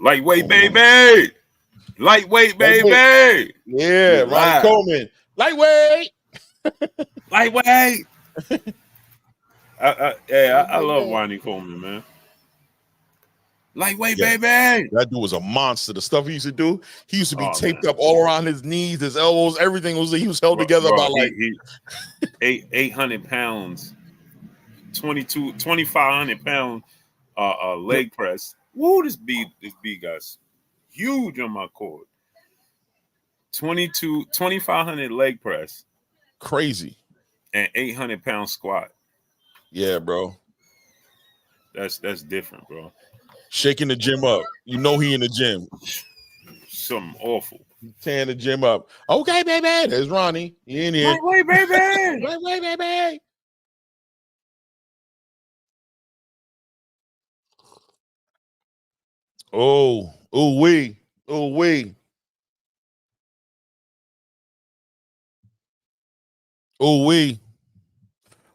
Lightweight, baby. Lightweight, baby. Yeah, Ronnie Coleman. Lightweight. Lightweight. I love Ronnie Coleman, man. Lightweight, baby. That dude was a monster. The stuff he used to do, he used to be taped up all around his knees, his elbows, everything he was held together by like 800 pounds, 2,500 pound leg press. Woo, this B guy's huge on my cord. 2,500 leg press. Crazy. And 800 pound squat. Yeah, bro. That's different, bro. Shaking the gym up. You know he in the gym. Something awful. Tearing the gym up. Okay, baby. There's Ronnie. He in here. Lightweight, baby. Lightweight, baby. Oh, wee.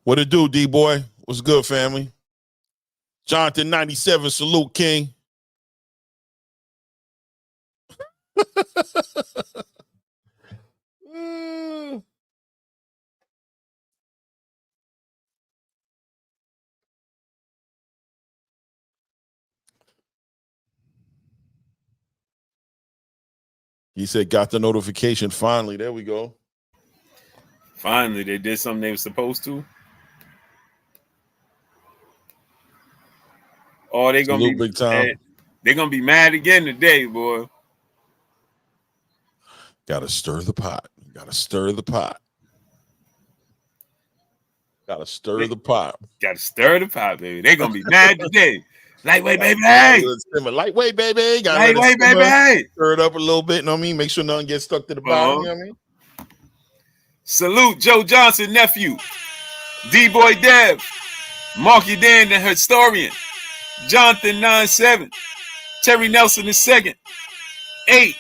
What it do, D-boy? What's good, family? Jonathan 97, salute, King. He said, got the notification. Finally, there we go. Finally, they did something they were supposed to. Oh, they're gonna be big time. They're gonna be mad again today, boy. Gotta stir the pot. Gotta stir the pot, baby. They're gonna be mad today. Lightweight, baby. Lightweight, baby. Lightweight, baby. Stir it up a little bit, you know what I mean? Make sure nothing gets stuck to the bottom, you know what I mean? Salute Joe Johnson, nephew. D-Boy Dev. Marky Dan, the historian. Jonathan 97. Terry Nelson II. 8.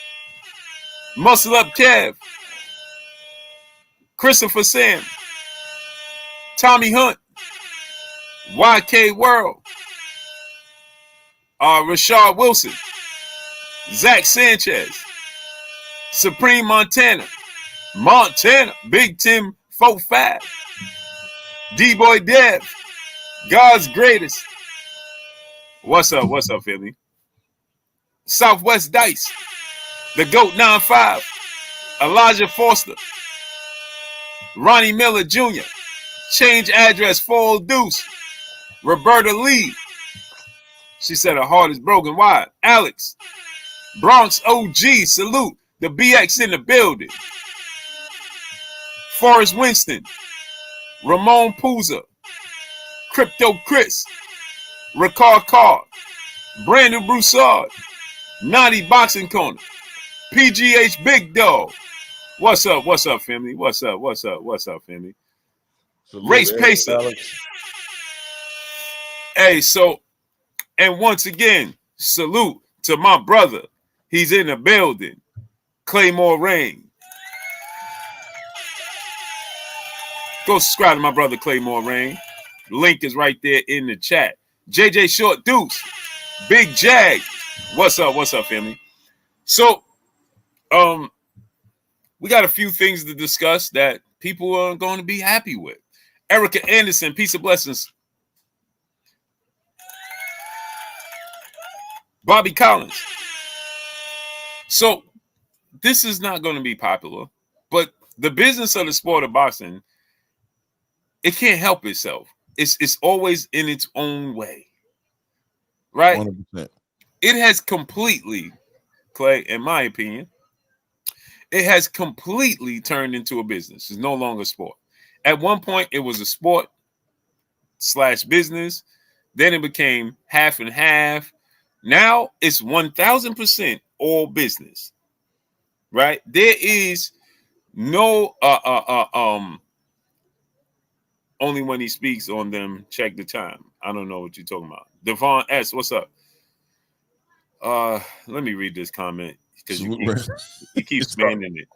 Muscle Up Kev. Christopher Sam. Tommy Hunt. YK World. Rashard Wilson. Zach Sanchez. Supreme Montana. Big Tim 45. D-Boy Dev. God's greatest. What's up, family? Southwest Dice. The GOAT 95. Elijah Foster. Ronnie Miller Jr. Change address 4 Deuce. Roberta Lee. She said her heart is broken. Why? Alex. Bronx OG. Salute. The BX in the building. Forrest Winston. Ramon Puza. Crypto Chris. Ricard Carr. Brandon Broussard. Naughty Boxing Corner. PGH Big Dog. What's up, family? What's up, family? Salute, Race Pacer. Alex. Hey, so, and once again, salute to my brother. He's in the building. Claymore Rain. Go subscribe to my brother Claymore Rain. Link is right there in the chat. JJ Short Deuce. Big Jag. What's up, family? So, we got a few things to discuss that people are going to be happy with. Erica Anderson, peace and blessings. Bobby Collins. So, this is not going to be popular, but the business of the sport of boxing, it can't help itself. It's always in its own way, right? 100%. It has completely, Clay, in my opinion, it has completely turned into a business. It's no longer a sport. At one point, it was a sport / business. Then it became half and half. Now it's 1,000% all business, right? There is no only when he speaks on them, check the time. I don't know what you're talking about. Devon S, what's up? Let me read this comment because you keep spamming it.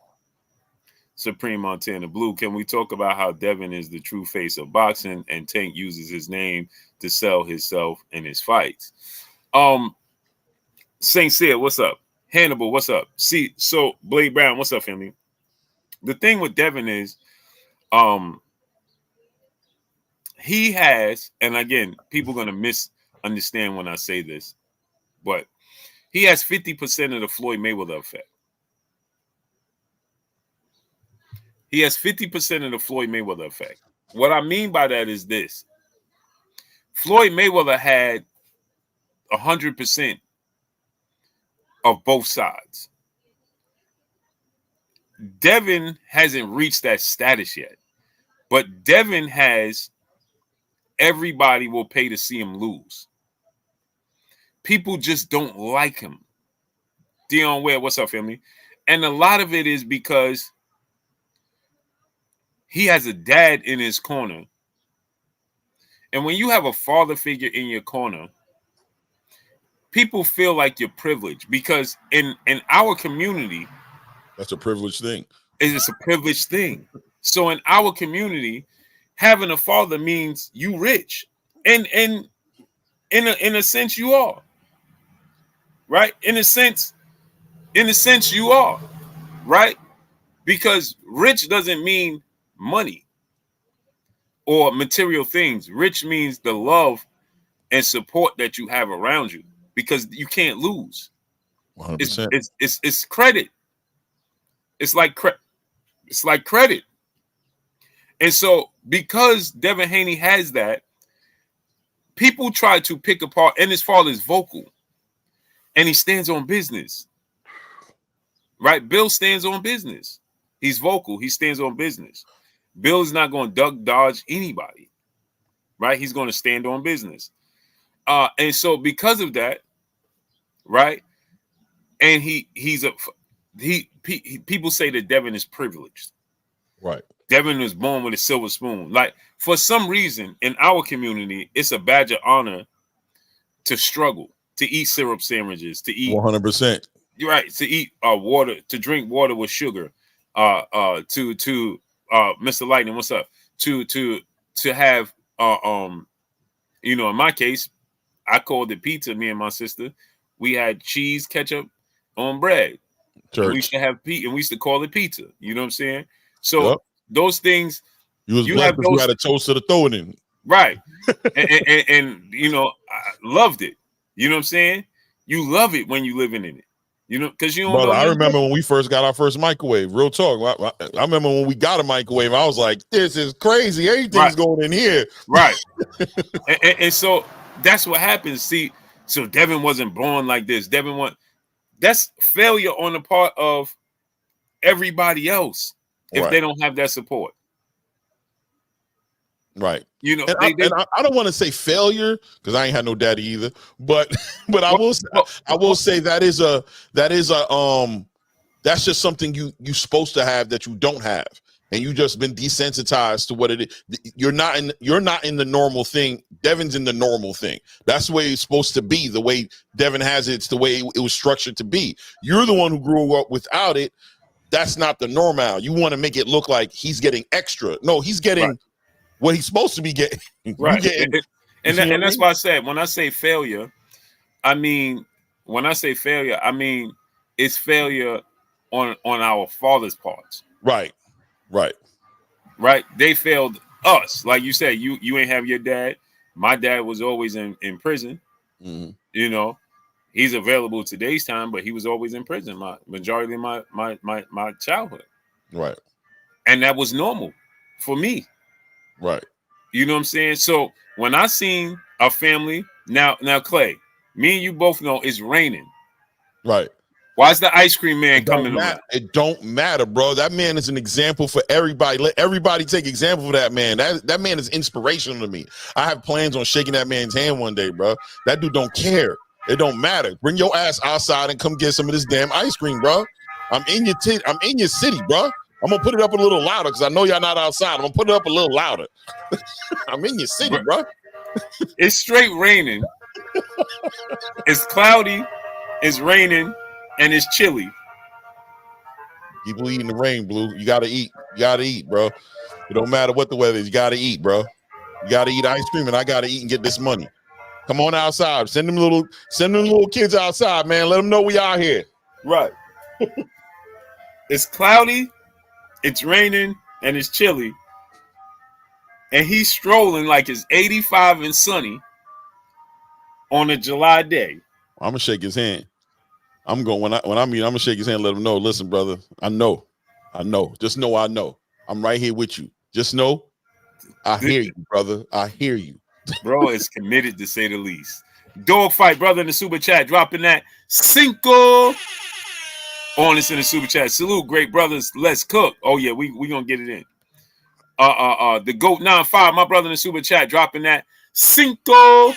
Supreme Montana Blue, can we talk about how Devin is the true face of boxing and Tank uses his name to sell himself in his fights? Saint Cyr, what's up? Hannibal, what's up? See, so Blade Brown, what's up, family? The thing with Devin is, he has, and again, people are gonna misunderstand when I say this, but he has 50% of the Floyd Mayweather effect. He has 50% of the Floyd Mayweather effect. What I mean by that is this: Floyd Mayweather had 100% of both sides. Devin hasn't reached that status yet, but Devin has everybody will pay to see him lose. People just don't like him. Dion Ware, what's up, family? And a lot of it is because he has a dad in his corner. And when you have a father figure in your corner, people feel like you're privileged because in our community, That's a privileged thing. it's a privileged thing. So in our community, having a father means you rich. And in a sense you are. Right? In a sense you are. Right? Because rich doesn't mean money or material things. Rich means the love and support that you have around you because you can't lose. 100%. It's credit. It's like credit. And so because Devin Haney has that, people try to pick apart, and his father is vocal and he stands on business. Right? Bill stands on business. He's vocal. He stands on business. Bill is not going to duck dodge anybody. Right? He's going to stand on business. And so because of that, right? And people say that Devin is privileged. Right. Devin was born with a silver spoon. Like for some reason in our community, it's a badge of honor to struggle, to eat syrup sandwiches, to eat 100%. You're right, to eat water, to drink water with sugar. To Mr. Lightning, what's up? To have in my case, I called it pizza. Me and my sister, we had cheese, ketchup on bread. And we used to have and we used to call it pizza. You know what I'm saying? So those things. You was blessed because you had a toaster to throw it in. Right. and I loved it. You know what I'm saying? You love it when you living in it. Because you don't know. I remember when we first got our first microwave. Real talk. I remember when we got a microwave. I was like, "This is crazy. Everything's going in here." Right. and so that's what happens. See, so Devin wasn't born like this. That's failure on the part of everybody else if they don't have that support. Right. I don't want to say failure because I ain't had no daddy either, but I will say that's just something you supposed to have that you don't have, and you just been desensitized to what it is. You're not in the normal thing. Devin's in the normal thing. That's the way it's supposed to be. The way Devin has it, it's the way it was structured to be. You're the one who grew up without it. That's not the normal. You want to make it look like he's getting extra. No, he's getting what he's supposed to be getting. Right. And that's why I said when I say failure, I mean it's failure on our father's parts. Right. They failed us. Like you said, you ain't have your dad. My dad was always in prison. Mm-hmm. He's available today's time, but he was always in prison. My majority of my childhood. Right. And that was normal for me. Right. You know what I'm saying? So when I seen a family, now Clay, me and you both know it's raining. Right. Why is the ice cream man coming around? It don't matter, bro. That man is an example for everybody. Let everybody take example of that man. That man is inspirational to me. I have plans on shaking that man's hand one day, bro. That dude don't care. It don't matter. Bring your ass outside and come get some of this damn ice cream, bro. I'm in your city, bro. I'm gonna put it up a little louder because I know y'all not outside. I'm gonna put it up a little louder. I'm in your city, bro. It's straight raining. It's cloudy. It's raining, and it's chilly. People eating the rain, Blue. You gotta eat. You gotta eat, bro. It don't matter what the weather is. You gotta eat, bro. You gotta eat ice cream, and I gotta eat and get this money. Come on outside. Send them little kids outside, man. Let them know we out here. Right. It's cloudy, it's raining, and it's chilly. And he's strolling like it's 85 and sunny on a July day. I'm gonna shake his hand. I'm going when I meet, I'm gonna shake his hand, let him know. Listen, brother, I know. Just know I know. I'm right here with you. Just know I hear you, brother. I hear you. Bro is committed to say the least. Dogfight, brother, in the super chat, dropping that cinco on us in the super chat. Salute, great brothers. Let's cook. Oh yeah, we gonna get it in. The GOAT 95, my brother in the super chat, dropping that cinco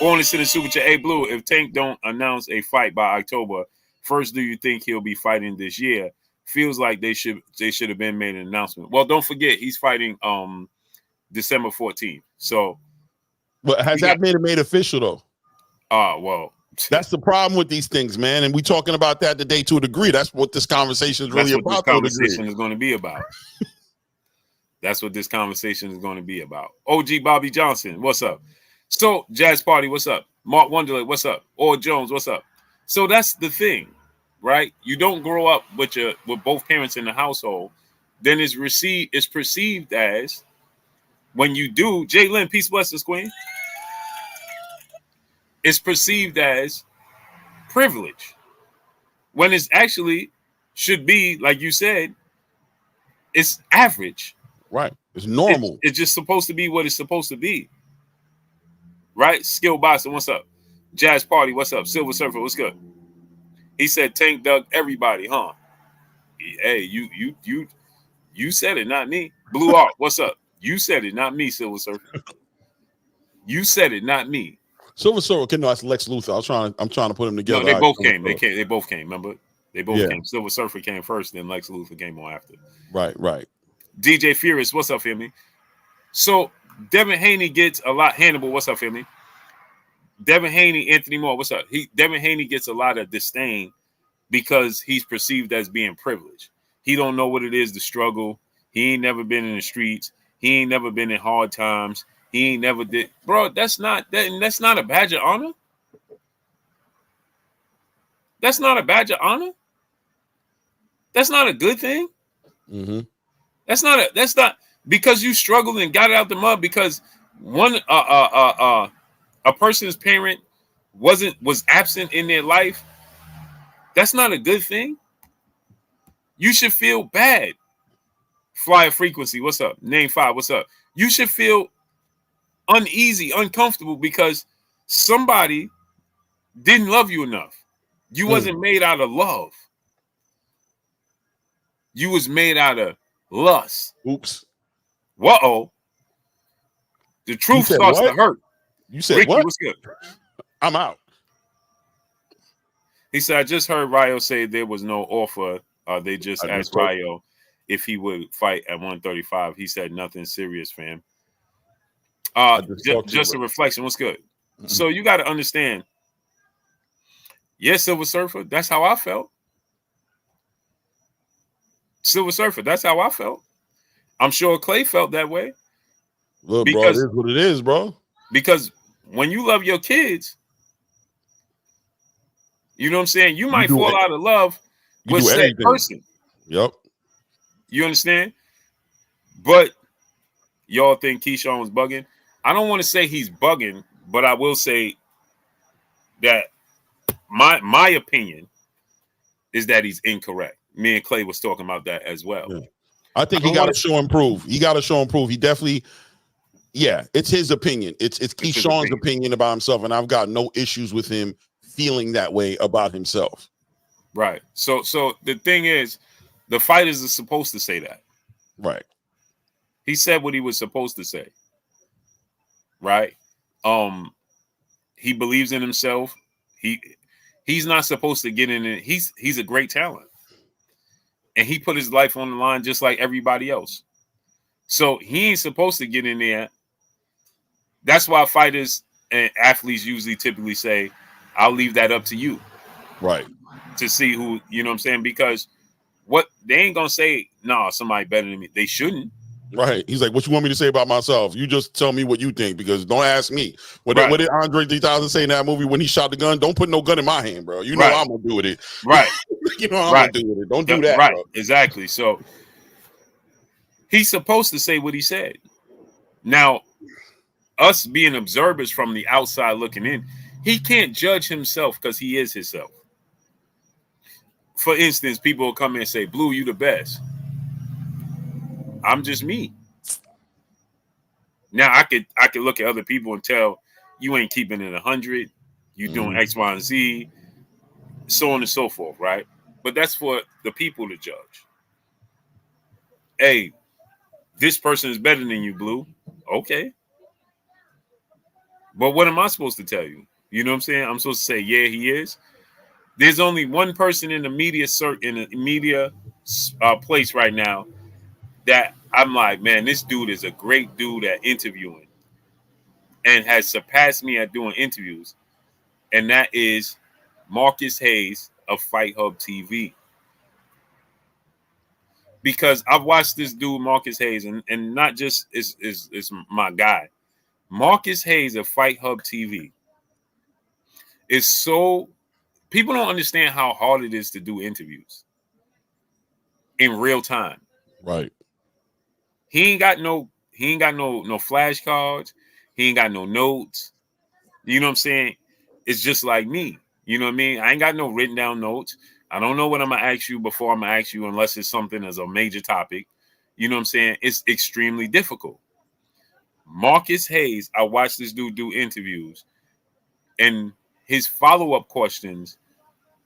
on us in the super chat. Hey, Blue, if Tank don't announce a fight by October 1st, do you think he'll be fighting this year? Feels like they should have been made an announcement. Well, don't forget he's fighting December 14th. So, but has that been made official though? Well, that's the problem with these things, man. And we talking about that today to a degree. That's what this conversation is really about. This conversation is going to be about. That's what this conversation is going to be about. OG Bobby Johnson, what's up? So, Jazz Party, what's up? Mark Wonderland, what's up? Or Jones, what's up? So that's the thing, right? You don't grow up with both parents in the household, then it's perceived as, when you do, Jay Lynn, peace, blessings, Queen. It's perceived as privilege, when it's actually should be, like you said, it's average. Right. It's normal. It's just supposed to be what it's supposed to be. Right? Skill Boston, what's up? Jazz Party, what's up? Silver Surfer, what's good? He said Tank dug everybody, huh? Hey, you said it, not me. Blue Art, what's up? You said it, not me, Silver Surfer. You said it, not me. Silver Surfer, no, that's Lex Luthor. I'm trying to put them together. No, they both came. They both came. Remember? They both came. Silver Surfer came first, then Lex Luthor came on after. Right. DJ Furious, what's up, family? So Devin Haney gets a lot. Hannibal, what's up, family? Devin Haney, Anthony Moore, what's up? Devin Haney gets a lot of disdain because he's perceived as being privileged. He don't know what it is to struggle. He ain't never been in the streets. He ain't never been in hard times. He ain't never did. Bro, that's not a badge of honor. That's not a badge of honor. That's not a good thing. Mm-hmm. That's not because you struggled and got it out the mud because a person's parent was absent in their life. That's not a good thing. You should feel bad. Flyer Frequency, what's up? Name 5, what's up? You should feel uneasy, uncomfortable because somebody didn't love you enough. You wasn't made out of love. You was made out of lust. Oops. Whoa. The truth starts to hurt. You said Ricky, what? what's good? I'm out. He said, I just heard Ryo say there was no offer. They just asked Ryo if he would fight at 135. He said nothing serious, fam. Just a reflection. What's good? Mm-hmm. So you got to understand. Yes, Silver Surfer, that's how I felt. Silver Surfer, that's how I felt. I'm sure Clay felt that way. Look, bro, it is what it is, bro. Because when you love your kids, you know what I'm saying? You might fall out of love with that person. Yep. You understand? But y'all think Keyshawn was bugging? I don't want to say he's bugging, but I will say that my opinion is that he's incorrect. Me and Clay was talking about that as well. Yeah. I think he got to show and prove. He got to show and prove. He definitely, it's his opinion. It's Keyshawn's opinion about himself, and I've got no issues with him feeling that way about himself. Right. So the thing is, the fighters are supposed to say that. Right. He said what he was supposed to say. Right. He believes in himself. He's not supposed to get in it. He's a great talent. And he put his life on the line just like everybody else. So he ain't supposed to get in there. That's why fighters and athletes typically say, I'll leave that up to you. Right. To see who, you know what I'm saying? Because what they ain't going to say, nah, somebody better than me. They shouldn't. Right. He's like, what you want me to say about myself? You just tell me what you think, because don't ask me. What Right. did Andre 3000 say in that movie when he shot the gun? Don't put no gun in my hand, bro. You know Right. I'm gonna do with it. Right. You know I'm gonna Right. do with it. Don't do that, Right. bro. Exactly. So he's supposed to say what he said. Now, us being observers from the outside looking in, he can't judge himself because he is himself. For instance, people will come in and say, Blue, you the best. I'm just me. Now I could look at other people and tell you ain't keeping it 100, you doing X, Y, and Z, so on and so forth, right? But that's for the people to judge. Hey, this person is better than you, Blue. Okay. But what am I supposed to tell you? You know what I'm saying? I'm supposed to say, yeah, he is. There's only one person in the media place right now that I'm like, man, this dude is a great dude at interviewing and has surpassed me at doing interviews, and that is Marcus Hayes of Fight Hub TV. Because I've watched this dude, Marcus Hayes, and not just is my guy. Marcus Hayes of Fight Hub TV is so, people don't understand how hard it is to do interviews in real time. Right. He ain't got no flashcards. He ain't got no notes. You know what I'm saying? It's just like me. You know what I mean? I ain't got no written down notes. I don't know what I'm gonna ask you before I'm gonna ask you unless it's something as a major topic. You know what I'm saying? It's extremely difficult. Marcus Hayes, I watched this dude do interviews, and his follow-up questions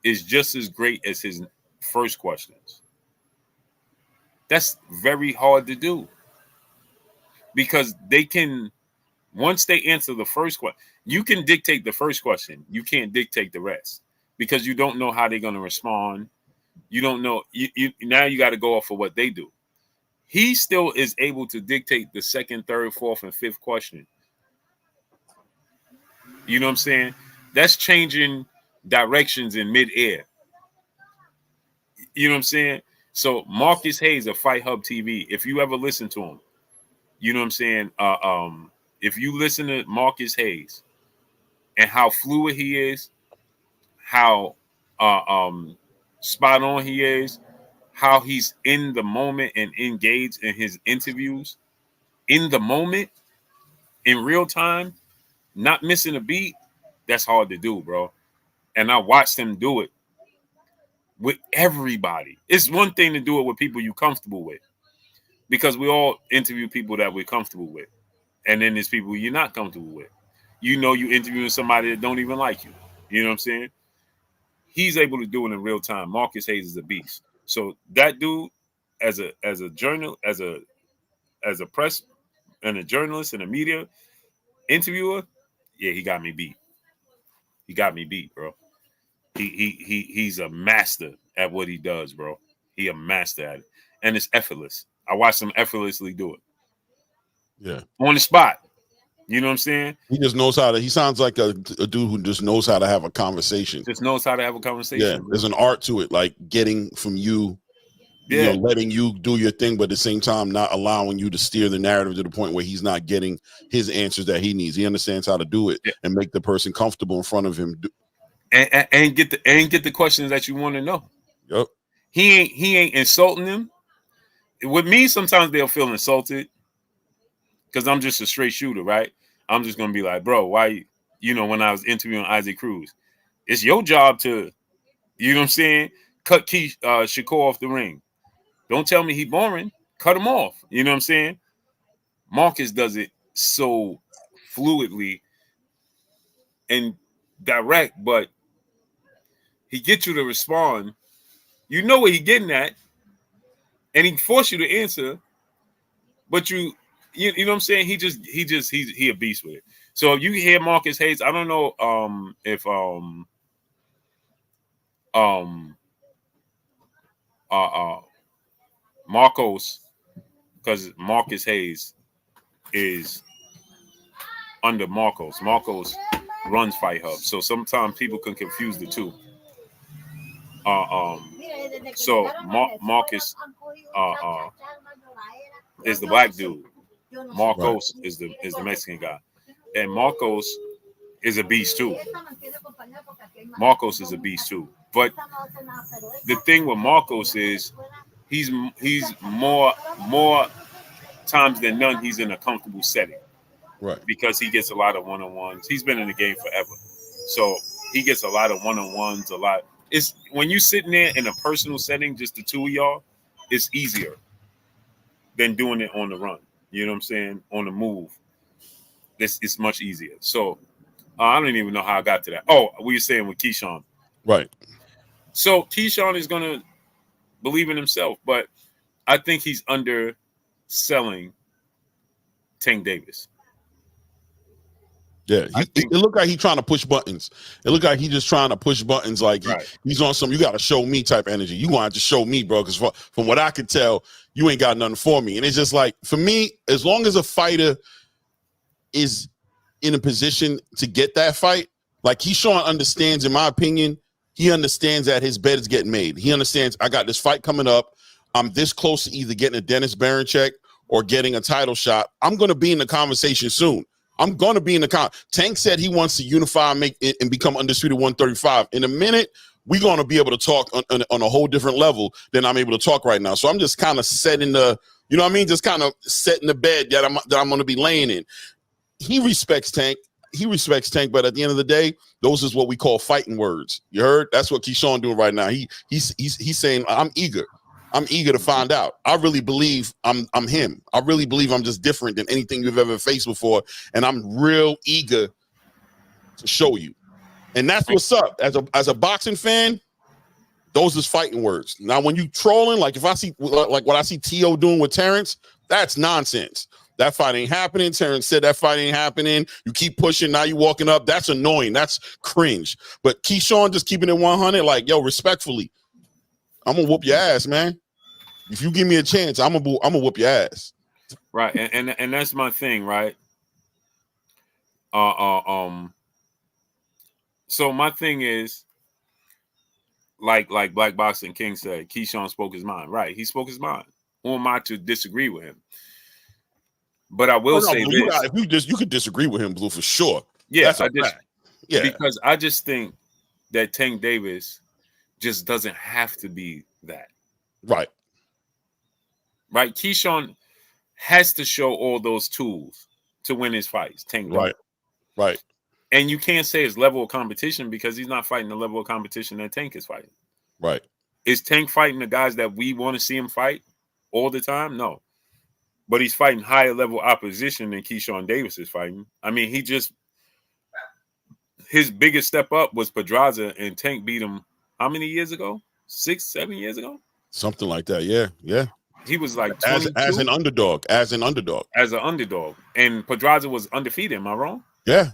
is just as great as his first questions. That's very hard to do because they can, once they answer the first question, you can dictate the first question. You can't dictate the rest because you don't know how they're going to respond. You don't know. Now you got to go off of what they do. He still is able to dictate the second, third, fourth, and fifth question. You know what I'm saying? That's changing directions in midair. You know what I'm saying? So Marcus Hayes of Fight Hub TV, if you ever listen to him, you know what I'm saying? If you listen to Marcus Hayes and how fluid he is, how spot on he is, how he's in the moment and engaged in his interviews, in the moment, in real time, not missing a beat, that's hard to do, bro. And I watched him do it with everybody. It's one thing to do it with people you're comfortable with, because we all interview people that we're comfortable with. And then there's people you're not comfortable with. You know, you interviewing somebody that don't even like you. You know what I'm saying? He's able to do it in real time. Marcus Hayes is a beast. So that dude, as a journal, as a press and a journalist and a media interviewer, yeah, he got me beat. He got me beat, bro. He's a master at what he does, bro. He a master at it. And it's effortless. I watched him effortlessly do it. Yeah. On the spot. You know what I'm saying? He just knows how to. He sounds like a dude who just knows how to have a conversation. Just knows how to have a conversation. Yeah, there's an art to it, like getting from you, you know, letting you do your thing, but at the same time not allowing you to steer the narrative to the point where he's not getting his answers that he needs. He understands how to do it and make the person comfortable in front of him. And get the questions that you want to know. Yep. He ain't insulting them. With me, sometimes they'll feel insulted because I'm just a straight shooter, right? I'm just gonna be like, bro, why? You know, when I was interviewing Isaac Cruz, it's your job to, you know what I'm saying, cut Shakur off the ring. Don't tell me he boring. Cut him off. You know what I'm saying? Marcus does it so fluidly and direct, but he gets you to respond. You know what he's getting at, and he force you to answer, but you know what I'm saying? He a beast with it. So if you hear Marcus Hayes, I don't know if Marcos, because Marcus Hayes is under Marcos. Marcos runs Fight Hub, so sometimes people can confuse the two. So Marcus is the black dude. Right. Marcos is the Mexican guy, and Marcos is a beast too. Marcos is a beast too. But the thing with Marcos is he's more times than none he's in a comfortable setting Right. because he gets a lot of one-on-ones. He's been in the game forever, so he gets a lot of one-on-ones. A lot. It's when you sitting there in a personal setting, just the two of y'all, it's easier than doing it on the run. You know what I'm saying? On the move, it's much easier. So I don't even know how I got to that. Oh, we were saying with Keyshawn. Right. So Keyshawn is gonna believe in himself, but I think he's underselling Tank Davis. Yeah, it looked like he's trying to push buttons. It looked like he's just trying to push buttons. Like he's on some "you got to show me" type energy. You want to show me, bro? Because from what I could tell, you ain't got nothing for me. And it's just like, for me, as long as a fighter is in a position to get that fight, like Keyshawn understands, in my opinion, he understands that his bed is getting made. He understands I got this fight coming up. I'm this close to either getting a Dennis Barron check or getting a title shot. I'm going to be in the conversation soon. I'm going to be in the con. Tank said he wants to unify and become undisputed 135. In a minute, we're going to be able to talk on a whole different level than I'm able to talk right now. So I'm just kind of setting the, you know what I mean? Just kind of setting the bed that I'm going to be laying in. He respects Tank. But at the end of the day, those is what we call fighting words. You heard? That's what Keyshawn doing right now. He's saying, I'm eager to find out. I really believe I'm him. I really believe I'm just different than anything you've ever faced before, and I'm real eager to show you. And that's what's up. As a boxing fan, those is fighting words. Now, when you trolling, like if I see like what I see T.O. doing with Terrence, that's nonsense. That fight ain't happening. Terrence said that fight ain't happening. You keep pushing. Now you walking up. That's annoying. That's cringe. But Keyshawn just keeping it 100, like, yo, respectfully, I'm gonna whoop your ass, man. If you give me a chance, I'm gonna whoop your ass. Right, and that's my thing, right? So my thing is, like Black Boxing King said, Keyshawn spoke his mind. Right, he spoke his mind. Who am I to disagree with him? But I will say Blue, this: you could disagree with him, Blue, for sure. Yeah, That's because I just think that Tank Davis just doesn't have to be that. Right. Keyshawn has to show all those tools to win his fights. Tank don't. Right. And you can't say his level of competition because he's not fighting the level of competition that Tank is fighting. Right. Is Tank fighting the guys that we want to see him fight all the time? No. But he's fighting higher level opposition than Keyshawn Davis is fighting. I mean, his biggest step up was Pedraza, and Tank beat him how many years ago? 6-7 years ago? Something like that. Yeah. He was like as an underdog. As an underdog. And Pedraza was undefeated. Am I wrong? Yeah.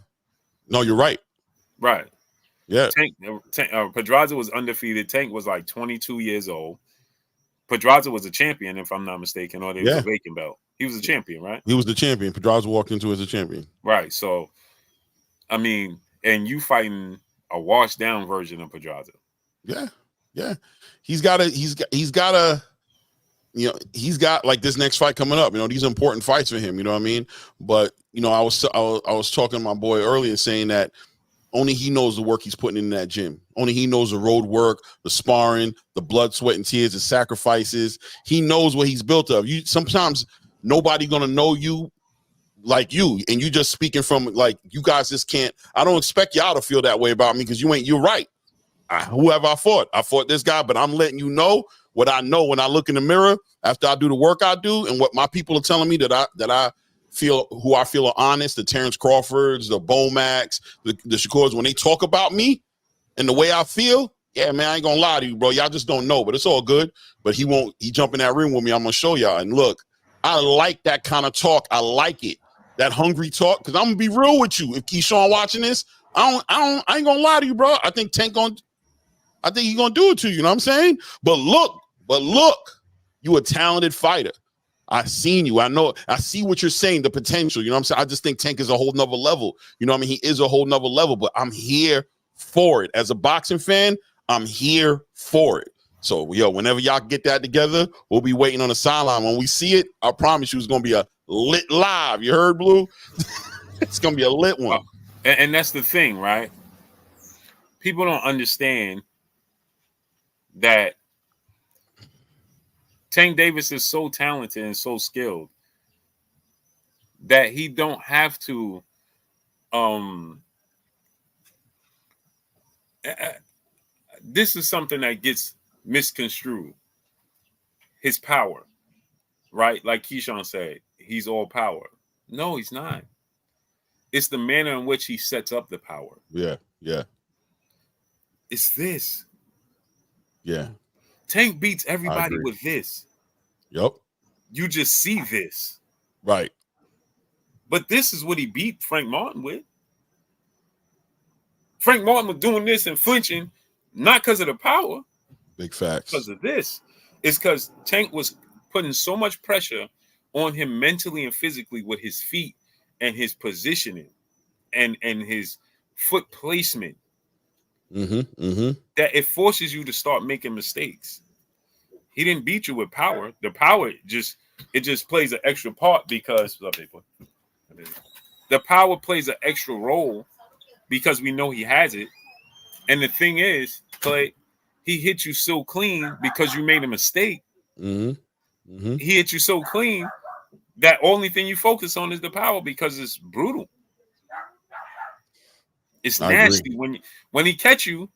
No, you're right. Right. Yeah. Pedraza was undefeated. Tank was like 22 years old. Pedraza was a champion, if I'm not mistaken, or they was a vacant belt. He was a champion, right? He was the champion. Pedraza walked into as a champion. Right. So, I mean, and you fighting a washed down version of Pedraza. Yeah. He's got like this next fight coming up. You know, these are important fights for him. You know what I mean? But you know, I was talking to my boy earlier, saying that only he knows the work he's putting in that gym. Only he knows the road work, the sparring, the blood, sweat, and tears, the sacrifices. He knows what he's built of. Sometimes nobody gonna know you like you, and you just speaking from like you guys just can't. I don't expect y'all to feel that way about me because you're right. Whoever I fought this guy, but I'm letting you know what I know when I look in the mirror after I do the work I do, and what my people are telling me that I feel are honest. The Terrence Crawfords, the Bomacs, the Shakurs, when they talk about me and the way I feel, yeah, man, I ain't gonna lie to you, bro. Y'all just don't know, but it's all good. But he jump in that ring with me. I'm gonna show y'all. And look, I like that kind of talk. I like it, that hungry talk. Because I'm gonna be real with you. If Keyshawn watching this, I ain't gonna lie to you, bro. I think he's gonna do it to you. You know what I'm saying? But look, you a talented fighter. I seen you. I see what you're saying, the potential. You know what I'm saying? I just think Tank is a whole nother level. You know what I mean? He is a whole nother level, but I'm here for it. As a boxing fan, I'm here for it. So, yo, whenever y'all get that together, we'll be waiting on the sideline. When we see it, I promise you it's going to be a lit live. You heard, Blue? It's going to be a lit one. And that's the thing, right? People don't understand that Tank Davis is so talented and so skilled that he don't have to this is something that gets misconstrued. His power, right? Like Keyshawn said, he's all power. No, he's not. It's the manner in which he sets up the power. Yeah. It's this. Yeah. Tank beats everybody with this. Yep. You just see this. Right. But this is what he beat Frank Martin with. Frank Martin was doing this and flinching, not because of the power. Big facts. Because of this. It's because Tank was putting so much pressure on him mentally and physically with his feet and his positioning and his foot placement. That it forces you to start making mistakes. He didn't beat you with power. The power just plays an extra part because the power plays an extra role because we know he has it. And the thing is, Clay, he hit you so clean because you made a mistake. He hit you so clean that only thing you focus on is the power because it's brutal. It's nasty. When he catch you,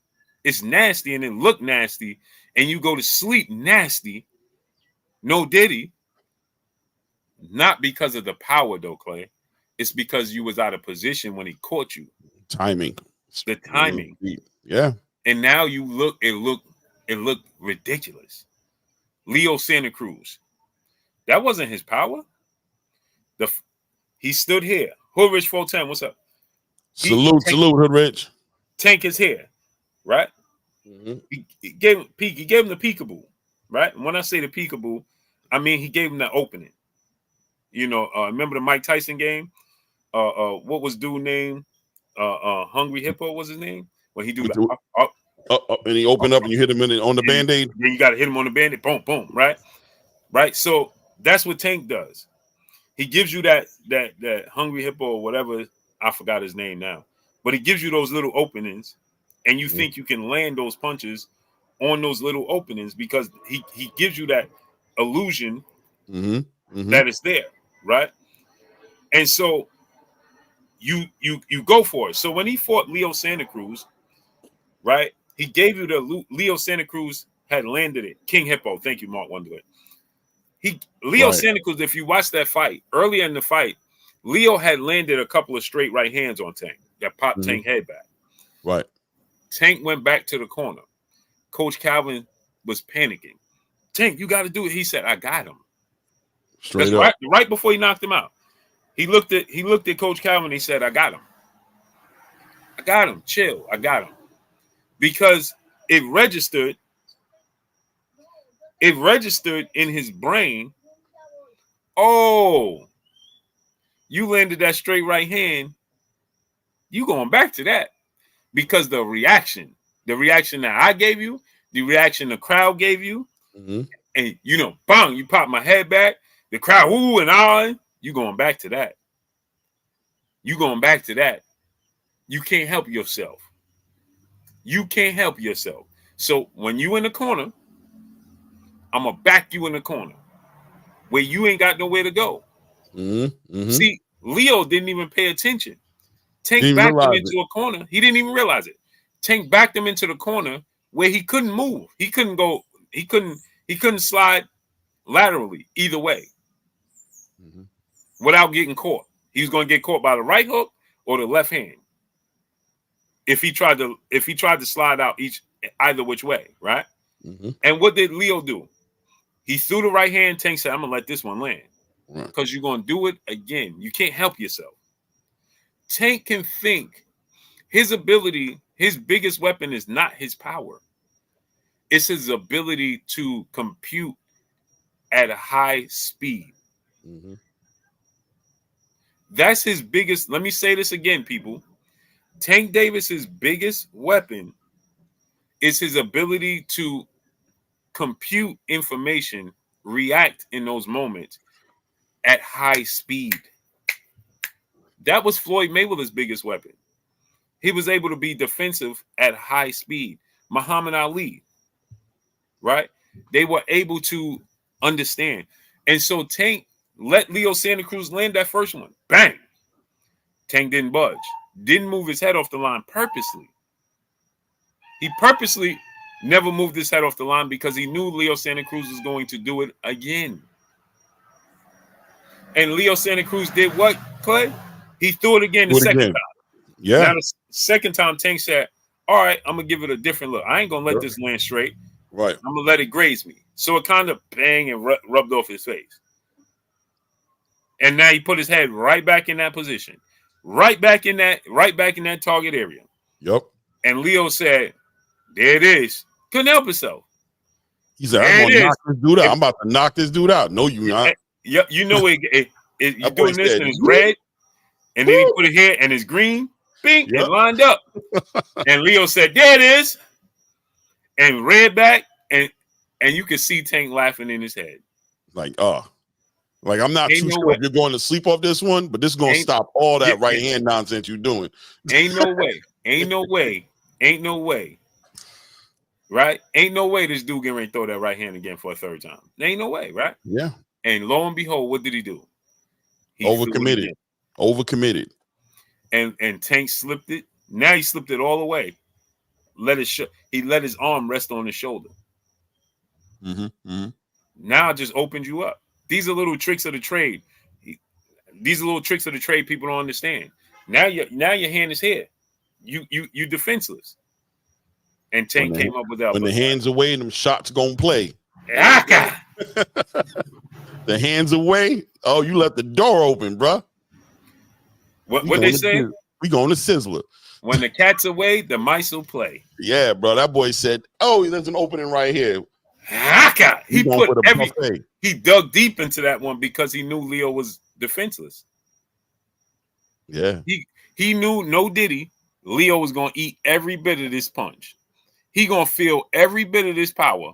it's nasty and it look nasty, and you go to sleep nasty. No diddy. Not because of the power though, Clay. It's because you was out of position when he caught you. Timing. The timing. Yeah. And now it looked ridiculous. Leo Santa Cruz. That wasn't his power. He stood here. Hood Rich 410, what's up? Salute, Hood Rich. Tank is here, right? He gave him the peekaboo, right? And when I say the peekaboo, I mean he gave him the opening. You know, remember the Mike Tyson game? What was dude name? Hungry Hippo was his name? When he do the and he opened up and you hit him on the Band-Aid. Then you got to hit him on the Band-Aid. Boom, boom, right? Right? So that's what Tank does. He gives you that Hungry Hippo or whatever. I forgot his name now. But he gives you those little openings, and you think you can land those punches on those little openings because he gives you that illusion that it's there, right? And so you go for it. So when he fought Leo Santa Cruz, right, he gave you the Leo Santa Cruz had landed it. King Hippo. Thank you, Mark Wonderland. Leo Santa Cruz, if you watch that fight, earlier in the fight, Leo had landed a couple of straight right hands on Tank that popped Tank head back. Right. Tank went back to the corner. Coach Calvin was panicking. Tank, you got to do it. He said, I got him. Straight up. Right before he knocked him out. He looked at Coach Calvin. He said, I got him. I got him. Chill. I got him. Because it registered in his brain. Oh, you landed that straight right hand. You going back to that because the reaction that I gave you, the reaction the crowd gave you, and bang, you pop my head back. The crowd, ooh and ah, you going back to that. You going back to that. You can't help yourself. You can't help yourself. So when you in the corner, I'm gonna back you in the corner where you ain't got nowhere to go. See, Leo didn't even pay attention. Tank backed him into a corner. He didn't even realize it. Tank backed him into the corner where he couldn't move. He couldn't go. He couldn't slide laterally either way without getting caught. He was going to get caught by the right hook or the left hand if he tried to slide out either which way, right? And what did Leo do? He threw the right hand. Tank said, I'm going to let this one land because you're going to do it again. You can't help yourself. Tank can think. His ability, his biggest weapon is not his power. It's his ability to compute at a high speed. That's his biggest. Let me say this again, people. Tank Davis's biggest weapon is his ability to compute information, react in those moments at high speed. That was Floyd Mayweather's biggest weapon. He was able to be defensive at high speed. Muhammad Ali, right? They were able to understand. And so Tank let Leo Santa Cruz land that first one. Bang. Tank didn't budge. Didn't move his head off the line purposely. He purposely never moved his head off the line because he knew Leo Santa Cruz was going to do it again. And Leo Santa Cruz did what, Clay? He threw it again the second time. Yeah. Now the second time, Tank said, all right, I'm going to give it a different look. I ain't going to let this land straight. Right. I'm going to let it graze me. So it kind of bang and rubbed off his face. And now he put his head right back in that position. Right back in that target area. Yep. And Leo said, there it is. Couldn't help himself. He said, I'm going to knock this dude out. I'm about to knock this dude out. No, you not. Yep. You know you're doing this and it's red. And then he put it here and it's green. Bing. Yep. It lined up. And Leo said, there it is. And red back. And you can see Tank laughing in his head. Like I'm not too sure if you're going to sleep off this one, but this is going to stop all that right hand nonsense you're doing. Ain't no way. Ain't no way. Ain't no way. Right? Ain't no way this dude getting ready to throw that right hand again for a third time. Ain't no way, right? Yeah. And lo and behold, what did he do? He Overcommitted. And Tank slipped it. Now he slipped it all the way. He let his arm rest on his shoulder. Now it just opened you up. These are little tricks of the trade. These are little tricks of the trade people don't understand. Now your hand is here. You defenseless. And Tank came up with that. When the hands away, them shots gonna play. The hands away. Oh, you left the door open, bro. What they say? We going to Sizzler. When the cat's away, the mice will play. Yeah, bro. That boy said, "Oh, there's an opening right here." He dug deep into that one because he knew Leo was defenseless. Yeah. He knew no diddy. Leo was gonna eat every bit of this punch. He gonna feel every bit of this power.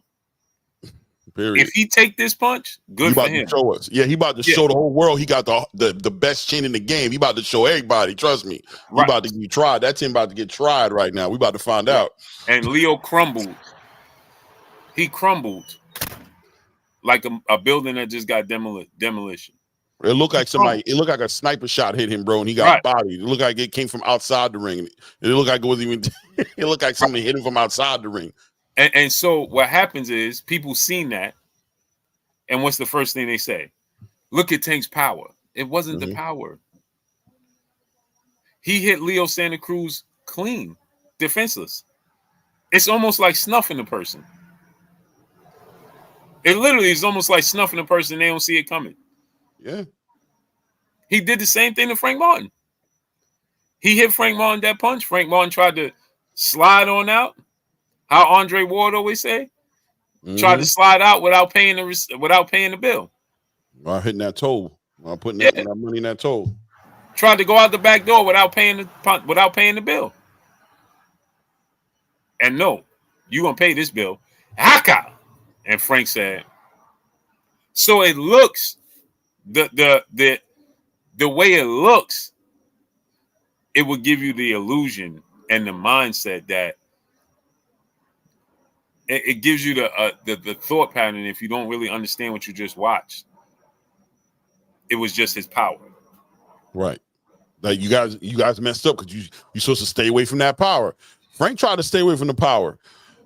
Period. If he take this punch, good for him. To show us. Yeah, he about to show the whole world he got the best chin in the game. He about to show everybody. Trust me. He about to get tried. That team about to get tried right now. We about to find out. And Leo crumbled. He crumbled like a building that just got demolition. It looked like it looked like a sniper shot hit him, bro, and he got bodied. It looked like it came from outside the ring. It looked like it wasn't even it looked like somebody hit him from outside the ring. And so what happens is people seen that, and what's the first thing they say? Look at Tank's power. It wasn't the power. He hit Leo Santa Cruz clean, defenseless. It's almost like snuffing a person. It literally is almost like snuffing a person. They don't see it coming. Yeah. He did the same thing to Frank Martin. He hit Frank Martin that punch. Frank Martin tried to slide on out. How Andre Ward always say, tried to slide out without paying the bill. While hitting that toll. While putting that money in that toll. Tried to go out the back door without paying the bill. And no, you gonna pay this bill. Haka. And Frank said, so it looks the way it looks, it will give you the illusion and the mindset that it gives you the thought pattern. If you don't really understand what you just watched, it was just his power. Right. Like you guys messed up because you're supposed to stay away from that power. Frank tried to stay away from the power.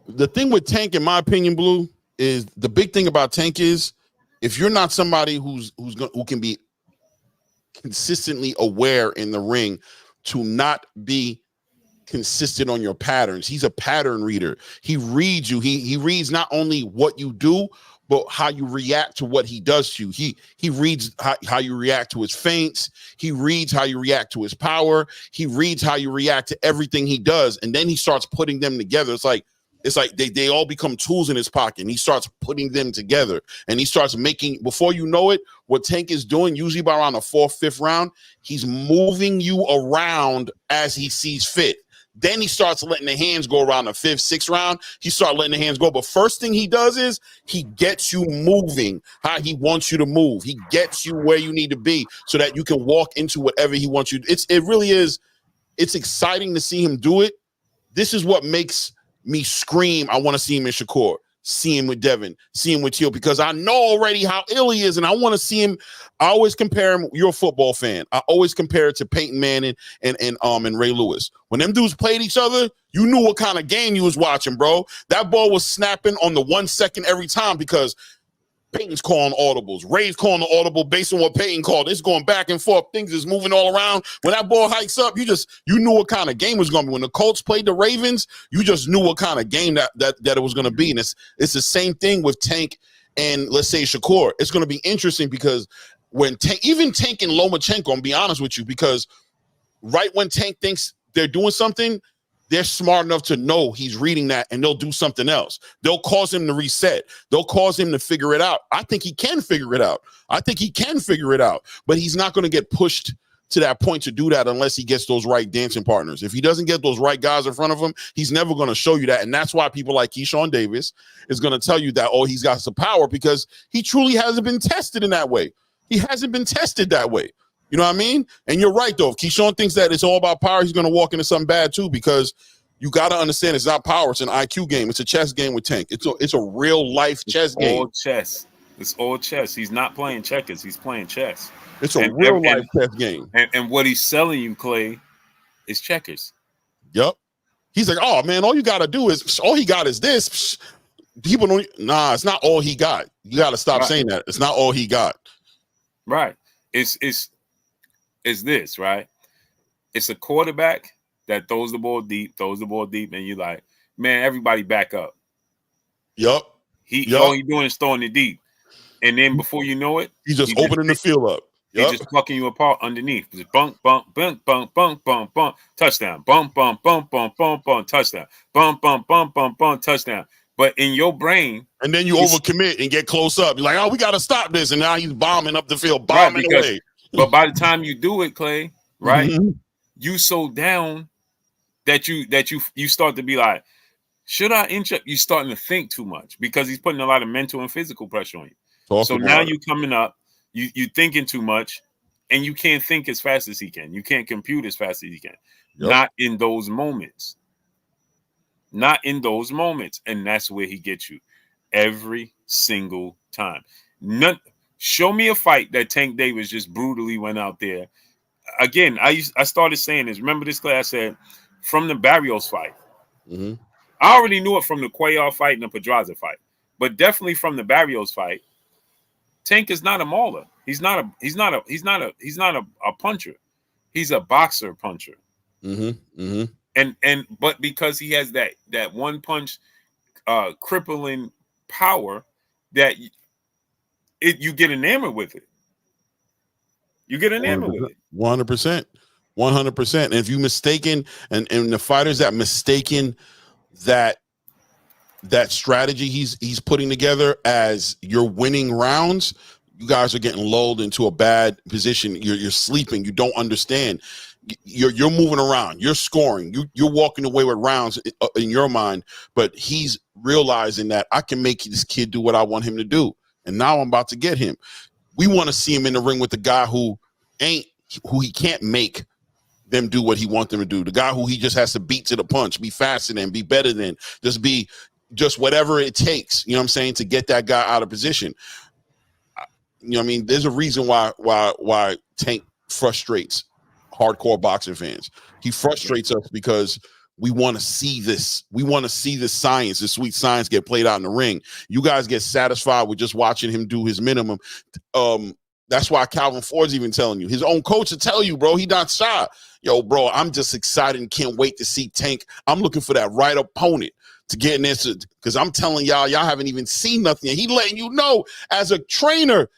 The thing with Tank, in my opinion, Blue, is the big thing about Tank is if you're not somebody who can be consistently aware in the ring to not be consistent on your patterns. He's a pattern reader. He reads you. He reads not only what you do, but how you react to what he does to you. He reads how you react to his feints. He reads how you react to his power. He reads how you react to everything he does. And then he starts putting them together. It's like they all become tools in his pocket. And he starts putting them together. And he starts making, before you know it, what Tank is doing, usually by around the 4th, 5th round, he's moving you around as he sees fit. Then he starts letting the hands go around the 5th, 6th round. He starts letting the hands go. But first thing he does is he gets you moving how he wants you to move. He gets you where you need to be so that you can walk into whatever he wants you. It really is. It's exciting to see him do it. This is what makes me scream. I want to see him in Shakur, see him with Devin, see him with Teal, because I know already how ill he is, and I want to see him. I always compare him. You're a football fan. I always compare it to Peyton Manning and Ray Lewis. When them dudes played each other, you knew what kind of game you was watching, bro. That ball was snapping on the 1 second every time because Peyton's calling audibles. Ray's calling the audible based on what Peyton called. It's going back and forth. Things is moving all around. When that ball hikes up, you knew what kind of game was going to be. When the Colts played the Ravens, you just knew what kind of game that it was going to be. And it's the same thing with Tank and, let's say, Shakur. It's going to be interesting because when Tank and Lomachenko, I'm be honest with you, because right when Tank thinks they're doing something, they're smart enough to know he's reading that, and they'll do something else. They'll cause him to reset. They'll cause him to figure it out. I think he can figure it out. But he's not going to get pushed to that point to do that unless he gets those right dancing partners. If he doesn't get those right guys in front of him, he's never going to show you that. And that's why people like Keyshawn Davis is going to tell you that, oh, he's got some power, because he truly hasn't been tested in that way. He hasn't been tested that way. You know what I mean? And you're right, though. If Keyshawn thinks that it's all about power, he's going to walk into something bad, too, because you got to understand it's not power. It's an IQ game. It's a chess game with Tank. It's a real-life chess game. All chess. It's all chess. He's not playing checkers. He's playing chess. It's a real-life chess game. And what he's selling you, Clay, is checkers. Yep. He's like, oh, man, all he got is this. People don't – nah, it's not all he got. You got to stop saying that. It's not all he got. Right. It's this, right? It's a quarterback that throws the ball deep, and you're like, man, everybody back up. Yup. All he's doing is throwing it deep. And then before you know it, he's just opening the field up. He's just plucking you apart underneath. Just bump, bump, bump, bump, bump, bump, bump, touchdown. Bump, bump, bump, bump, bump, bump, touchdown. Bump, bump, bump, bump, bump, touchdown. But in your brain, and then you overcommit and get close up. You're like, oh, we got to stop this. And now he's bombing up the field, bombing away. But by the time you do it, Clay, right, you so down that you start to be like, should I inch up? You're starting to think too much because he's putting a lot of mental and physical pressure on you. So now you coming up, you thinking too much, and you can't think as fast as he can. You can't compute as fast as he can. Yep. Not in those moments. And that's where he gets you every single time. Show me a fight that Tank Davis just brutally went out there. Again, I started saying this. Remember this, Clay? I said from the Barrios fight. I already knew it from the Cuellar fight and the Pedraza fight, but definitely from the Barrios fight. Tank is not a mauler. He's not a puncher. He's a boxer puncher. But because he has that one punch crippling power that you get enamored with it. You get enamored with it. 100%. 100%. And if you mistaken and the fighters that mistaken that strategy he's putting together as you're winning rounds, you guys are getting lulled into a bad position. You're sleeping. You don't understand. You're moving around. You're scoring. You're walking away with rounds in your mind. But he's realizing that I can make this kid do what I want him to do. And now I'm about to get him. We want to see him in the ring with the guy who he can't make them do what he wants them to do. The guy who he just has to beat to the punch, be faster than, be better than, just whatever it takes, you know what I'm saying, to get that guy out of position. You know what I mean? There's a reason why Tank frustrates hardcore boxing fans. He frustrates us because we want to see this. We want to see the science, the sweet science get played out in the ring. You guys get satisfied with just watching him do his minimum. That's why Calvin Ford's even telling you. His own coach will tell you, bro, he not shy. Yo, bro, I'm just excited and can't wait to see Tank. I'm looking for that right opponent to get in this, because I'm telling y'all haven't even seen nothing. He letting you know as a trainer,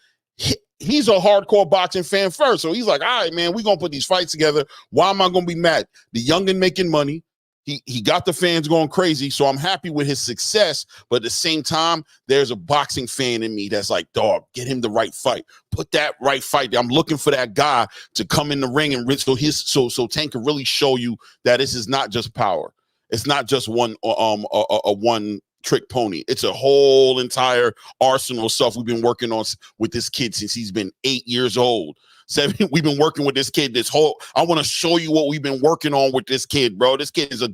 he's a hardcore boxing fan first. So he's like, all right, man, we're going to put these fights together. Why am I going to be mad? The youngin making money. He got the fans going crazy, so I'm happy with his success. But at the same time, there's a boxing fan in me that's like, dog, get him the right fight. Put that right fight. I'm looking for that guy to come in the ring and so Tank can really show you that this is not just power. It's not just one one trick pony. It's a whole entire arsenal of stuff we've been working on with this kid since he's been 8 years old. 7, we've been working with this kid I want to show you what we've been working on with this kid, bro. This kid is a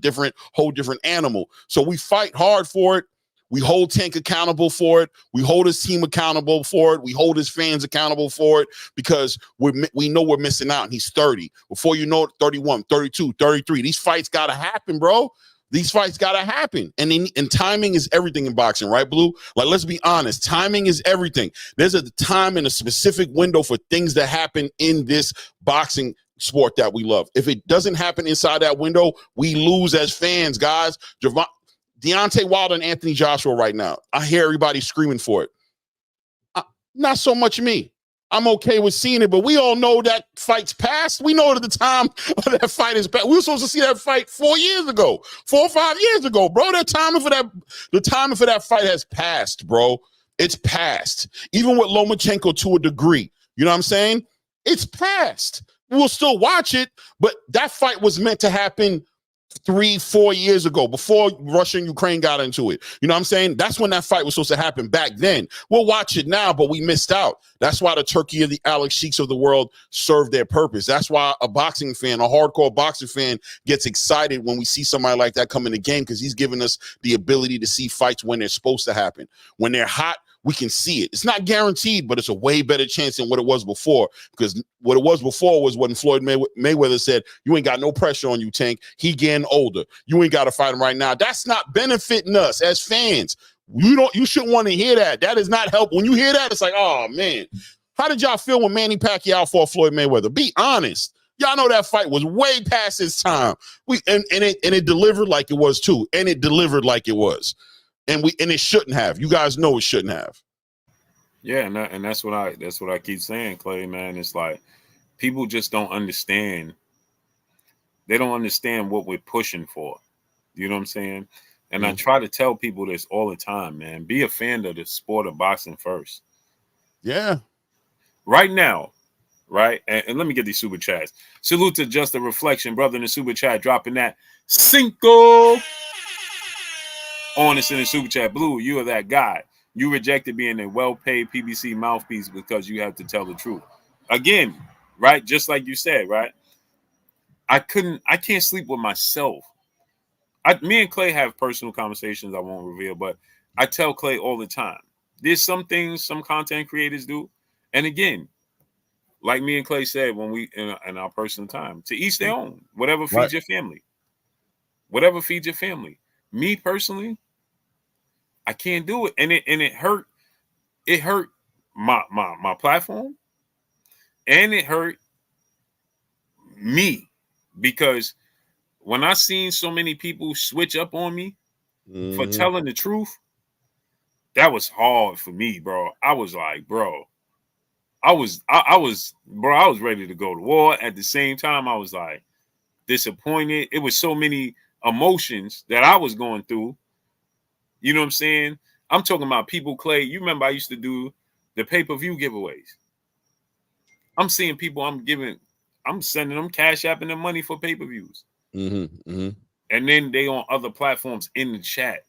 whole different animal. So we fight hard for it. We hold Tank accountable for it. We hold his team accountable for it. We hold his fans accountable for it because we know we're missing out. And he's 30. Before you know it, 31, 32, 33. These fights got to happen, bro. These fights got to happen. And timing is everything in boxing, right, Blue? Like, let's be honest. Timing is everything. There's a time and a specific window for things that happen in this boxing sport that we love. If it doesn't happen inside that window, we lose as fans, guys. Deontay Wilder and Anthony Joshua right now. I hear everybody screaming for it. Not so much me. I'm okay with seeing it, but we all know that fight's past. We know that the time of that fight is past. We were supposed to see that fight 4 years ago, 4 or 5 years ago, bro. The timing for that fight has passed, bro. It's past. Even with Lomachenko to a degree. You know what I'm saying? It's past. We'll still watch it, but that fight was meant to happen 3-4 years ago, before Russia and Ukraine got into it. You know what I'm saying? That's when that fight was supposed to happen back then. We'll watch it now, but we missed out. That's why the Turkey of the Alex Sheiks of the world served their purpose. That's why a boxing fan, a hardcore boxing fan, gets excited when we see somebody like that come in the game, because he's giving us the ability to see fights when they're supposed to happen. When they're hot, we can see it. It's not guaranteed, but it's a way better chance than what it was before. Because what it was before was when Floyd Mayweather said, you ain't got no pressure on you, Tank. He getting older. You ain't got to fight him right now. That's not benefiting us as fans. You shouldn't want to hear that. That is not help. When you hear that, it's like, oh, man. How did y'all feel when Manny Pacquiao fought Floyd Mayweather? Be honest. Y'all know that fight was way past its time. It delivered like it was, too. And it delivered like it was. And it shouldn't have. You guys know it shouldn't have. Yeah, and that's what I keep saying, Clay, man. It's like people just don't understand. They don't understand what we're pushing for. You know what I'm saying? And I try to tell people this all the time, man. Be a fan of the sport of boxing first. Yeah. Right now, right? And let me get these super chats. Salute to Just a Reflection, brother, in the super chat, dropping that Cinco on us in the super chat. Blue, you are that guy. You rejected being a well-paid PBC mouthpiece because you have to tell the truth. Again, right? Just like you said, right? I can't sleep with myself. Me and Clay have personal conversations I won't reveal, but I tell Clay all the time. There's some things some content creators do. And again, like me and Clay said when we in our personal time, to each their own. Whatever feeds your family. Whatever feeds your family. Me personally, I can't do it. And it hurt. It hurt my platform. And it hurt me. Because when I seen so many people switch up on me for telling the truth, that was hard for me, bro. I was like, bro. I was ready to go to war. At the same time, I was like disappointed. It was so many emotions that I was going through. You know what I'm saying? I'm talking about people, Clay. You remember I used to do the pay-per-view giveaways. I'm seeing people I'm sending them Cash App and their money for pay-per-views. And then they on other platforms in the chat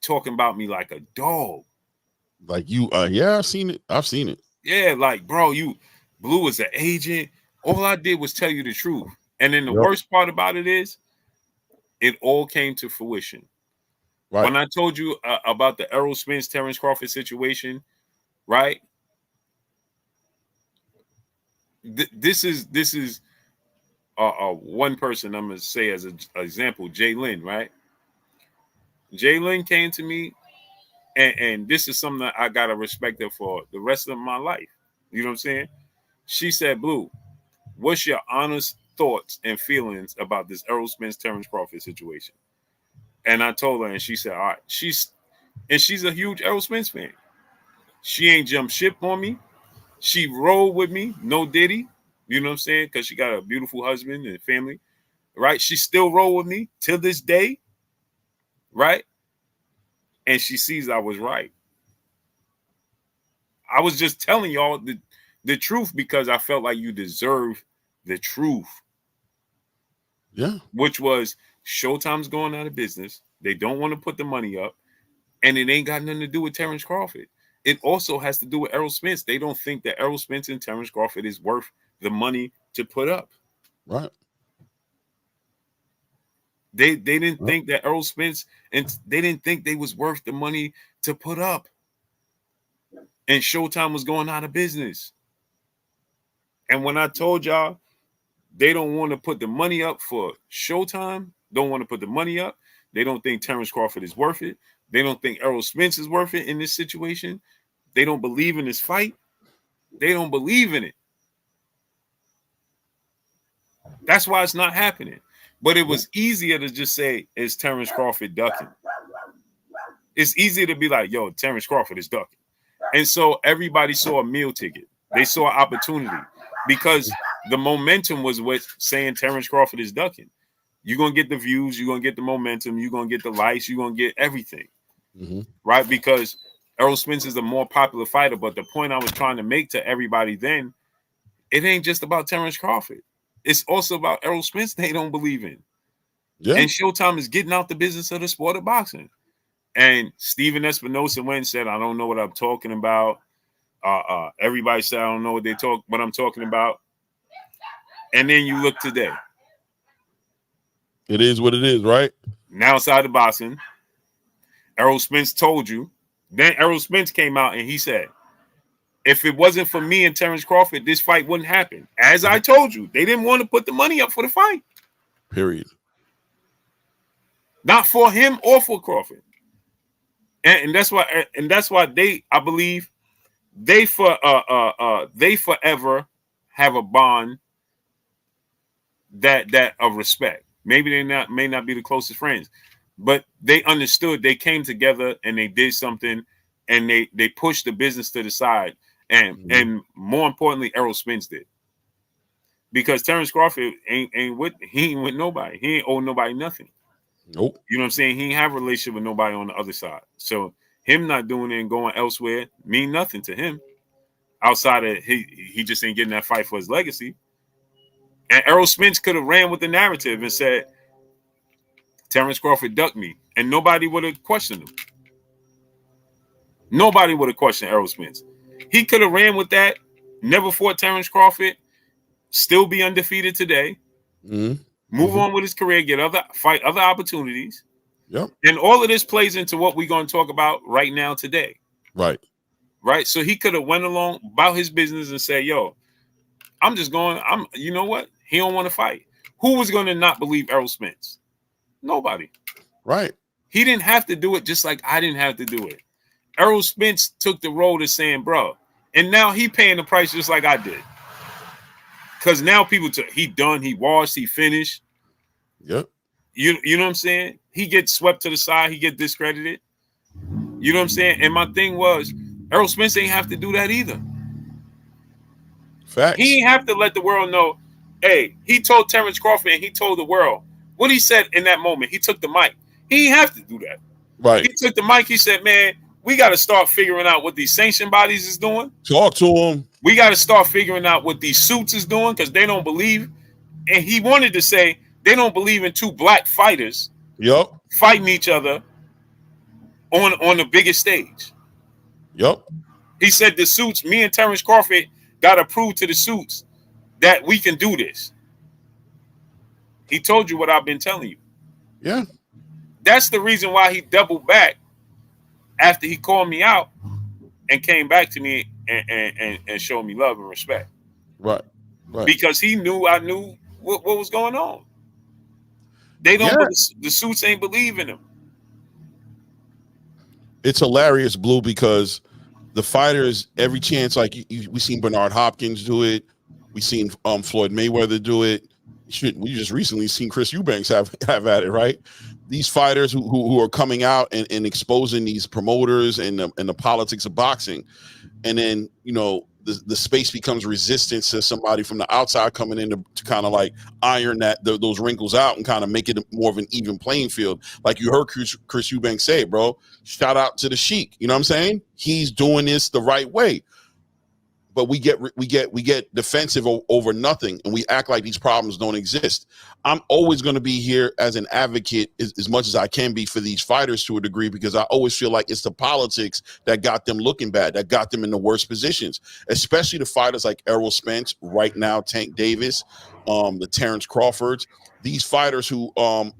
talking about me like a dog. Like you, yeah, I've seen it. Yeah, like, bro, you Blue is an agent. All I did was tell you the truth. And then the worst part about it is it all came to fruition. Right. When I told you about the Errol Spence, Terrence Crawford situation, right? This is one person I'm going to say as an example, Jay Lynn, right? Jay Lynn came to me, and this is something that I got to respect her for the rest of my life. You know what I'm saying? She said, Blue, what's your honest thoughts and feelings about this Errol Spence, Terrence Crawford situation? And I told her, and she said, all right. She's a huge Errol Spence fan. She ain't jumped ship on me. She rolled with me, no diddy. You know what I'm saying? Because she got a beautiful husband and family. right? She still roll with me till this day, right? And she sees I was right. I was just telling y'all the truth because I felt like you deserve the truth. Yeah. Which was Showtime's going out of business. They don't want to put the money up. And it ain't got nothing to do with Terrence Crawford. It also has to do with Errol Spence. They don't think that Errol Spence and Terrence Crawford is worth the money to put up. Right. They didn't think that Errol Spence, and they didn't think they was worth the money to put up. And Showtime was going out of business. And when I told y'all they don't want to put the money up for Showtime, don't want to put the money up, they don't think Terrence Crawford is worth it. They don't think Errol Spence is worth it in this situation. They don't believe in this fight. They don't believe in it. That's why it's not happening. But it was easier to just say, is Terrence Crawford ducking? It's easier to be like, yo, Terrence Crawford is ducking. And so everybody saw a meal ticket. They saw an opportunity because the momentum was what saying Terrence Crawford is ducking. You're going to get the views. You're going to get the momentum. You're going to get the likes. You're going to get everything. Mm-hmm. Right? Because Errol Spence is a more popular fighter. But the point I was trying to make to everybody then, it ain't just about Terrence Crawford. It's also about Errol Spence they don't believe in. Yeah. And Showtime is getting out the business of the sport of boxing. And Steven Espinosa went and said, I don't know what I'm talking about. Everybody said, I don't know what I'm talking about. And then you look today. It is what it is, right? Now outside the boxing, Errol Spence told you. Then Errol Spence came out and he said, if it wasn't for me and Terrence Crawford, this fight wouldn't happen. As I told you, they didn't want to put the money up for the fight. Period. Not for him or for Crawford. And that's why I believe they forever have a bond that of respect. Maybe they may not be the closest friends, but they understood. They came together and they did something, and they pushed the business to the side. And more importantly, Errol Spence did. Because Terrence Crawford ain't with nobody. He ain't owe nobody nothing. Nope. You know what I'm saying? He ain't have a relationship with nobody on the other side. So him not doing it and going elsewhere mean nothing to him. Outside of he just ain't getting that fight for his legacy. And Errol Spence could have ran with the narrative and said, Terrence Crawford ducked me. And nobody would have questioned him. Nobody would have questioned Errol Spence. He could have ran with that, never fought Terrence Crawford, still be undefeated today. Mm-hmm. Move on with his career, get other opportunities. Yep. And all of this plays into what we're going to talk about right now today. Right. Right. So he could have went along about his business and said, yo, you know what? He don't want to fight. Who was going to not believe Errol Spence? Nobody. Right. He didn't have to do it just like I didn't have to do it. Errol Spence took the road of saying, bro, and now he paying the price just like I did. Because now people, he done, he washed, he finished. Yep. You know what I'm saying? He gets swept to the side. He gets discredited. You know what I'm saying? And my thing was, Errol Spence ain't have to do that either. Facts. He ain't have to let the world know, hey, he told Terrence Crawford and he told the world what he said in that moment. He took the mic. He ain't have to do that. Right. He took the mic. He said, man, we got to start figuring out what these sanction bodies is doing. Talk to him. We got to start figuring out what these suits is doing because they don't believe. And he wanted to say they don't believe in two black fighters fighting each other on the biggest stage. Yep. He said the suits, me and Terrence Crawford got to prove to the suits that we can do this. He told you what I've been telling you. Yeah. That's the reason why he doubled back after he called me out and came back to me and showed me love and respect. Right. Right. Because he knew I knew what was going on. They don't. Yeah. The suits ain't believe in him. It's hilarious, Blue, because the fighters, every chance, like we seen Bernard Hopkins do it, we seen Floyd Mayweather do it. We just recently seen Chris Eubanks have at it, right? These fighters who are coming out and exposing these promoters and the politics of boxing, and then the space becomes resistance to somebody from the outside coming in to kind of like iron those wrinkles out and kind of make it more of an even playing field. Like you heard Chris Eubanks say, bro, shout out to the Sheik. You know what I'm saying? He's doing this the right way. But we get defensive over nothing, and we act like these problems don't exist. I'm always going to be here as an advocate as much as I can be for these fighters to a degree, because I always feel like it's the politics that got them looking bad, that got them in the worst positions, especially the fighters like Errol Spence right now, Tank Davis, the Terrence Crawfords, these fighters who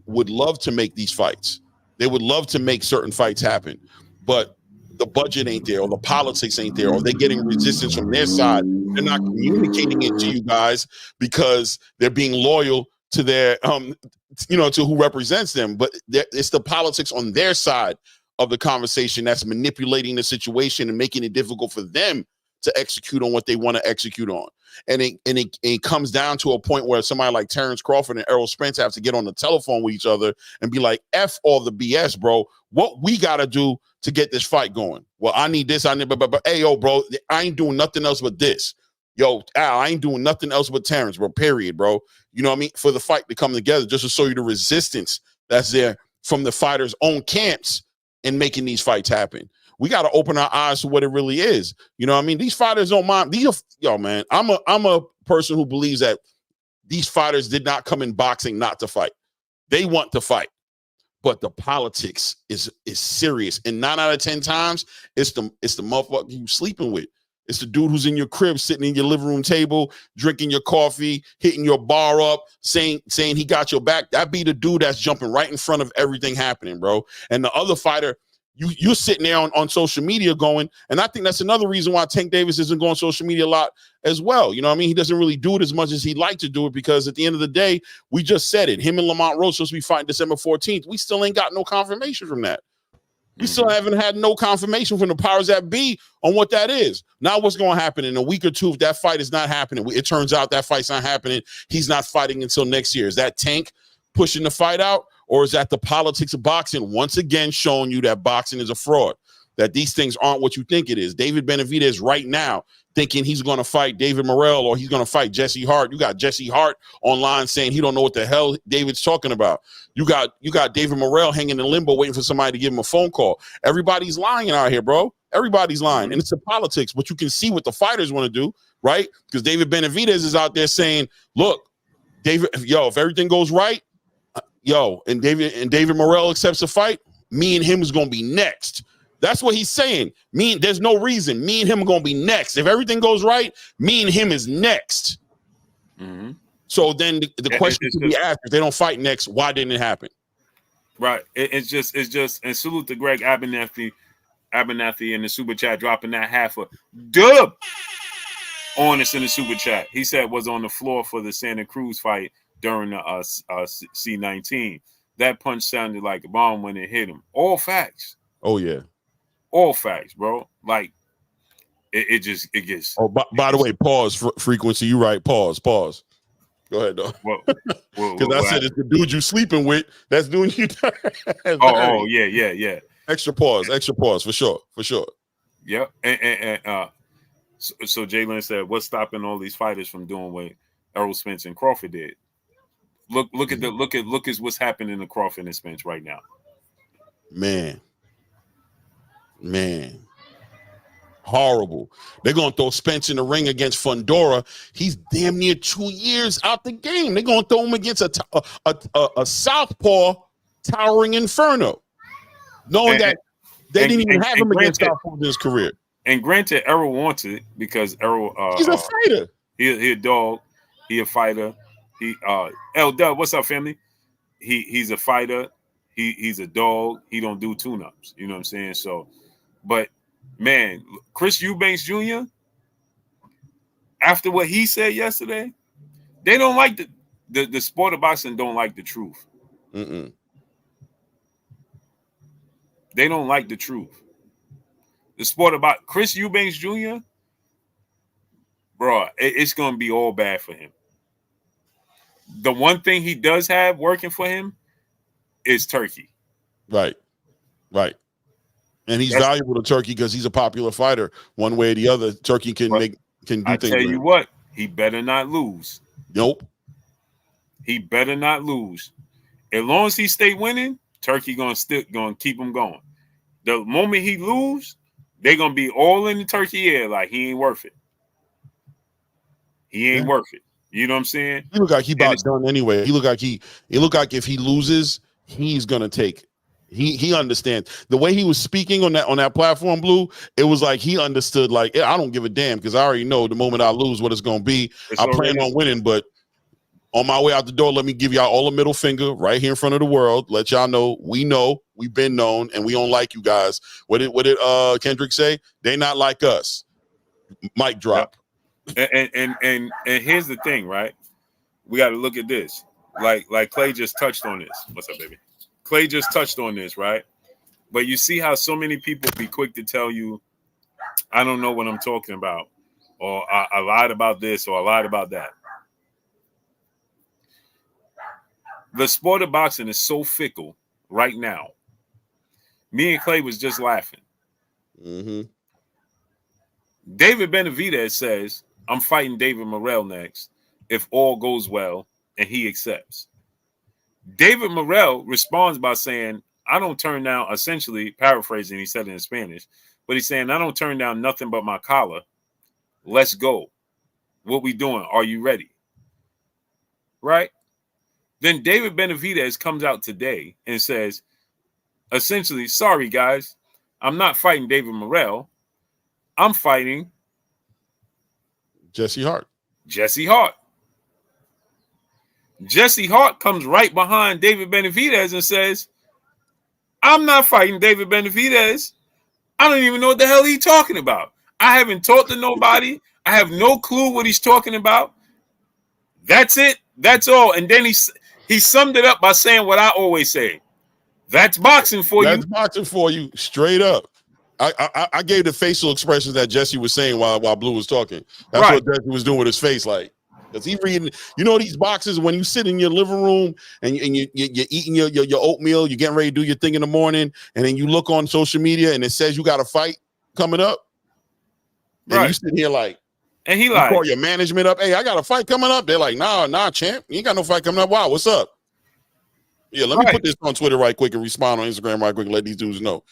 would love to make these fights. They would love to make certain fights happen, but the budget ain't there, or the politics ain't there, or they're getting resistance from their side. They're not communicating it to you guys because they're being loyal to their, to who represents them. But it's the politics on their side of the conversation that's manipulating the situation and making it difficult for them to execute on what they want to execute on. And it comes down to a point where somebody like Terrence Crawford and Errol Spence have to get on the telephone with each other and be like, F all the BS, bro. What we got to do to get this fight going? Well, I need this. I need, but hey, yo, bro, I ain't doing nothing else but this. Yo, Al, I ain't doing nothing else but Terrence, bro, period, bro. You know what I mean? For the fight to come together, just to show you the resistance that's there from the fighters' own camps in making these fights happen. We got to open our eyes to what it really is. You know what I mean? These fighters don't mind. Yo, man, I'm a person who believes that these fighters did not come in boxing not to fight. They want to fight. But the politics is serious. And 9 out of 10 times, it's the motherfucker you sleeping with. It's the dude who's in your crib, sitting in your living room table, drinking your coffee, hitting your bar up, saying he got your back. That be the dude that's jumping right in front of everything happening, bro. And the other fighter, you're sitting there on social media going, and I think that's another reason why Tank Davis isn't going on social media a lot as well. You know what I mean? He doesn't really do it as much as he'd like to do it, because at the end of the day, we just said it. Him and Lamont Roach supposed to be fighting December 14th. We still ain't got no confirmation from that. We still haven't had no confirmation from the powers that be on what that is. Now what's going to happen in a week or two if that fight is not happening? It turns out that fight's not happening. He's not fighting until next year. Is that Tank pushing the fight out? Or is that the politics of boxing once again showing you that boxing is a fraud, that these things aren't what you think it is? David Benavidez right now thinking he's going to fight David Morrell or he's going to fight Jesse Hart. You got Jesse Hart online saying he don't know what the hell David's talking about. You got David Morrell hanging in limbo waiting for somebody to give him a phone call. Everybody's lying out here, bro. Everybody's lying. And it's the politics, but you can see what the fighters want to do, right? Because David Benavidez is out there saying, look, David, if everything goes right, and David Morrell accepts a fight, me and him is going to be next. That's what he's saying. There's no reason. Me and him are going to be next. If everything goes right, me and him is next. Mm-hmm. So then the question to be asked, if they don't fight next, why didn't it happen? Right. It's just, and salute to Greg Abernathy in the super chat, dropping that half a dub on us in the super chat. He said was on the floor for the Santa Cruz fight during the C19. That punch sounded like a bomb when it hit him. All facts. Oh yeah. All facts, bro. Like it gets. Oh, by the way, pause. Frequency, you right? Pause. Go ahead, though. Because I said it's the dude you sleeping with that's doing you. Yeah. Extra pause for sure. Yep. And so Jalen said, what's stopping all these fighters from doing what Errol Spence and Crawford did? Look at what's happening to Crawford and Spence right now. Man. Horrible. They're going to throw Spence in the ring against Fundora. He's damn near 2 years out the game. They're going to throw him against a southpaw towering inferno, knowing that they didn't even have him against southpaw in his career. And granted, Errol wants it because Errol he's a fighter. He a dog. He a fighter. L-Dub, what's up, family? He's a fighter. He's a dog. He don't do tune-ups. You know what I'm saying? So, but man, Chris Eubanks Jr., after what he said yesterday, they don't like the sport of boxing don't like the truth. Mm-mm. They don't like the truth. The sport about Chris Eubanks Jr., bro, it's going to be all bad for him. The one thing he does have working for him is Turkey. Right. And he's valuable to Turkey because he's a popular fighter. One way or the other, Turkey can can do I things tell with you him. what, he better not lose. Nope. He better not lose. As long as he stay winning, Turkey gonna keep him going. The moment he lose, they gonna be all in the Turkey air like he ain't worth it. He ain't worth it. You know what I'm saying? He look like he about done anyway. He look like if he loses, he's gonna take. He understands the way he was speaking on that platform, Blue. It was like he understood. Like, I don't give a damn because I already know the moment I lose what it's gonna be. I plan on winning, but on my way out the door, let me give y'all all a middle finger right here in front of the world. Let y'all know we've been known, and we don't like you guys. What did Kendrick say? They not like us. Mic drop. Yep. And here's the thing, right? We got to look at this. Like Clay just touched on this. What's up, baby? Clay just touched on this, right? But you see how so many people be quick to tell you, I don't know what I'm talking about, or I lied about this, or I lied about that. The sport of boxing is so fickle right now. Me and Clay was just laughing. Mm-hmm. David Benavidez says, I'm fighting David Morrell next if all goes well, and he accepts. David Morrell responds by saying, I don't turn down, essentially paraphrasing, he said it in Spanish, but he's saying, I don't turn down nothing but my collar. Let's go. What we doing? Are you ready? Right? Then David Benavidez comes out today and says, essentially, sorry, guys, I'm not fighting David Morrell. I'm fighting Jesse Hart. Jesse Hart. Jesse Hart comes right behind David Benavidez and says, I'm not fighting David Benavidez. I don't even know what the hell he's talking about. I haven't talked to nobody. I have no clue what he's talking about. That's it. That's all. And then he summed it up by saying what I always say. That's boxing for you. That's boxing for you, straight up. I gave the facial expressions that Jesse was saying while Blue was talking. That's what Jesse was doing with his face, like. Because he reading, these boxes when you sit in your living room and you're eating your oatmeal, you're getting ready to do your thing in the morning, and then you look on social media and it says you got a fight coming up, and you sitting here like, and he like, call your management up, hey, I got a fight coming up. They're like, nah, champ, you ain't got no fight coming up. Wow, what's up? Yeah, let me put this on Twitter right quick and respond on Instagram right quick and let these dudes know.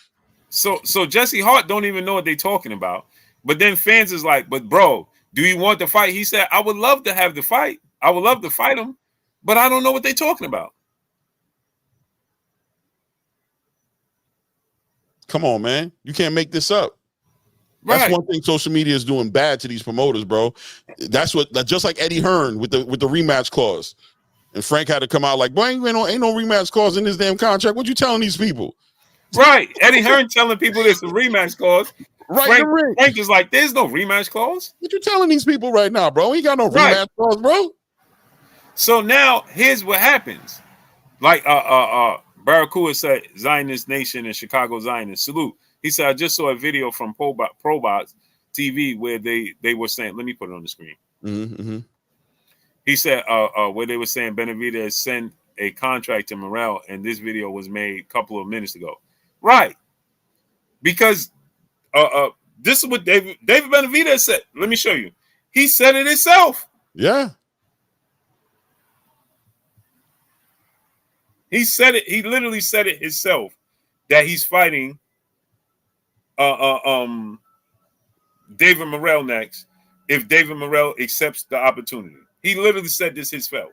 So Jesse Hart don't even know what they're talking about. But then fans is like, but bro, do you want the fight? He said, I would love to have the fight. I would love to fight him, but I don't know what they're talking about. Come on, man. You can't make this up. That's one thing social media is doing bad to these promoters, bro. That's just like Eddie Hearn with the rematch clause. And Frank had to come out like, boy, ain't no rematch clause in this damn contract. What you telling these people? Right. Eddie Hearn telling people there's a rematch clause. Right. Frank is like, there's no rematch clause. What you telling these people right now, bro? We ain't got no rematch clause, bro. So now here's what happens. Like Barracuda said, Zionist Nation and Chicago Zionist salute. He said, I just saw a video from ProBox TV where they were saying, let me put it on the screen. Mm-hmm. He said where they were saying Benavidez sent a contract to Morrell, and this video was made a couple of minutes ago. Right. Because this is what David Benavidez said. Let me show you. He said it himself. Yeah. He said it. He literally said it himself that he's fighting David Morrell next if David Morrell accepts the opportunity. He literally said this himself.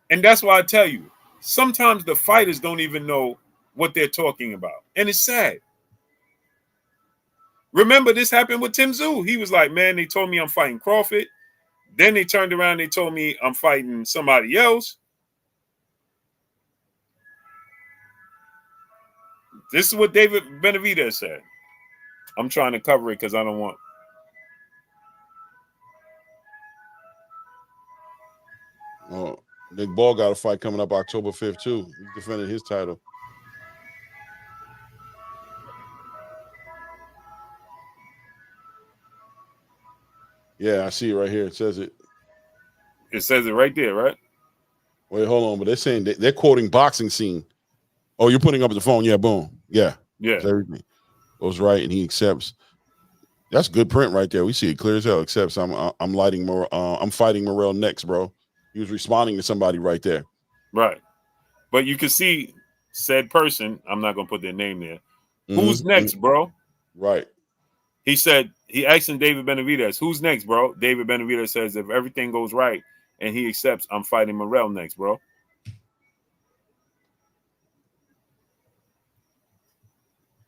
And that's why I tell you, sometimes the fighters don't even know what they're talking about. And it's sad. Remember, this happened with Tim Tszyu. He was like, man, they told me I'm fighting Crawford. Then they turned around, they told me I'm fighting somebody else. This is what David Benavidez said. I'm trying to cover it because I don't want. Oh, Nick Ball got a fight coming up October 5th, too. He's defending his title. Yeah, I see it right here. It says it. It says it right there, right? Wait, hold on. But they're saying they're quoting Boxing Scene. Oh, you're putting up the phone. Yeah, boom. Yeah. Yeah. Everything goes right, and he accepts. That's good print right there. We see it clear as hell. Except I'm lighting more. I'm fighting Morrell next, bro. He was responding to somebody right there. Right. But you can see said person. I'm not gonna put their name there. Who's Mm-hmm. next, bro? Right. He said he asked him David Benavidez, who's next, bro? David Benavidez says if everything goes right and he accepts, I'm fighting Morrell next, bro.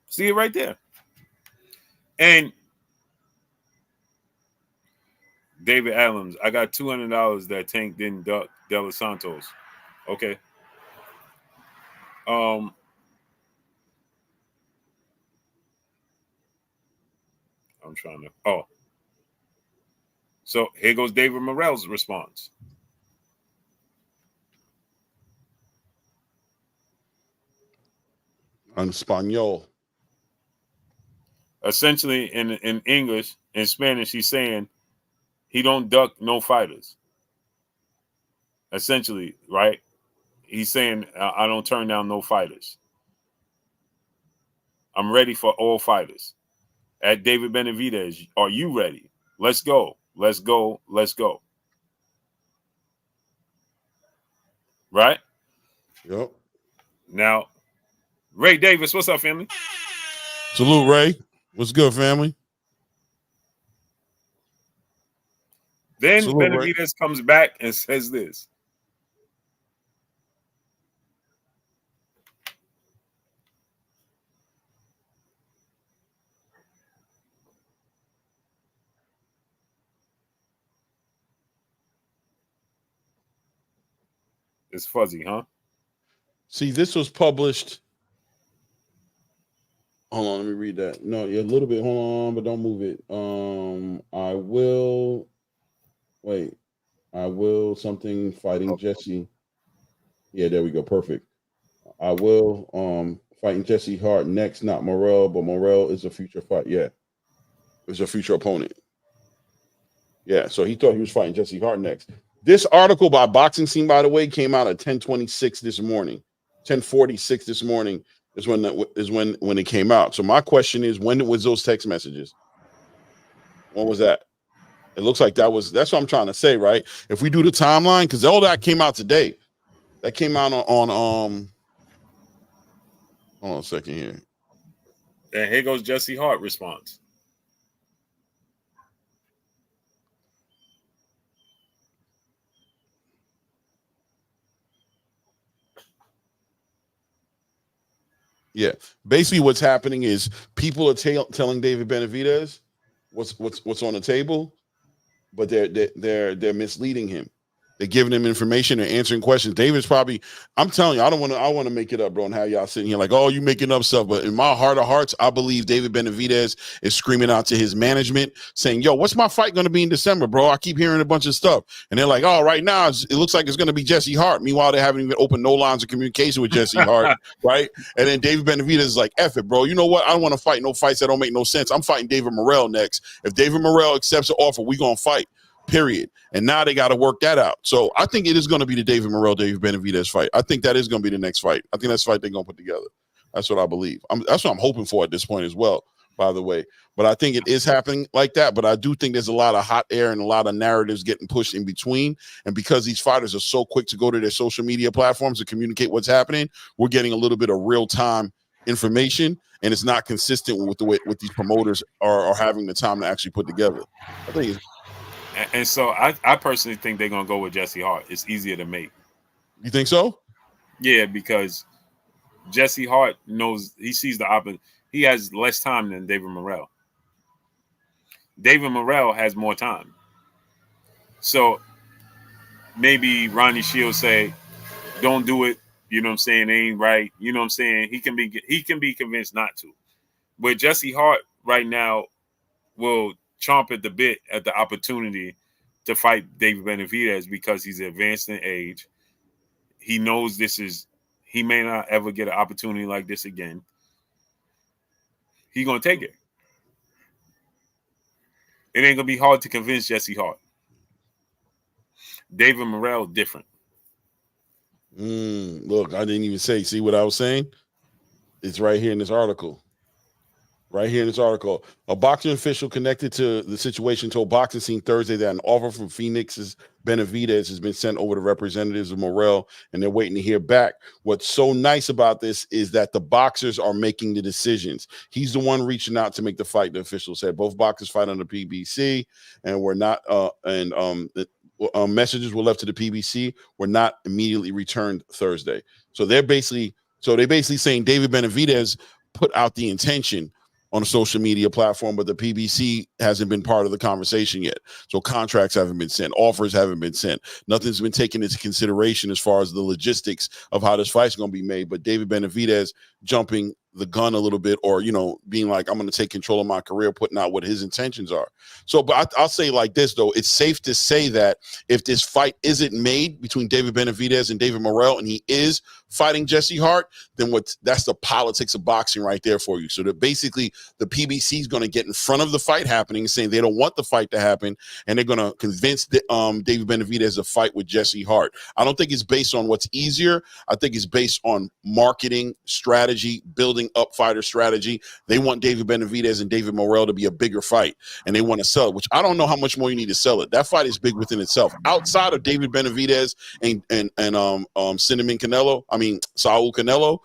See it right there. And David Adams, I got $200 that Tank didn't duck Dela Santos. Okay. Um, I'm trying to. Oh, so here goes David Morrell's response. En Espanol. Essentially, in English, in Spanish, he's saying he don't duck no fighters. Essentially, right? He's saying I don't turn down no fighters. I'm ready for all fighters. At David Benavidez, are you ready? Let's go. Let's go. Let's go. Right? Yep. Now, Ray Davis, what's up, family? Salute, Ray. What's good, family? Then Salute, Ray. Benavidez comes back and says this. It's fuzzy, huh? See, this was published. Hold on, let me read that. No, yeah, a little bit. Hold on, but don't move it. I will wait. I will something fighting Jesse. Yeah, there we go. Perfect. I will fighting Jesse Hart next, not Morrell, but Morrell is a future fight. Yeah. Is a future opponent. Yeah, so he thought he was fighting Jesse Hart next. This article by Boxing Scene, by the way, came out at 10:26 this morning. 10:46 this morning is when it came out. So my question is, when was those text messages? When was that? It looks like that's what I'm trying to say, right? If we do the timeline, because all that came out today. That came out on hold on a second here. And here goes Jesse Hart response. Yeah, basically what's happening is people are telling David Benavidez what's on the table, but they're misleading him. They're giving him information and answering questions. David's probably, I'm telling you, I want to make it up, bro, and have y'all sitting here like, oh, you making up stuff. But in my heart of hearts, I believe David Benavidez is screaming out to his management saying, yo, what's my fight going to be in December, bro? I keep hearing a bunch of stuff. And they're like, oh, right now, it looks like it's going to be Jesse Hart. Meanwhile, they haven't even opened no lines of communication with Jesse Hart, right? And then David Benavidez is like, F it, bro. You know what? I don't want to fight no fights that don't make no sense. I'm fighting David Morrell next. If David Morrell accepts the offer, we going to fight. Period. And now they got to work that out. So I think it is going to be the David Morrell, David Benavidez fight. I think that is going to be the next fight. I think that's the fight they're going to put together. That's what I believe. That's what I'm hoping for at this point as well, by the way. But I think it is happening like that. But I do think there's a lot of hot air and a lot of narratives getting pushed in between. And because these fighters are so quick to go to their social media platforms to communicate what's happening, we're getting a little bit of real-time information. And it's not consistent with the way with these promoters are having the time to actually put together. I think it's And so I personally think they're gonna go with Jesse Hart. It's easier to make. You think so? Yeah, because Jesse Hart knows he sees the opposite. He has less time than David Morrell. David Morrell has more time. So maybe Ronnie Shields say, "Don't do it." You know what I'm saying? It ain't right. You know what I'm saying? He can be convinced not to. But Jesse Hart right now will chomp at the bit at the opportunity to fight David Benavidez because he's advanced in age. He knows he may not ever get an opportunity like this again. He's gonna take it. It ain't gonna be hard to convince Jesse Hart. David Morrell different. Look, I didn't even say. See what I was saying? It's right here in this article. Right here in this article, a boxing official connected to the situation told Boxing Scene Thursday that an offer from Phoenix's Benavidez has been sent over to representatives of Morrell, and they're waiting to hear back. What's so nice about this is that the boxers are making the decisions. He's the one reaching out to make the fight, the official said. Both boxers fight under PBC, and we're not, messages were left to the PBC were not immediately returned Thursday. So they're basically saying David Benavidez put out the intention on a social media platform, but the PBC hasn't been part of the conversation yet. So contracts haven't been sent, offers haven't been sent. Nothing's been taken into consideration as far as the logistics of how this fight's going to be made. But David Benavidez jumping the gun a little bit, or, being like, I'm going to take control of my career, putting out what his intentions are. So, but I'll say like this, though, it's safe to say that if this fight isn't made between David Benavidez and David Morrell, and he is fighting Jesse Hart, then that's the politics of boxing right there for you. So that basically the PBC is going to get in front of the fight happening, saying they don't want the fight to happen, and they're going to convince David Benavidez to fight with Jesse Hart. I don't think it's based on what's easier. I think it's based on marketing strategy, building up fighter strategy. They want David Benavidez and David Morrell to be a bigger fight, and they want to sell it, which I don't know how much more you need to sell it. That fight is big within itself. Outside of David Benavidez and Saul Canelo,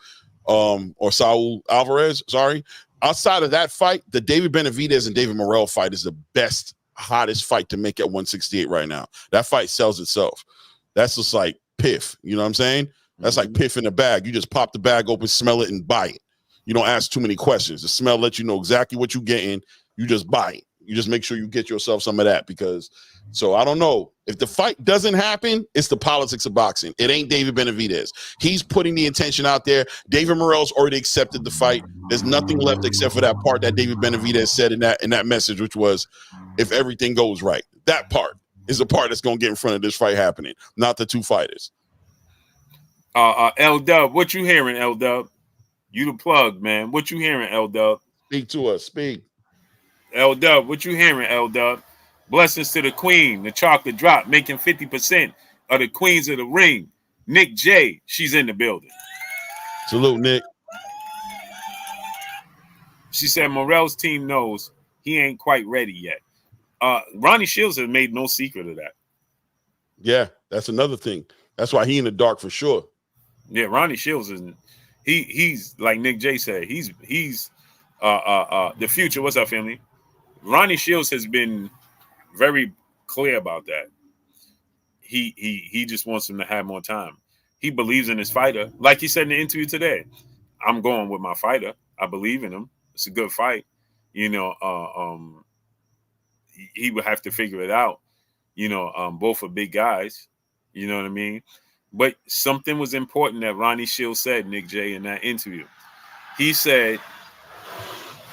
or Saul Alvarez, sorry. Outside of that fight, the David Benavidez and David Morrell fight is the best, hottest fight to make at 168 right now. That fight sells itself. That's just like piff. You know what I'm saying? That's like piff in a bag. You just pop the bag open, smell it, and buy it. You don't ask too many questions. The smell lets you know exactly what you're getting. You just buy it. You just make sure you get yourself some of that, because so I don't know. If the fight doesn't happen, it's the politics of boxing. It ain't David Benavidez. He's putting the intention out there. David Morrell's already accepted the fight. There's nothing left except for that part that David Benavidez said in that message, which was, if everything goes right. That part is the part that's going to get in front of this fight happening, not the two fighters. L Dub, what you hearing, L Dub? You the plug, man. What you hearing, L Dub? Speak to us. Speak. L Dub, what you hearing, L Dub? Blessings to the queen, the chocolate drop, making 50% of the queens of the ring. Nick J, she's in the building. Salute, Nick. She said Morrell's team knows he ain't quite ready yet. Ronnie Shields has made no secret of that. Yeah, that's another thing. That's why he in the dark for sure. Yeah, Ronnie Shields isn't. He's like Nick J said. He's the future. What's up, family? Ronnie Shields has been very clear about that. He just wants him to have more time. He believes in his fighter, like he said in the interview today. I'm going with my fighter. I believe in him. It's a good fight. He would have to figure it out. Both are big guys. You know what I mean? But something was important that Ronnie Shields said, Nick J, in that interview. He said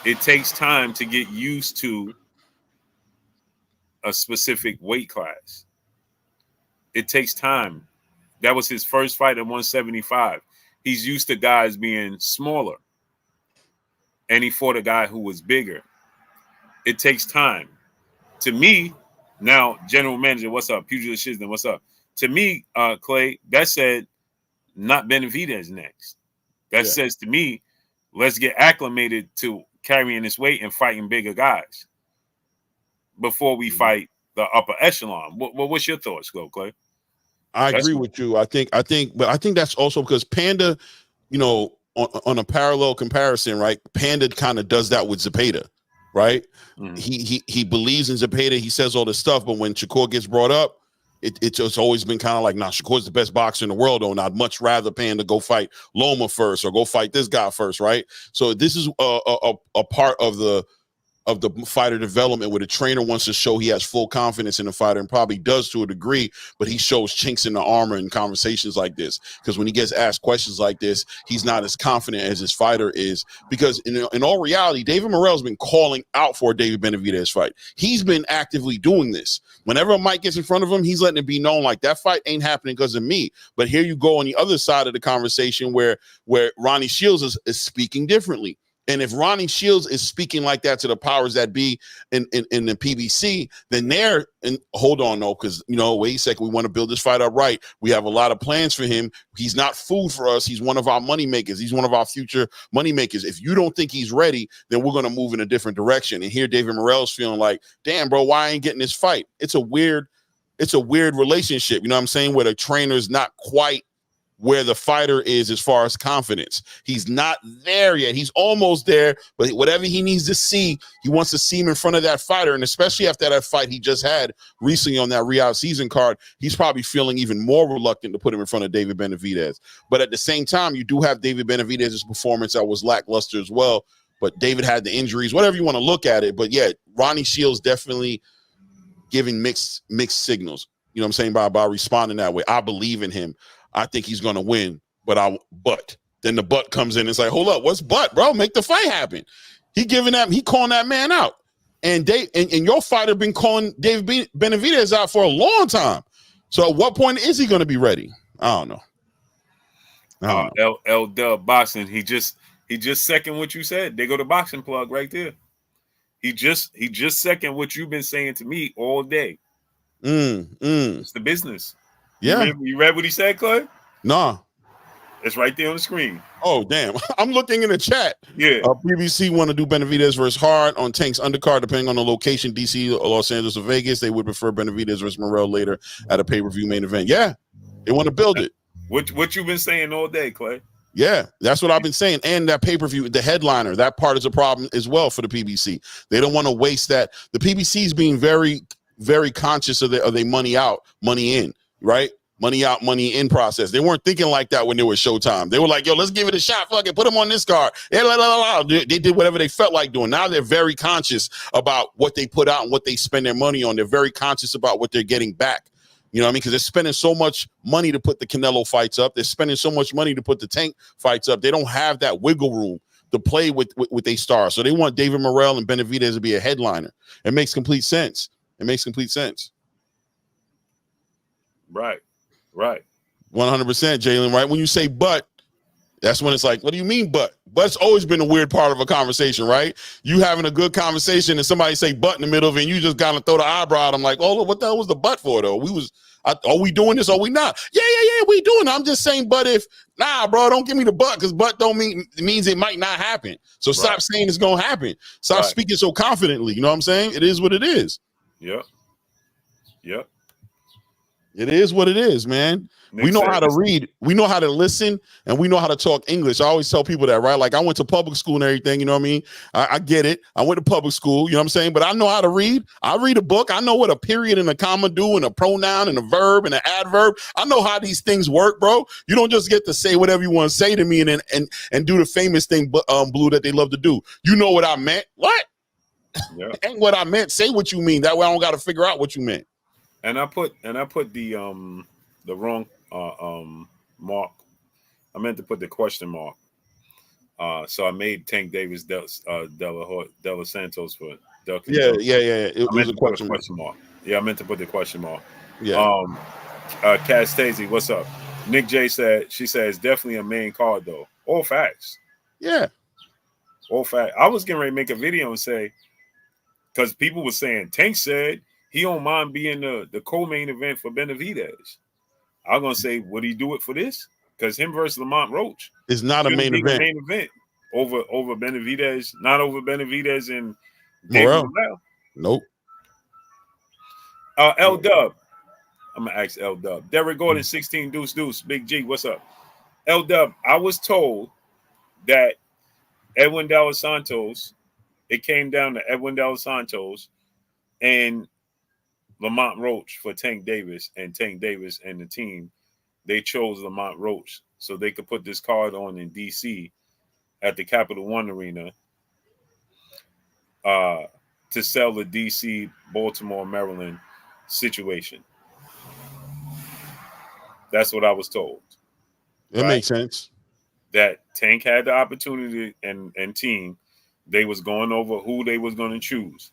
it takes time to get used to a specific weight class. It takes time. That was his first fight at 175. He's used to guys being smaller. And he fought a guy who was bigger. It takes time. To me, now, general manager, what's up? Pugilist Shiznam, what's up? To me, Clay, that said, not Benavidez next. That says to me, let's get acclimated to carrying this weight and fighting bigger guys before we fight the upper echelon. What's your thoughts, Clay? I agree with you. I think that's also because Panda, on a parallel comparison, right? Panda kind of does that with Zepeda, right? Mm-hmm. He believes in Zepeda. He says all this stuff, but when Shakur gets brought up, it's always been kind of like, nah, Shakur's the best boxer in the world, though. And I'd much rather Panda go fight Loma first or go fight this guy first, right? So this is a part of the fighter development where the trainer wants to show he has full confidence in the fighter, and probably does to a degree, but he shows chinks in the armor in conversations like this, because when he gets asked questions like this, he's not as confident as his fighter is, because in all reality, David Morrell's been calling out for a David Benavidez fight. He's been actively doing this. Whenever a mic gets in front of him, he's letting it be known like, that fight ain't happening because of me. But here you go on the other side of the conversation where Ronnie Shields is speaking differently. And if Ronnie Shields is speaking like that to the powers that be in the PBC, then they're and hold on, no, because wait a second, we want to build this fight up right. We have a lot of plans for him. He's not food for us. He's one of our money makers. He's one of our future money makers. If you don't think he's ready, then we're gonna move in a different direction. And here David Morrell's feeling like, damn, bro, why I ain't getting this fight? It's a weird relationship, you know what I'm saying, where the trainer's not quite where the fighter is as far as confidence. He's not there yet. He's almost there, but whatever he needs to see, he wants to see him in front of that fighter. And especially after that fight he just had recently on that Riyadh season card, he's probably feeling even more reluctant to put him in front of David Benavidez. But at the same time, you do have David Benavidez's performance that was lackluster as well. But David had the injuries, whatever you want to look at it. But yeah, Ronnie Shields definitely giving mixed signals. You know what I'm saying? By responding that way. I believe in him. I think he's gonna win, but then the but comes in and it's like, hold up, what's but, bro? Make the fight happen. He calling that man out. And your fighter been calling David Benavidez out for a long time. So at what point is he gonna be ready? I don't know. L Dub boxing. He just second what you said. They go to boxing plug right there. He just second what you've been saying to me all day. It's the business. Yeah. You read what he said, Clay? Nah. It's right there on the screen. Oh, damn. I'm looking in the chat. Yeah. BBC want to do Benavidez versus Hart on Tank's undercard, depending on the location, DC, Los Angeles, or Vegas. They would prefer Benavidez versus Morrell later at a pay-per-view main event. Yeah. They want to build it. What you've been saying all day, Clay. Yeah, that's what I've been saying. And that pay-per-view, the headliner, that part is a problem as well for the PBC. They don't want to waste that. The PBC is being very, very conscious of their money out, money in, right? Money out, money in process. They weren't thinking like that when they were Showtime. They were like, yo, let's give it a shot. Fuck it, put them on this card. They did whatever they felt like doing. Now they're very conscious about what they put out and what they spend their money on. They're very conscious about what they're getting back. You know what I mean? Because they're spending so much money to put the Canelo fights up. They're spending so much money to put the Tank fights up. They don't have that wiggle room to play with their stars. So they want David Morrell and Benavidez to be a headliner. It makes complete sense. Right. 100%, Jalen, right? When you say but, that's when it's like, what do you mean but? But's always been a weird part of a conversation, right? You having a good conversation and somebody say but in the middle of it and you just gotta throw the eyebrow out. I'm like, oh, what the hell was the but for though? Are we doing this? Are we not? Yeah, we doing it. I'm just saying, but if, nah, bro, don't give me the but, because but don't means it might not happen. So stop saying it's gonna happen. Stop speaking so confidently. You know what I'm saying? It is what it is. Yep. It is what it is, man. We know how to read, we know how to listen, and we know how to talk English. I always tell people that, right? Like I went to public school and everything, you know what I mean? I get it. I went to public school, you know what I'm saying? But I know how to read. I read a book. I know what a period and a comma do and a pronoun and a verb and an adverb. I know how these things work, bro. You don't just get to say whatever you want to say to me and do the famous thing, Blue, that they love to do. You know what I meant? What? Yeah. Ain't what I meant. Say what you mean. That way I don't got to figure out what you meant. And I put the wrong mark. I meant to put the question mark. So I made Tank Davis Dela Santos for Del. Yeah. It was a question mark. Yeah, I meant to put the question mark. Yeah. Cass Tazy, what's up? Nick J said, she says definitely a main card though. All facts. Yeah. All facts. I was getting ready to make a video and say, because people were saying Tank said he don't mind being the co-main event for Benavidez. I'm gonna say, would he do it for this? Because him versus Lamont Roach is not a main event. Main event over Benavidez, not over Benavidez and Morrell. Nope. L Dub. I'm gonna ask L Dub. Derek Gordon, 16 deuce. Big G, what's up? L Dub. I was told that Edwin De Los Santos. It came down to Edwin De Los Santos and Lamont Roach for Tank Davis, and Tank Davis and the team, they chose Lamont Roach so they could put this card on in DC at the Capital One Arena to sell the DC, Baltimore, Maryland situation. That's what I was told. It makes sense. That Tank had the opportunity and team, they was going over who they was going to choose.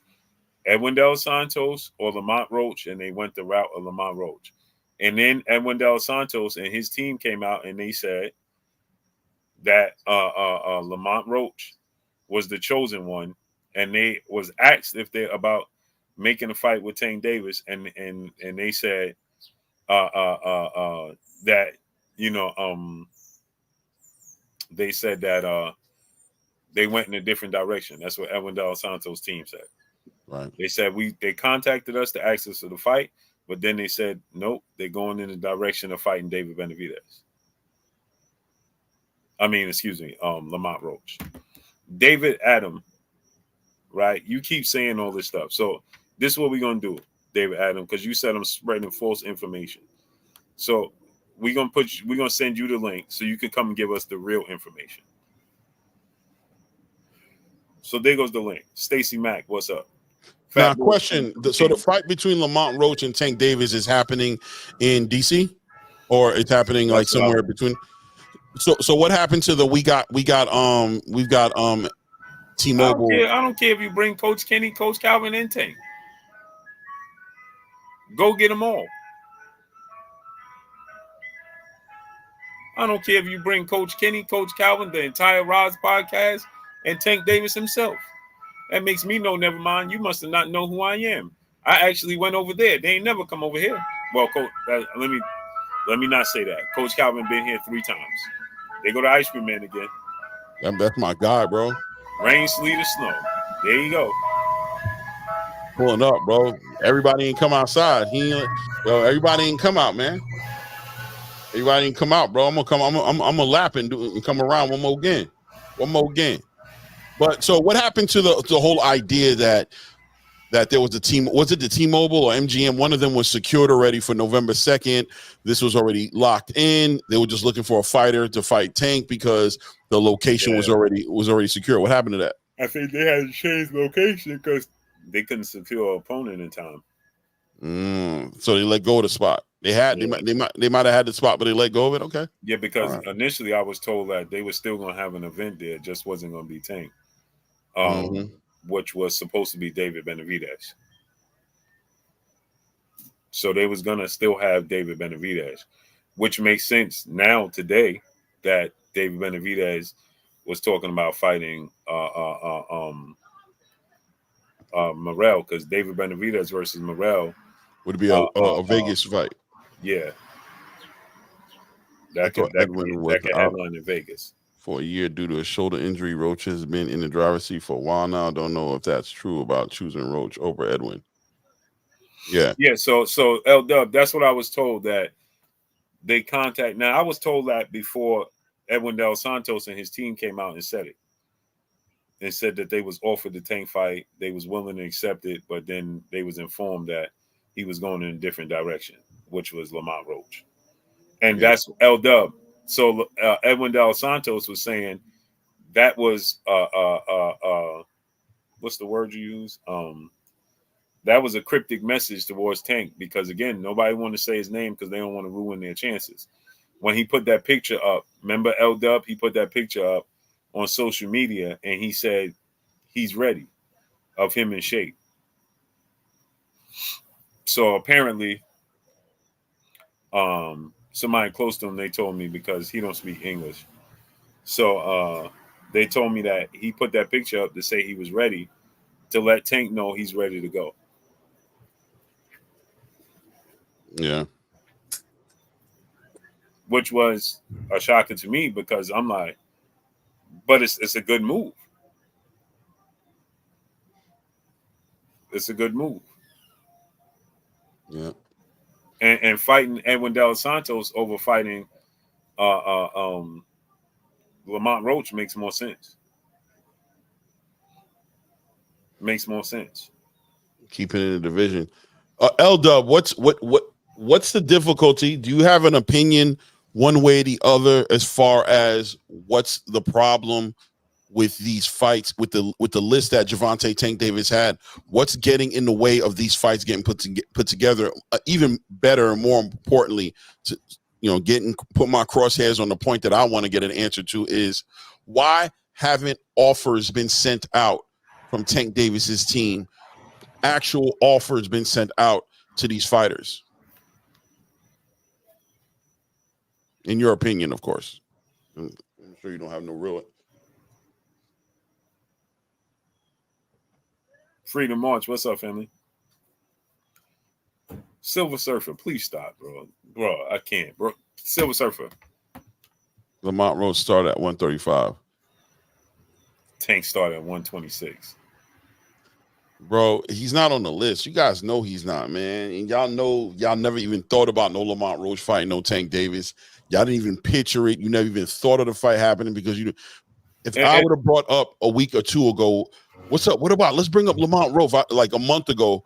Edwin De Los Santos or Lamont Roach, and they went the route of Lamont Roach. And then Edwin De Los Santos and his team came out and they said that Lamont Roach was the chosen one, and they was asked if they're about making a fight with Tank Davis, and they said that they said that they went in a different direction. That's what Edwin Del Santos' team said. Right. They said they contacted us to ask us for the fight, but then they said nope, they're going in the direction of fighting David Benavidez. I mean, excuse me, Lamont Roach. David Adam, right? You keep saying all this stuff. So this is what we're gonna do, David Adam, because you said I'm spreading false information. So we're gonna send you the link so you can come and give us the real information. So there goes the link. Stacy Mack, what's up? Now, question. So the fight between Lamont Roach and Tank Davis is happening in DC, or it's happening like somewhere between. So what happened to the we've got T-Mobile? I don't care if you bring Coach Kenny, Coach Calvin, and Tank. Go get them all. I don't care if you bring Coach Kenny, Coach Calvin, the entire Roz podcast, and Tank Davis himself. That makes me know, never mind. You must have not know who I am. I actually went over there. They ain't never come over here. Well, Coach, let me not say that. Coach Calvin been here 3 times. They go to Ice Cream Man again. That's my guy, bro. Rain, sleet, or snow. There you go. Pulling up, bro. Everybody ain't come outside. Everybody ain't come out, man. Everybody ain't come out, bro. I'm gonna lap and come around one more game. But so what happened to the whole idea that there was a team? Was it the T-Mobile or MGM? One of them was secured already for November 2nd. This was already locked in. They were just looking for a fighter to fight Tank because the location was already secure. What happened to that? I think they had to change location because they couldn't secure an opponent in time. So they let go of the spot. They might have had the spot, but they let go of it. Okay. Yeah, because initially I was told that they were still going to have an event there. It just wasn't going to be Tank, which was supposed to be David Benavidez. So they was going to still have David Benavidez, which makes sense now today that David Benavidez was talking about fighting Morrell, because David Benavidez versus Morrell would be a Vegas fight. Yeah. That could headline in Vegas. For a year due to a shoulder injury. Roach has been in the driver's seat for a while now. Don't know if that's true about choosing Roach over Edwin. Yeah. Yeah, so L-Dub, that's what I was told, that they contact. Now, I was told that before Edwin Del Santos and his team came out and said it. And said that they was offered the Tank fight. They was willing to accept it, but then they was informed that he was going in a different direction, which was Lamont Roach. And that's L-Dub. So Edwin Del Santos was saying that was what's the word you use? That was a cryptic message towards Tank, because again, nobody wanted to say his name because they don't want to ruin their chances. When he put that picture up, remember L-Dub? He put that picture up on social media and he said he's ready, of him in shape. So apparently, somebody close to him, they told me, because he don't speak English. So they told me that he put that picture up to say he was ready, to let Tank know he's ready to go. Yeah. Which was a shocker to me, because I'm like, but it's a good move. It's a good move. Yeah. And fighting Edwin Del Santos over fighting Lamont Roach makes more sense. Makes more sense. Keeping in the division. L-Dub, what's the difficulty? Do you have an opinion one way or the other as far as what's the problem with these fights, with the list that Gervonta Tank Davis had? What's getting in the way of these fights getting put together? Even better and more importantly, to put my crosshairs on the point that I want to get an answer to is, why haven't offers been sent out from Tank Davis's team? Actual offers been sent out to these fighters, in your opinion, of course. I'm sure you don't have no real. Freedom March, what's up, family? Silver Surfer, please stop, bro. Bro, I can't, bro. Silver Surfer. Lamont Roach started at 135. Tank started at 126. Bro, he's not on the list. You guys know he's not, man. And y'all know y'all never even thought about no Lamont Roach fighting no Tank Davis. Y'all didn't even picture it. You never even thought of the fight happening because I would have brought up a week or two ago, what's up? What about let's bring up Lamont Roach like a month ago?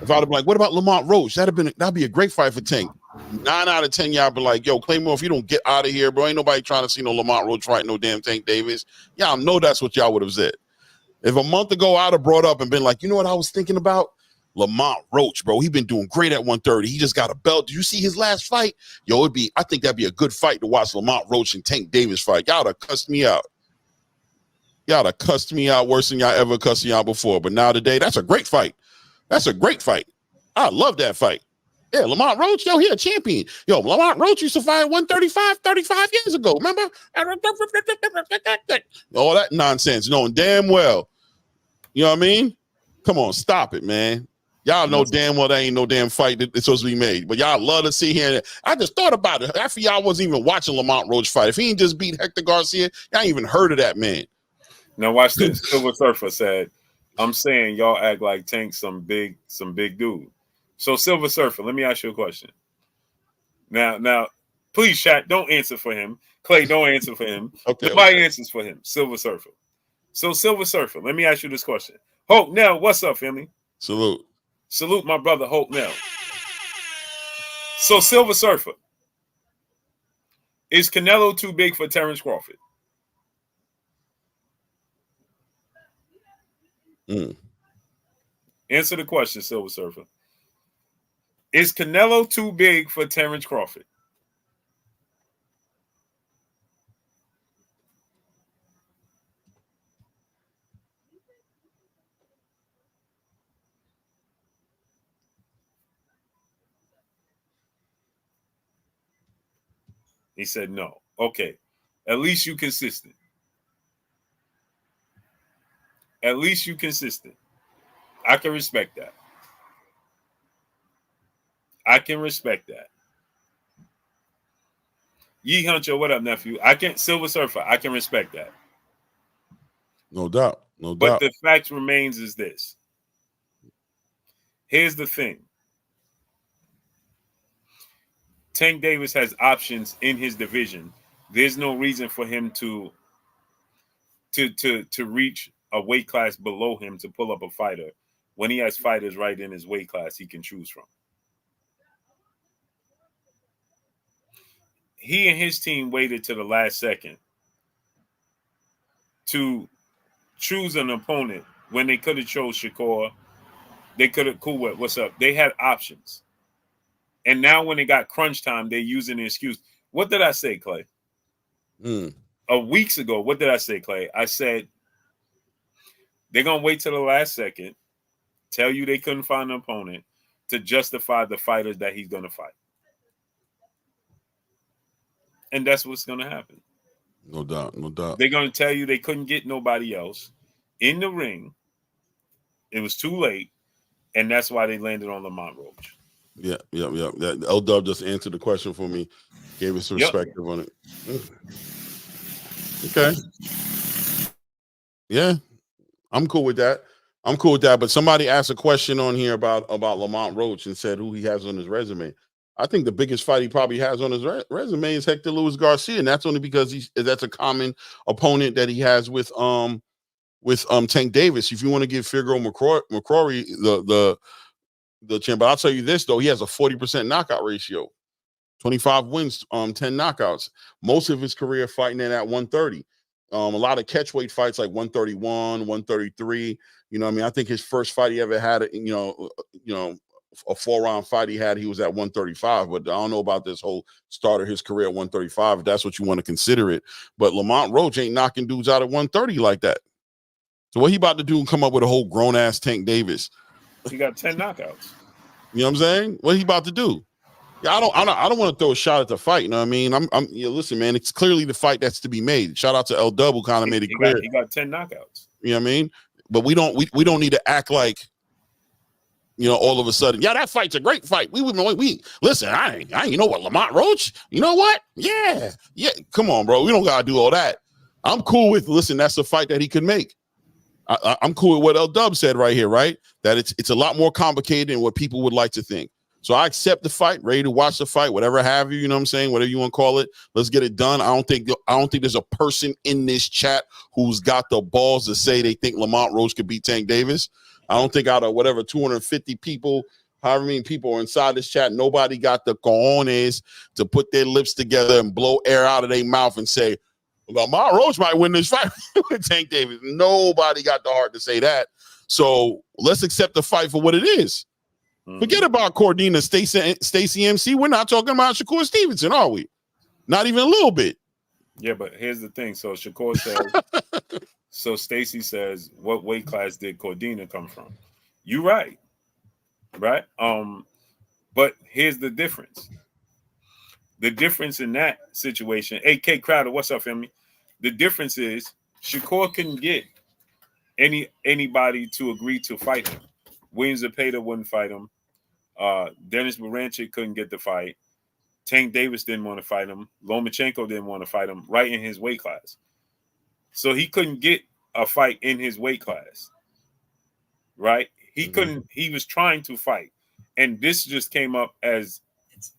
If I'd have been like, what about Lamont Roach? That'd be a great fight for Tank. 9 out of 10, y'all be like, yo, Claymore, if you don't get out of here, bro, ain't nobody trying to see no Lamont Roach fight no damn Tank Davis. Y'all know that's what y'all would have said. If a month ago I'd have brought up and been like, you know what I was thinking about? Lamont Roach, bro. He been doing great at 130. He just got a belt. Did you see his last fight? Yo, I think that'd be a good fight to watch Lamont Roach and Tank Davis fight. Y'all have cussed me out. Y'all have cussed me out worse than y'all ever cussed me out before. But now today, that's a great fight. That's a great fight. I love that fight. Yeah, Lamont Roach, yo, he a champion. Yo, Lamont Roach used to fight at 135 35 years ago. Remember? All that nonsense, knowing damn well. You know what I mean? Come on, stop it, man. Y'all know damn well there ain't no damn fight that's supposed to be made. But y'all love to see here. I just thought about it. After y'all wasn't even watching Lamont Roach fight. If he ain't just beat Hector Garcia, y'all ain't even heard of that man. Now watch this. Silver Surfer said, I'm saying y'all act like Tank some big dude. So Silver Surfer, let me ask you a question. Now, please, chat, don't answer for him. Clay, don't answer for him. Okay. Nobody answers for him. Silver Surfer. So Silver Surfer, let me ask you this question. Hope Nell, what's up, family? Salute. Salute my brother Hope Nell. So Silver Surfer, is Canelo too big for Terrence Crawford? Answer the question, Silver Surfer. Is Canelo too big for Terrence Crawford? He said no. Okay. At least you consistent. At least you consistent. I can respect that. I can respect that. Yee Huncho, what up, nephew? Silver Surfer, I can respect that. No doubt. No But doubt. the fact remains is this. Here's the thing. Tank Davis has options in his division. There's no reason for him to reach a weight class below him to pull up a fighter when he has fighters right in his weight class he can choose from. He and his team waited to the last second to choose an opponent when they could have chose Shakur. They could have, cool, what's up? They had options. And now when it got crunch time, they're using the excuse. What did I say, Clay? Weeks ago, what did I say, Clay? I said, they're going to wait till the last second, tell you they couldn't find an opponent to justify the fighters that he's going to fight. And that's what's going to happen. No doubt. No doubt. They're going to tell you they couldn't get nobody else in the ring. It was too late. And that's why they landed on Lamont Roach. Yeah. That L-Dub just answered the question for me. Gave us perspective on it. Okay. Yeah. I'm cool with that. But somebody asked a question on here about Lamont Roach and said who he has on his resume. I think the biggest fight he probably has on his resume is Hector Luis Garcia, and that's only because that's a common opponent that he has with Tank Davis. If you want to give Figaro McCrory the champ, but I'll tell you this though, he has a 40% knockout ratio, 25 wins, 10 knockouts. Most of his career fighting in at 130. A lot of catchweight fights like 131, 133. You know what I mean? I think his first fight he ever had, a 4-round fight he was at 135, but I don't know about this whole start of his career at 135, if that's what you want to consider it. But Lamont Roach ain't knocking dudes out at 130 like that. So what he about to do and come up with a whole grown-ass Tank Davis? He got 10 knockouts. You know what I'm saying? What he about to do? Yeah, I don't want to throw a shot at the fight. You know what I mean? Listen, man, it's clearly the fight that's to be made. Shout out to L Double, kind of made it clear. He got 10 knockouts. You know what I mean? we don't need to act like, you know, all of a sudden, yeah, that fight's a great fight. We listen. I you know what, Lamont Roach. You know what? Yeah. Come on, bro. We don't gotta do all that. I'm cool with. Listen, that's a fight that he could make. I'm cool with what L Dub said right here, right? That it's a lot more complicated than what people would like to think. So I accept the fight, ready to watch the fight, whatever have you. You know what I'm saying? Whatever you want to call it. Let's get it done. I don't think there's a person in this chat who's got the balls to say they think Lamont Roach could beat Tank Davis. I don't think out of whatever 250 people, however many people are inside this chat, nobody got the cojones to put their lips together and blow air out of their mouth and say, Lamont Roach might win this fight with Tank Davis. Nobody got the heart to say that. So let's accept the fight for what it is. Forget about Cordina, Stacey MC. We're not talking about Shakur Stevenson, are we? Not even a little bit. Yeah, but here's the thing. So Shakur says, so Stacey says, what weight class did Cordina come from? You right. Right? But here's the difference. The difference in that situation, AK Crowder, what's up, family? The difference is Shakur couldn't get anybody to agree to fight him. Williams Zepeda wouldn't fight him. Dennis Baranchik couldn't get the fight. Tank Davis didn't want to fight him. Lomachenko didn't want to fight him right in his weight class. So he couldn't get a fight in his weight class. Right? He couldn't, he was trying to fight. And this just came up as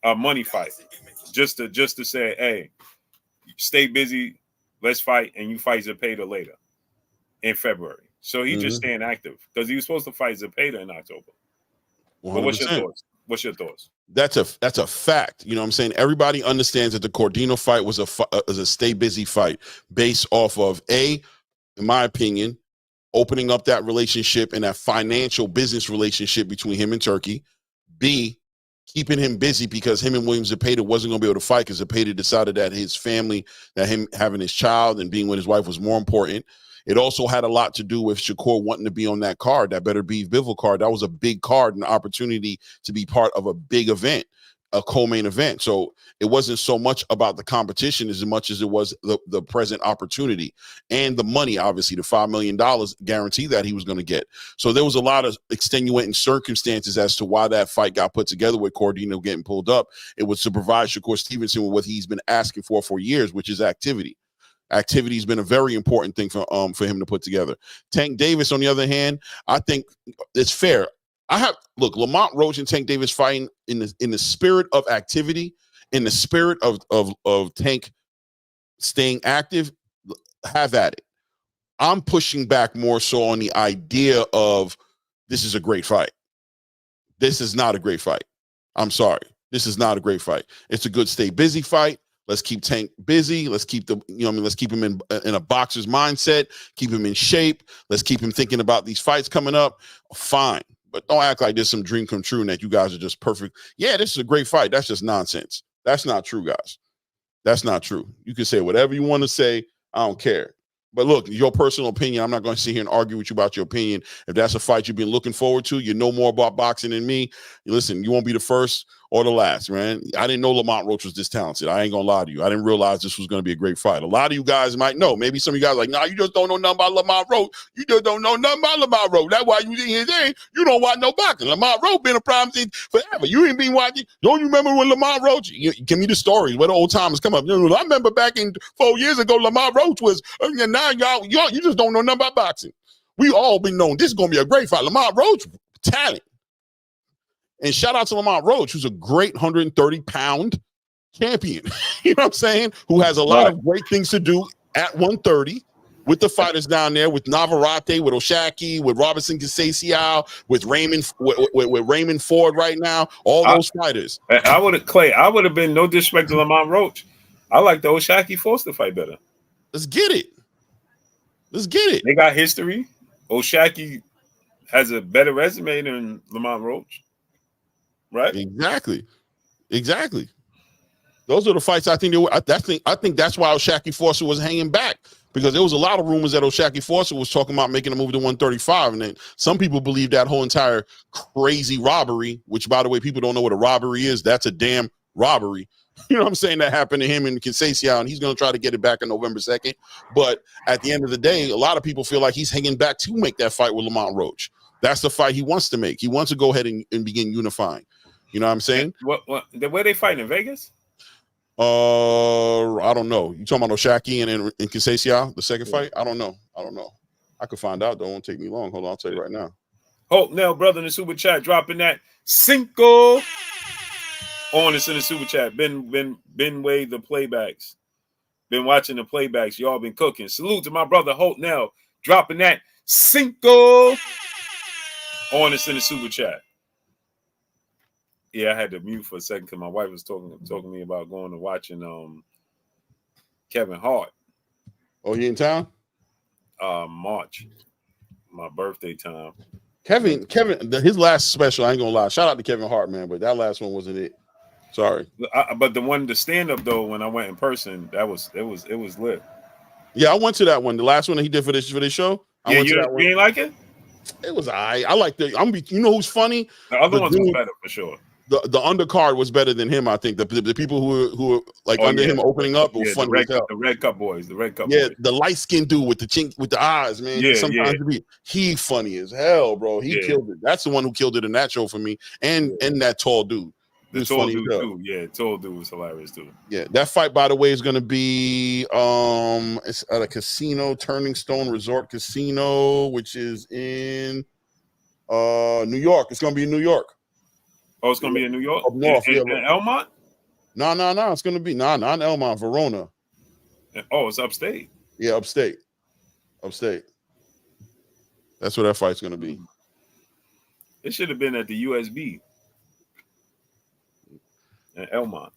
a money fight. Just to say, hey, stay busy, let's fight, and you fight Zepeda later in February. So he's just staying active because he was supposed to fight Zepeda in October. But what's your thoughts? What's your thoughts? That's a fact. You know what I'm saying? Everybody understands that the Cordino fight was a stay busy fight based off of in my opinion, opening up that relationship and that financial business relationship between him and Turkey. B, keeping him busy because him and Williams Zepeda wasn't going to be able to fight because Zepeda decided that his family, that him having his child and being with his wife was more important. It also had a lot to do with Shakur wanting to be on that card, that Better Beef Bivol card. That was a big card and an opportunity to be part of a big event, a co-main event. So it wasn't so much about the competition as much as it was the present opportunity and the money, obviously, the $5 million guarantee that he was going to get. So there was a lot of extenuating circumstances as to why that fight got put together with Cordino getting pulled up. It was to provide Shakur Stevenson with what he's been asking for years, which is activity. Activity has been a very important thing for him to put together. Tank Davis, on the other hand, I think it's fair. Lamont Roach and Tank Davis fighting in the spirit of activity, in the spirit of Tank staying active. Have at it. I'm pushing back more so on the idea of this is a great fight. This is not a great fight. I'm sorry. This is not a great fight. It's a good stay busy fight. Let's keep Tank busy. Let's keep let's keep him in a boxer's mindset, keep him in shape. Let's keep him thinking about these fights coming up. Fine. But don't act like there's some dream come true and that you guys are just perfect. Yeah, this is a great fight. That's just nonsense. That's not true, guys. That's not true. You can say whatever you want to say. I don't care. But look, your personal opinion, I'm not going to sit here and argue with you about your opinion. If that's a fight you've been looking forward to, you know more about boxing than me. Listen, you won't be the first or the last, man. I didn't know Lamont Roach was this talented. I ain't going to lie to you. I didn't realize this was going to be a great fight. A lot of you guys might know. Maybe some of you guys are like, nah, you just don't know nothing about Lamont Roach. You just don't know nothing about Lamont Roach. That's why you in here saying you don't watch no boxing. Lamont Roach been a problem thing forever. You ain't been watching. Don't you remember when Lamont Roach, give me the stories where the old timers come up. I remember back in 4 years ago, Lamont Roach was, now y'all, you just don't know nothing about boxing. We all been known this is going to be a great fight. Lamont Roach, talent. And shout out to Lamont Roach, who's a great 130-pound champion. You know what I'm saying? Who has a lot of great things to do at 130 with the fighters down there, with Navarrete, with Oshaki, with Robinson Casasiao, with Raymond Ford right now. All those fighters. I would have been no disrespect to Lamont Roach. I like the Oshaki Foster fight better. Let's get it. They got history. Oshaki has a better resume than Lamont Roach. Right? Exactly. Those are the fights I think I think that's why Oshaki Foster was hanging back, because there was a lot of rumors that Oshaki Foster was talking about making a move to 135, and then some people believe that whole entire crazy robbery, which by the way, people don't know what a robbery is. That's a damn robbery. You know what I'm saying? That happened to him in Keyshawn, and he's going to try to get it back on November 2nd. But at the end of the day, a lot of people feel like he's hanging back to make that fight with Lamont Roach. That's the fight he wants to make. He wants to go ahead and begin unifying. You know what I'm saying? What where they fighting in Vegas? I don't know. You talking about Oshaki and Keyshawn, the second fight? I don't know. I could find out. Though. It won't take me long. Hold on, I'll tell you right now. Hope Nell, brother, in the super chat, dropping that cinco on us in the super chat. Been way the playbacks. Been watching the playbacks. Y'all been cooking. Salute to my brother Hope Nell, dropping that cinco on us in the super chat. Yeah, I had to mute for a second because my wife was talking to me about going to watching Kevin Hart. Oh, he in town? March, my birthday time. Kevin, his last special, I ain't gonna lie. Shout out to Kevin Hart, man, but that last one wasn't it. Sorry. But the stand up though, when I went in person, it was lit. Yeah, I went to that one. The last one that he did for this show. I went to that one. You ain't like it? It was I like the. You know who's funny? The other ones was better for sure. The undercard was better than him. I think the people who were like under him opening up were funny as hell. The Red Cup boys. Yeah, the light skinned dude with the chink with the eyes, man. Yeah, sometimes he funny as hell, bro. He killed it. That's the one who killed it in that show for me. And that tall dude. The tall dude too. Yeah, tall dude was hilarious too. Yeah, that fight, by the way, is going to be it's at a casino, Turning Stone Resort Casino, which is in New York. It's going to be in New York. Oh, it's going to be in New York? Up north, in Elmont? No. It's going to be not in Elmont, Verona. Oh, it's upstate. Yeah, upstate. That's where that fight's going to be. It should have been at the USB. In Elmont.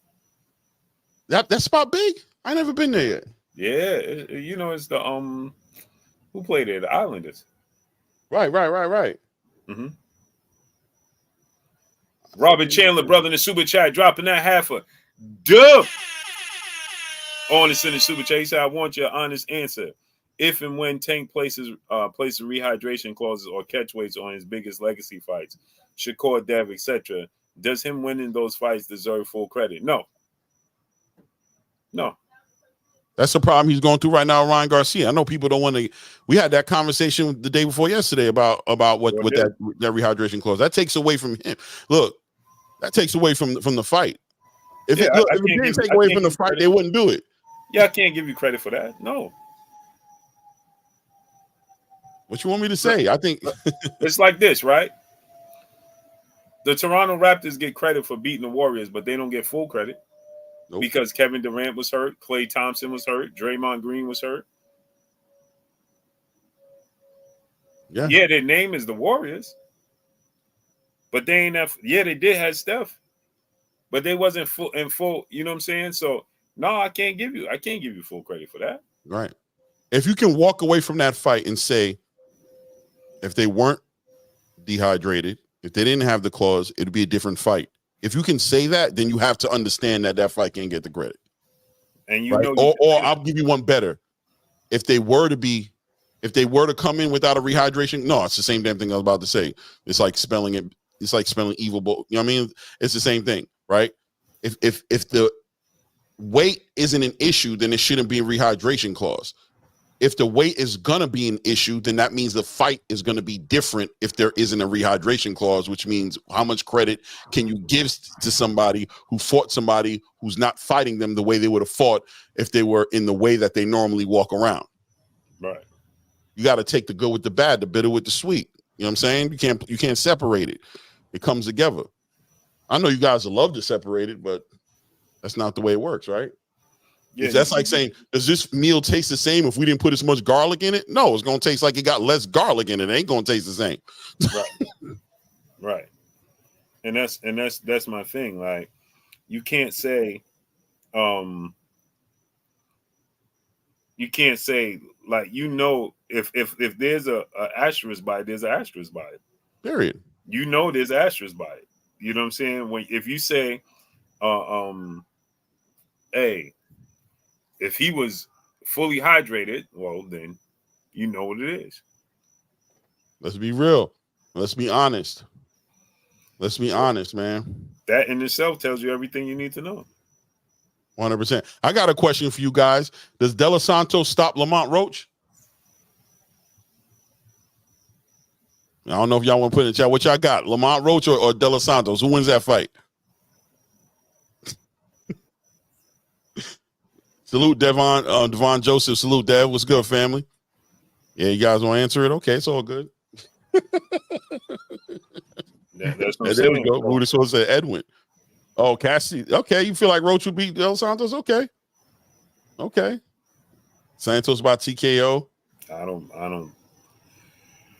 That spot big? I never been there yet. Yeah, it's the who played there? The Islanders. Right. Mm-hmm. Robert Chandler, brother in the super chat, dropping that half a dub on us in the super chat. He said, "I want your honest answer. If and when Tank places rehydration clauses or catchweights on his biggest legacy fights, Shakur, Dev, etc., does him winning those fights deserve full credit? No. That's the problem he's going through right now, Ryan Garcia. I know people don't want to. We had that conversation the day before yesterday about what that rehydration clause. That takes away from him. Look, that takes away from the fight. If it didn't take away from the fight, they wouldn't do it. Yeah, I can't give you credit for that. No. What you want me to say? I think it's like this, right? The Toronto Raptors get credit for beating the Warriors, but they don't get full credit. Nope. Because Kevin Durant was hurt, Klay Thompson was hurt, Draymond Green was hurt. Yeah, their name is the Warriors, but they ain't have. Yeah, they did have Steph, but they wasn't full. You know what I'm saying? So no, I can't give you full credit for that. Right. If you can walk away from that fight and say, if they weren't dehydrated, if they didn't have the clause, it'd be a different fight. If you can say that, then you have to understand that fight can't get the credit. And or I'll give you one better. If they were to come in without a rehydration, no, it's the same damn thing I was about to say. It's like spelling it. It's like spelling evil. You know what I mean? It's the same thing, right? If the weight isn't an issue, then it shouldn't be a rehydration clause. If the weight is going to be an issue, then that means the fight is going to be different if there isn't a rehydration clause, which means how much credit can you give to somebody who fought somebody who's not fighting them the way they would have fought if they were in the way that they normally walk around. Right. You got to take the good with the bad, the bitter with the sweet. You know what I'm saying? You can't separate it. It comes together. I know you guys would love to separate it, but that's not the way it works, right? Yeah, that's like saying, does this meal taste the same if we didn't put as much garlic in it? No, it's going to taste like it got less garlic in it. It ain't going to taste the same. Right. And that's my thing. Like, you can't say, like, if there's a asterisk by it, there's an asterisk by it. Period. There's asterisk by it. You know what I'm saying? If you say, hey, if he was fully hydrated, well, then you know what it is. Let's be real. Let's be honest. Let's be honest, man. That in itself tells you everything you need to know. 100%. I got a question for you guys. Does Dela Santos stop Lamont Roach? I don't know if y'all want to put in the chat. What y'all got? Lamont Roach or Dela Santos? Who wins that fight? Salute Devon Joseph. Salute Dev. What's good, family? Yeah, you guys want to answer it? Okay, it's all good. That's what I'm there we saying, go. bro. Rudy Sosa said Edwin. Oh, Cassie. Okay, you feel like Roach would beat Dela Santos? Okay. Santos by TKO. I don't.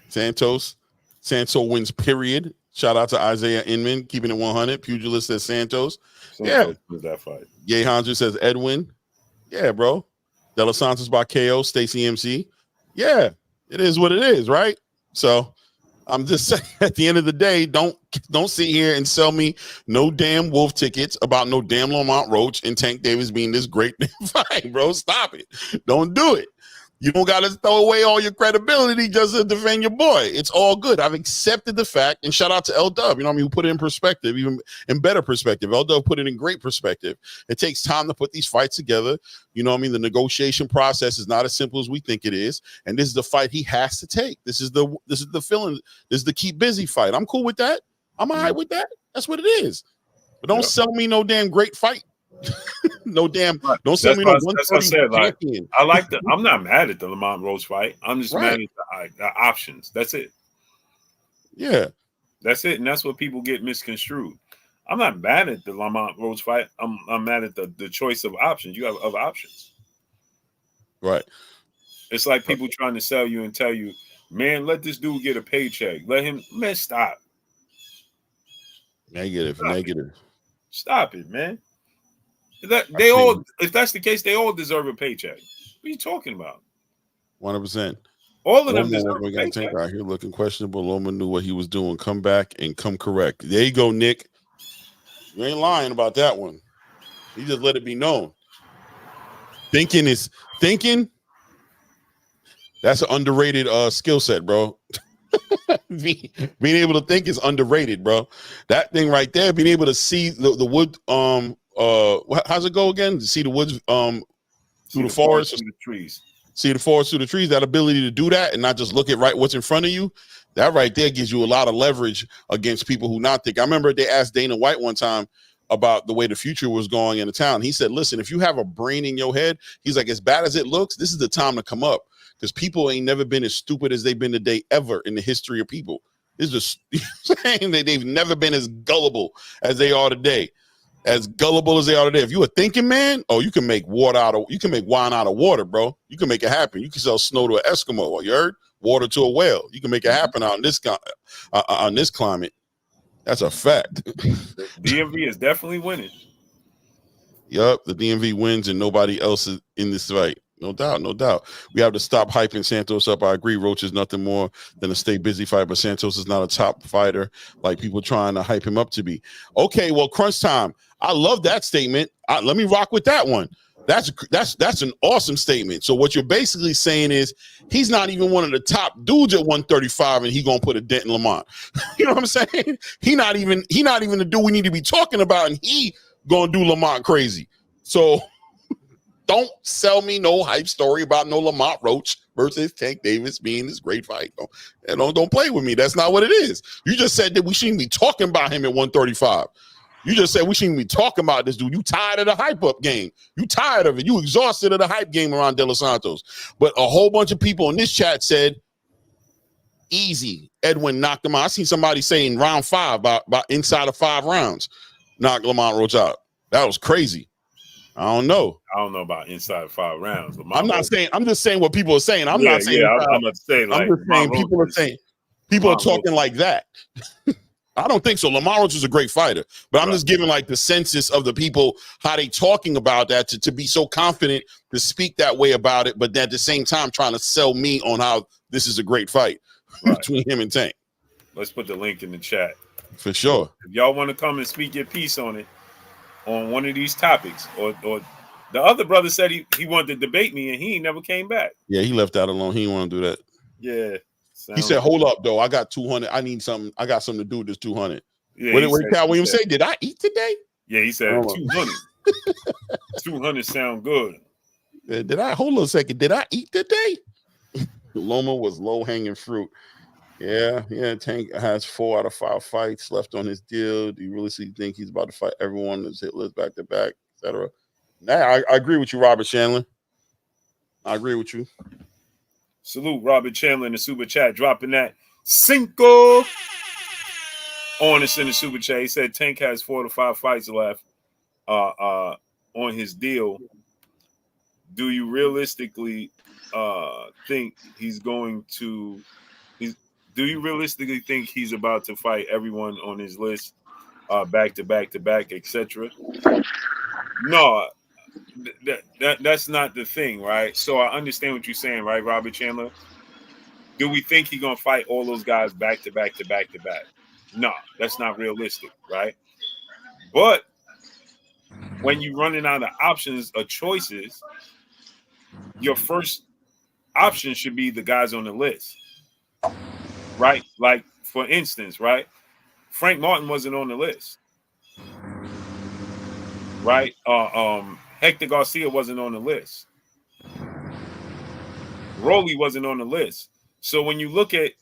Santos wins, period. Shout out to Isaiah Inman, keeping it 100. Pugilist says Santos. Santos wins that fight. Yay Hanju says Edwin. Yeah, bro. Dela Santos by KO. Stacy MC. Yeah, it is what it is, right? So I'm just saying, at the end of the day, don't sit here and sell me no damn wolf tickets about no damn Lamont Roach and Tank Davis being this great fight, bro. Stop it. Don't do it. You don't got to throw away all your credibility just to defend your boy. It's all good. I've accepted the fact, and shout out to L-Dub, you know what I mean, who put it in perspective, even in better perspective. L-Dub put it in great perspective. It takes time to put these fights together. You know what I mean? The negotiation process is not as simple as we think it is, and this is the fight he has to take. This is the feeling. This is the keep busy fight. I'm cool with that. I'm all right with that. That's what it is. But don't sell me no damn great fight. Don't sell me no 130 champion. I'm not mad at the Lamont Roach fight. I'm just mad at the options. That's it. Yeah. That's it. And that's what people get misconstrued. I'm not mad at the Lamont Roach fight. I'm mad at the choice of options. You have other options. Right. It's like people trying to sell you and tell you, man, let this dude get a paycheck. Let him, man, stop. Negative. Stop it, man. If that's the case, they all deserve a paycheck. What are you talking about? 100%. All of them deserve a paycheck. Out here looking questionable. Loma knew what he was doing. Come back and come correct. There you go, Nick. You ain't lying about that one. He just let it be known. Thinking. That's an underrated skill set, bro. Being able to think is underrated, bro. That thing right there, being able to see the wood. How's it go again? To see the woods through the forest, through the trees. See the forest through the trees. That ability to do that and not just look at what's in front of you. That right there gives you a lot of leverage against people who not think. I remember they asked Dana White one time about the way the future was going in the town. He said, "Listen, if you have a brain in your head, he's like, as bad as it looks, this is the time to come up because people ain't never been as stupid as they've been today ever in the history of people. It's just saying that they've never been as gullible as they are today." As gullible as they are today. If you a thinking man, you can make wine out of water, bro. You can make it happen. You can sell snow to an Eskimo. You heard? Water to a whale. You can make it happen on this climate. That's a fact. The DMV is definitely winning. Yup, the DMV wins and nobody else is in this fight. No doubt. We have to stop hyping Santos up. I agree. Roach is nothing more than a stay busy fight, but Santos is not a top fighter like people trying to hype him up to be. Okay, well, crunch time. I love that statement. Let me rock with that one. That's an awesome statement. So what you're basically saying is he's not even one of the top dudes at 135, and he gonna put a dent in Lamont. You know what I'm saying? He not even the dude we need to be talking about, and he gonna do Lamont crazy. So don't sell me no hype story about no Lamont Roach versus Tank Davis being this great fight. Don't play with me. That's not what it is. You just said that we shouldn't be talking about him at 135. You just said we shouldn't be talking about this dude. You tired of the hype up game. You tired of it. You exhausted of the hype game around Dela Santos. But a whole bunch of people in this chat said, easy. Edwin knocked him out. I seen somebody saying round 5 about inside of 5 rounds. Knocked Lamont Roach out. That was crazy. I don't know about inside of 5 rounds. I'm just saying what people are saying. I'm not saying. I'm just saying people are talking like that. I don't think so. Lamont Roach is a great fighter, but I'm just giving like the census of the people, how they talking about that to be so confident to speak that way about it, but at the same time trying to sell me on how this is a great fight between him and Tank. Let's put the link in the chat. For sure. If y'all want to come and speak your piece on it, on one of these topics, or the other brother said he wanted to debate me and he never came back. Yeah, he left that alone. He didn't want to do that. Yeah. He said, hold up, though. I got 200. I need something. I got something to do with this 200. Yeah, what did Cal Williams say? Did I eat today? Yeah, he said 200. 200 sound good. Did I hold on a second? Did I eat today? Loma was low hanging fruit. Yeah. Tank has 4 out of 5 fights left on his deal. Do you really think he's about to fight everyone that's hit list back to back, etc.? Nah, I agree with you, Robert Chandler. I agree with you. Salute Robert Chandler in the super chat, dropping that cinco on us in the super chat. He said Tank has 4 to 5 fights left on his deal. Do you realistically think he's going to? Do you realistically think he's about to fight everyone on his list, back to back to back, etc.? No, that's not the thing, right? So I understand what you're saying, right, Robert Chandler? Do we think he's gonna fight all those guys back to back to back to back? No, that's not realistic, right? But when you're running out of options or choices, your first option should be the guys on the list, right? Like, for instance, right? Frank Martin wasn't on the list, right? Hector Garcia wasn't on the list. Rolly wasn't on the list. So when you look at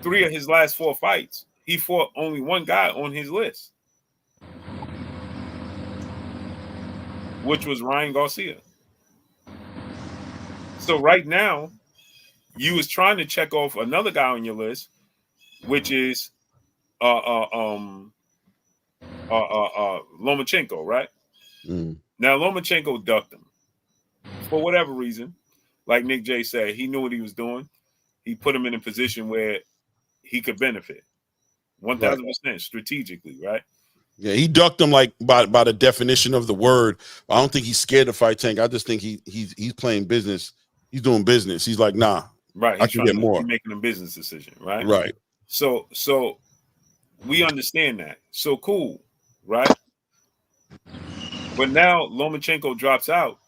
3 of his last 4 fights, he fought only one guy on his list, which was Ryan Garcia. So right now, you was trying to check off another guy on your list, which is Lomachenko, right? Now Lomachenko ducked him for whatever reason. Like Nick J said, he knew what he was doing. He put him in a position where he could benefit 1,000% strategically, right? Yeah, he ducked him like by the definition of the word. I don't think he's scared to fight Tank. I just think he's playing business. He's doing business. He's like, nah, right. I can get more. He's making a business decision, right? Right. So we understand that. So cool, right? But now Lomachenko drops out.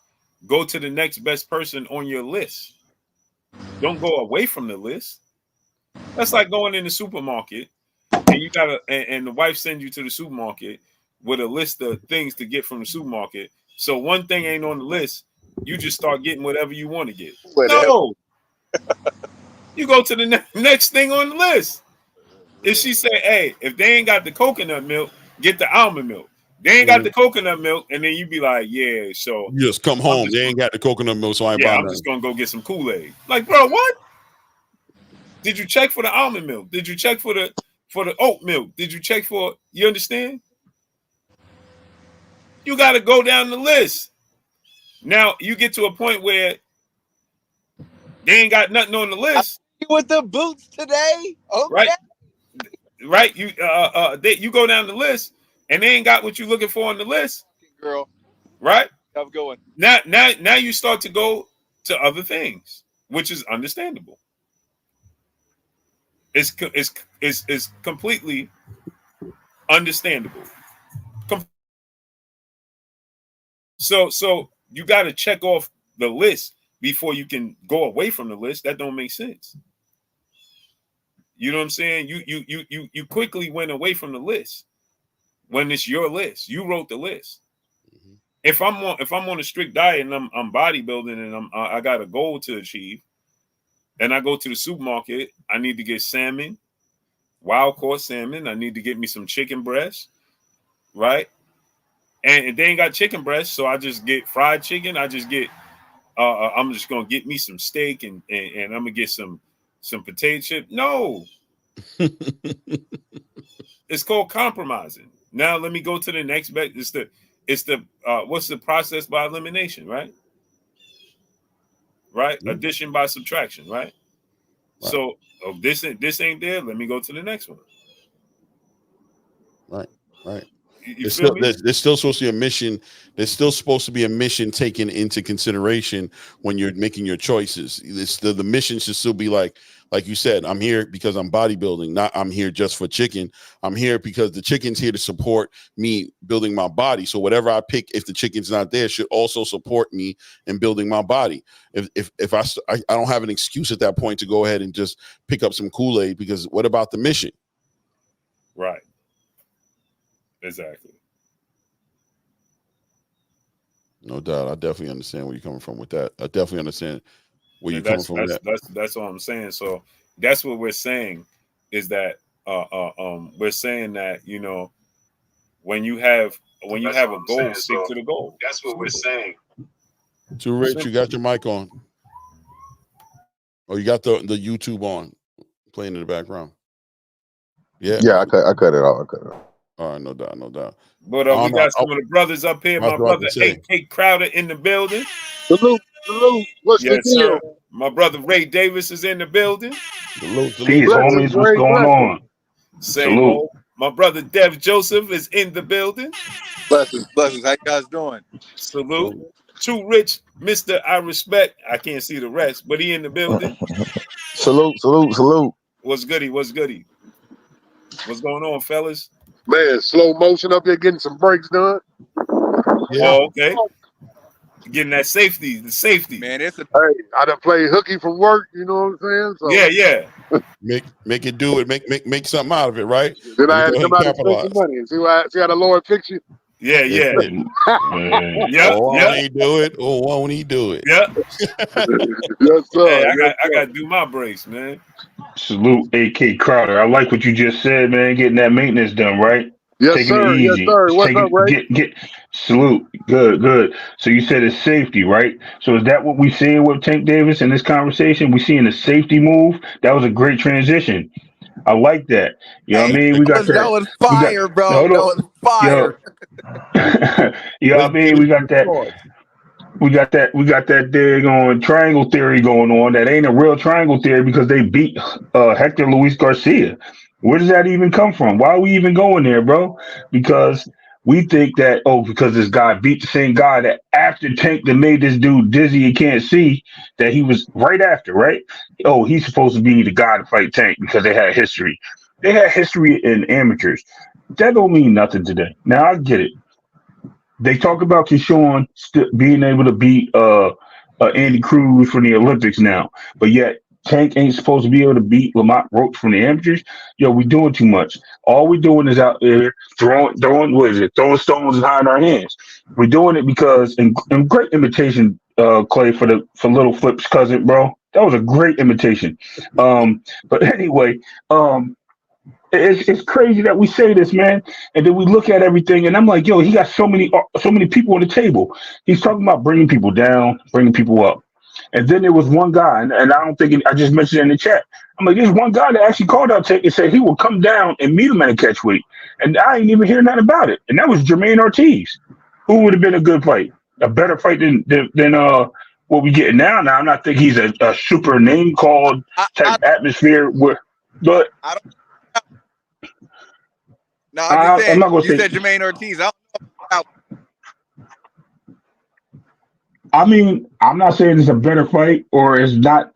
Go to the next best person on your list. Don't go away from the list. That's like going in the supermarket and you gotta and the wife sends you to the supermarket with a list of things to get from the supermarket. So one thing ain't on the list, you just start getting whatever you want to get. No, you go to the next thing on the list. If she say, "Hey, if they ain't got the coconut milk, get the almond milk." They ain't got the coconut milk, and then you be like, "Yeah, so you just come home. They ain't got the coconut milk, so I ain't buying I'm just gonna go get some Kool-Aid." Like, bro, what? Did you check for the almond milk? Did you check for the oat milk? Did you check for? You understand? You got to go down the list. Now you get to a point where they ain't got nothing on the list. With the boots today, okay. Right? You go down the list and they ain't got what you're looking for on the list, girl. Right? I'm going. Now you start to go to other things, which is understandable. It's completely understandable. So you got to check off the list before you can go away from the list. That don't make sense. You know what I'm saying? You quickly went away from the list when it's your list. You wrote the list. Mm-hmm. If I'm on a strict diet and I'm bodybuilding and I got a goal to achieve, and I go to the supermarket, I need to get salmon, wild caught salmon. I need to get me some chicken breast, right? And if they ain't got chicken breast, so I just get fried chicken. I just get I'm just gonna get me some steak and I'm gonna get some potato chip. No. It's called compromising. Now let me go to the next bet. It's the what's the process by elimination, right? Right? Mm-hmm. Addition by subtraction, right? So this ain't there. Let me go to the next one. Right. There's still supposed to be a mission. There's still supposed to be a mission taken into consideration when you're making your choices. The mission should still be like you said, I'm here because I'm bodybuilding, not I'm here just for chicken. I'm here because the chicken's here to support me building my body. So whatever I pick, if the chicken's not there, should also support me in building my body. If I don't have an excuse at that point to go ahead and just pick up some Kool-Aid, because what about the mission? Right. Exactly. No doubt. I definitely understand where you're coming from with that. I definitely understand where you're And coming from with that. that's what I'm saying. So that's what we're saying is that we're saying that when you have a goal, stick to the goal. That's what we're saying. Too Rich, you got your mic on. Oh, you got the YouTube on, playing in the background. Yeah. Yeah, I cut it off. All right, no doubt, no doubt. But we got some of the brothers up here. My brother AK Crowder in the building. Salute. What's the Yes, deal? sir. My brother Ray Davis is in the building. Salute. Peace, homies. What's going on? Same old. My brother Dev Joseph is in the building. Blessings. How you guys doing? Salute. Too Rich, Mr. I Respect. I can't see the rest, but he in the building. Salute. What's goody? What's going on, fellas? Man, slow motion up there getting some breaks done. Yeah. Oh, okay. Getting that safety, the safety. Man, Hey, I done played hooky from work, you know what I'm saying? So, yeah. Make it do it. Make something out of it, right? Then I had to come out and spend some money and see how the Lord fix you. Yeah. Yeah. Won't he do it? Or won't he do it? Yeah. Yes, sir. Hey, I got to do my brace, man. Salute, AK Crowder. I like what you just said, man. Getting that maintenance done, right? Yes, Taking sir. it easy. Yes, sir. What's up, Ray? Salute. Good. So you said it's safety, right? So is that what we seeing with Tank Davis in this conversation? We seeing a safety move? That was a great transition. I like that. You know what I mean? We got that was fire, bro. That was fire. You know what I mean? We got that. We got that daggone triangle theory going on. That ain't a real triangle theory because they beat Hector Luis Garcia. Where does that even come from? Why are we even going there, bro? Because we think that, because this guy beat the same guy that after Tank that made this dude dizzy and can't see, that he was right after, right? Oh, he's supposed to be the guy to fight Tank because they had history. They had history in amateurs. That don't mean nothing today. Now, I get it. They talk about Keyshawn being able to beat Andy Cruz for the Olympics now, but yet Tank ain't supposed to be able to beat Lamont Roach from the amateurs. Yo, we doing too much. All we doing is out there throwing stones and hiding our hands. We're doing it because, and great imitation, Clay, for Little Flip's cousin, bro. That was a great imitation. But anyway, it's crazy that we say this, man, and then we look at everything, and I'm like, yo, he got so many people on the table. He's talking about bringing people down, bringing people up. And then there was one guy, and I don't think I just mentioned it in the chat. I'm like, there's one guy that actually called out Tank and said he will come down and meet him at a catch weight. And I ain't even hearing nothing about it. And that was Jermaine Ortiz, who would have been a good fight, a better fight than what we get now. Now, I'm not thinking he's a super name called type atmosphere. But I'm not going to say. You said Jermaine Ortiz. I mean, I'm not saying it's a better fight or it's not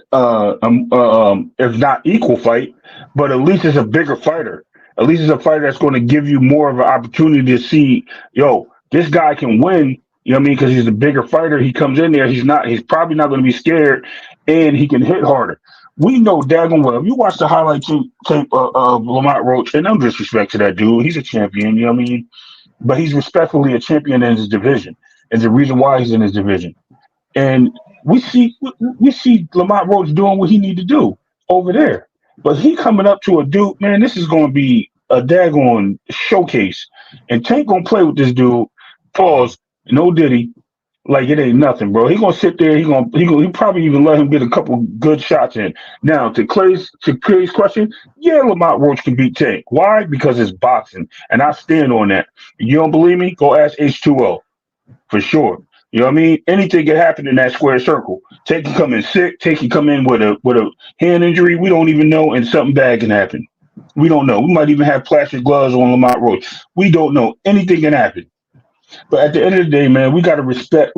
equal fight, but at least it's a bigger fighter. At least it's a fighter that's going to give you more of an opportunity to see, yo, this guy can win. You know what I mean? Because he's a bigger fighter. He comes in there. He's probably not going to be scared, and he can hit harder. We know daggone well. If you watch the highlight tape of Lamont Roach, and no disrespect to that dude, he's a champion. You know what I mean? But he's respectfully a champion in his division. And the reason why he's in his division. And we see Lamont Roach doing what he need to do over there. But he coming up to a dude, man, this is going to be a daggone showcase. And Tank going to play with this dude, pause, no diddy, like it ain't nothing, bro. He going to sit there, he probably even let him get a couple good shots in. Now, to Clay's question, yeah, Lamont Roach can beat Tank. Why? Because it's boxing. And I stand on that. You don't believe me? Go ask H2O. For sure. You know what I mean? Anything can happen in that square circle. Tank can come in sick. Tank can come in with a hand injury. We don't even know, and something bad can happen. We don't know. We might even have plastic gloves on Lamont Roach. We don't know. Anything can happen. But at the end of the day, man, we gotta respect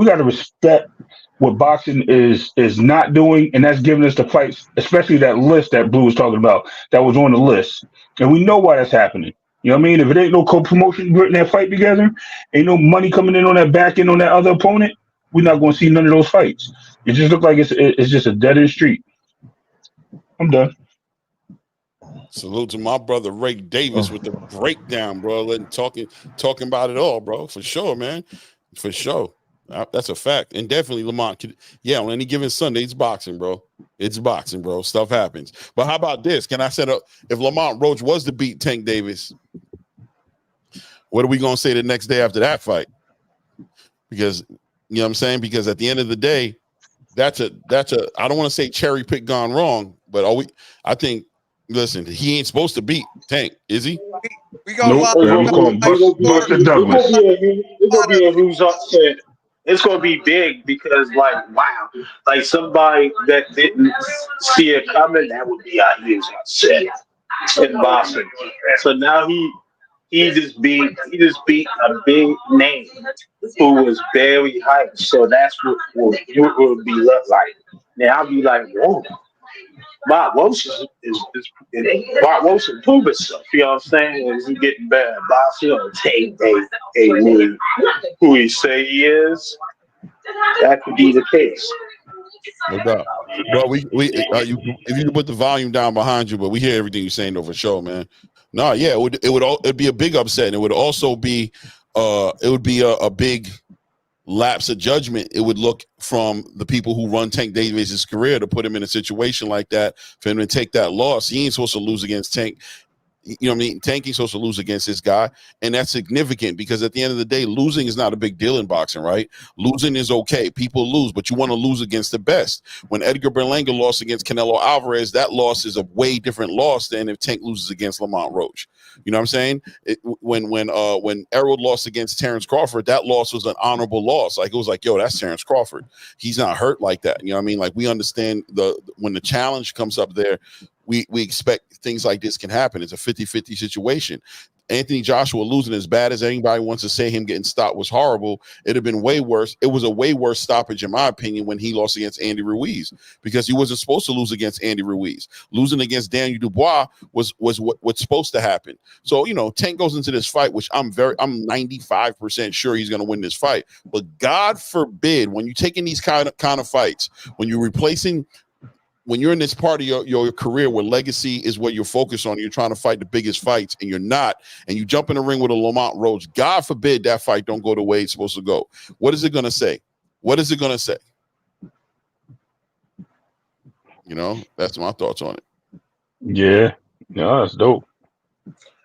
what boxing is not doing, and that's giving us the fights, especially that list that Blue was talking about, that was on the list. And we know why that's happening. You know what I mean? If it ain't no co-promotion putting that fight together, ain't no money coming in on that back end on that other opponent, we're not going to see none of those fights. It just looks like it's just a dead-end street. I'm done. Salute to my brother Ray Davis with the breakdown, bro. And talking about it all, bro. For sure, man. For sure. That's a fact. And definitely Lamont on any given Sunday, it's boxing, bro. It's boxing, bro. Stuff happens. But how about this? Can I set up if Lamont Roach was to beat Tank Davis? What are we gonna say the next day after that fight? Because you know what I'm saying? Because at the end of the day, that's a I don't want to say cherry pick gone wrong, but I think listen, he ain't supposed to beat Tank, is he? We gonna Nope. line I'm calling Buster Douglas. It's gonna be a huge upset. It's gonna be big because, like, wow, like somebody that didn't see it coming, that would be a huge upset in boxing. So now he just beat a big name who was very hyped. So that's what it would be look like. Now I'll be like, whoa. Bob Roach is Bob Roach improve himself. You know what I'm saying? Is he getting better? Bob, you know, take who he say he is. That could be the case. No doubt. Well, if you could put the volume down behind you, but we hear everything you're saying though for sure, man. No, yeah, it'd be a big upset, and it would also be a big lapse of judgment. It would look from the people who run Tank Davis's career to put him in a situation like that for him to take that loss. He ain't supposed to lose against Tank. You know what I mean? Tank ain't supposed to lose against this guy. And that's significant because at the end of the day, losing is not a big deal in boxing, right? Losing is okay. People lose, but you want to lose against the best. When Edgar Berlanga lost against Canelo Alvarez, that loss is a way different loss than if Tank loses against Lamont Roach. You know what I'm saying? When Errol lost against Terrence Crawford, that loss was an honorable loss. Like it was like, yo, that's Terrence Crawford. He's not hurt like that. You know what I mean? Like we understand when the challenge comes up there, we expect things like this can happen. It's a 50-50 situation. Anthony Joshua losing, as bad as anybody wants to say him getting stopped was horrible, it'd have been way worse. It was a way worse stoppage, in my opinion, when he lost against Andy Ruiz, because he wasn't supposed to lose against Andy Ruiz. Losing against Daniel Dubois was what's supposed to happen. So, you know, Tank goes into this fight, which I'm 95% sure he's going to win this fight. But God forbid, when you're taking these kind of fights, when you're in this part of your career where legacy is what you're focused on, you're trying to fight the biggest fights and you're not, and you jump in the ring with a Lamont Roach, God forbid that fight don't go the way it's supposed to go. What is it going to say? What is it going to say? You know, that's my thoughts on it. Yeah. No, that's dope.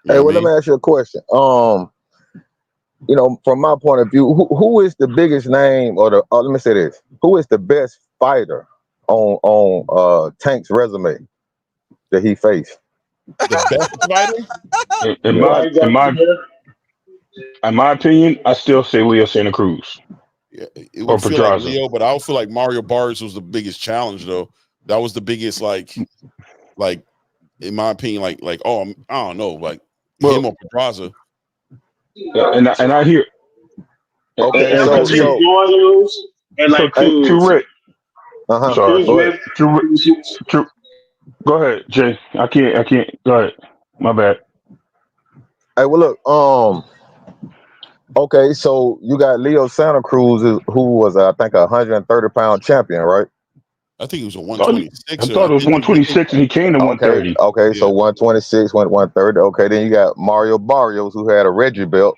Hey, well, let me ask you a question. You know, from my point of view, who is the biggest name let me say this. Who is the best fighter on Tank's resume that he faced? The best fighter? In my opinion, I still say Leo Santa Cruz. Yeah, it would feel like Leo, but I don't feel like Mario Barrios was the biggest challenge though. That was the biggest like in my opinion, I don't know, like him or Pedraza. And I hear. Okay, and like too Rick. Sorry. True. Go ahead, Jay. I can't. Go ahead. My bad. Hey, well, look. Okay, so you got Leo Santa Cruz, who was I think a 130-pound champion, right? I think he was a 126. I thought it was 126, and he came to 130. Okay, so 126 went 130. Okay, then you got Mario Barrios, who had a Reggie belt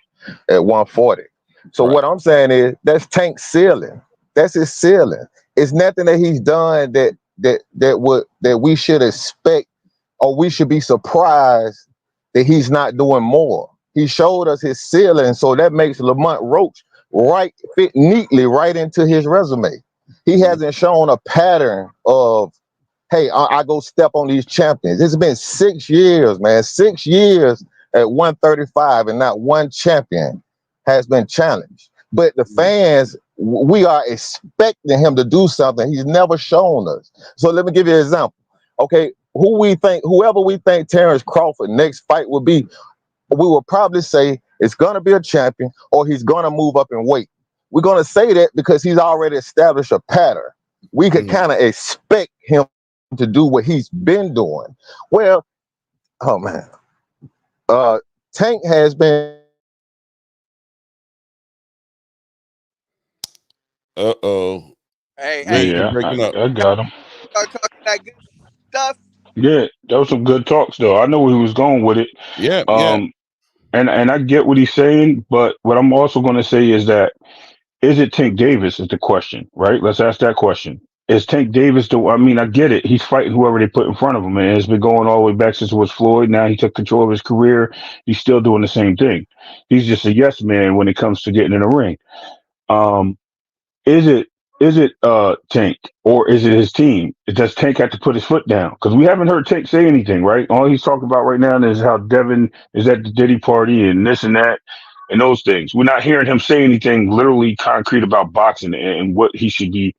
at 140. So what I'm saying is that's Tank's ceiling. That's his ceiling. It's nothing that he's done that we should expect or we should be surprised that he's not doing more. He showed us his ceiling, so that makes Lamont Roach fit neatly right into his resume. He hasn't shown a pattern of, hey, I go step on these champions. It's been 6 years, man. 6 years at 135, and not one champion has been challenged. But the fans, we are expecting him to do something he's never shown us. So let me give you an example. Okay, whoever we think Terrence Crawford next fight will be, we will probably say it's going to be a champion or he's going to move up in weight. We're going to say that because he's already established a pattern. We could kind of expect him to do what he's been doing. Well, oh man, Tank has been. Hey, I got him. talking that good stuff. Yeah, that was some good talks though. I know where he was going with it. Yeah, yeah. Um, and I get what he's saying, but what I'm also going to say is that is it Tank Davis is the question, right? Let's ask that question. Is Tank Davis the? I mean, I get it. He's fighting whoever they put in front of him, and it's been going all the way back since it was Floyd. Now he took control of his career. He's still doing the same thing. He's just a yes man when it comes to getting in the ring. Um, is it Tank or is it his team? Does Tank have to put his foot down? Because we haven't heard Tank say anything, right? All he's talking about right now is how Devin is at the Diddy party and this and that and those things. We're not hearing him say anything literally concrete about boxing and what he should be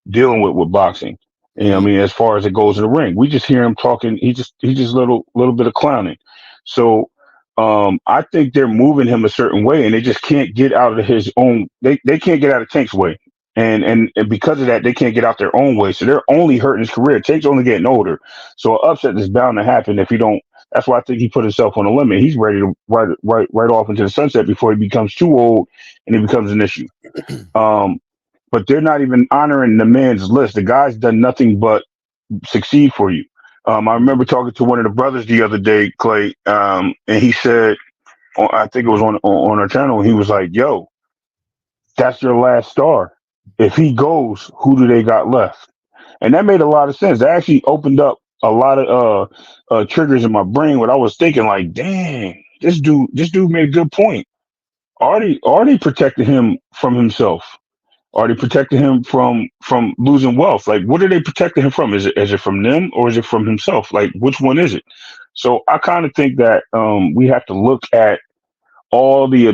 dealing with boxing. You know what I Mhm. mean, as far as it goes in the ring, we just hear him talking. He just little bit of clowning. So I think they're moving him a certain way, and they just can't get out of his own. They can't get out of Tank's way, and because of that, they can't get out their own way. So they're only hurting his career. Tank's only getting older, so an upset is bound to happen if he don't. That's why I think he put himself on the limit. He's ready to right off into the sunset before he becomes too old and it becomes an issue. Um, but they're not even honoring the man's list. The guy's done nothing but succeed for you. I remember talking to one of the brothers the other day, Clay, and he said, I think it was on our channel, and he was like, "Yo, that's your last star. If he goes, who do they got left?" And that made a lot of sense. That actually opened up a lot of triggers in my brain. What I was thinking, like, dang, this dude made a good point. Already protected him from himself. Are they protecting him from losing wealth? Like, what are they protecting him from? Is it from them or is it from himself? Like, which one is it? So I kind of think that we have to look at all the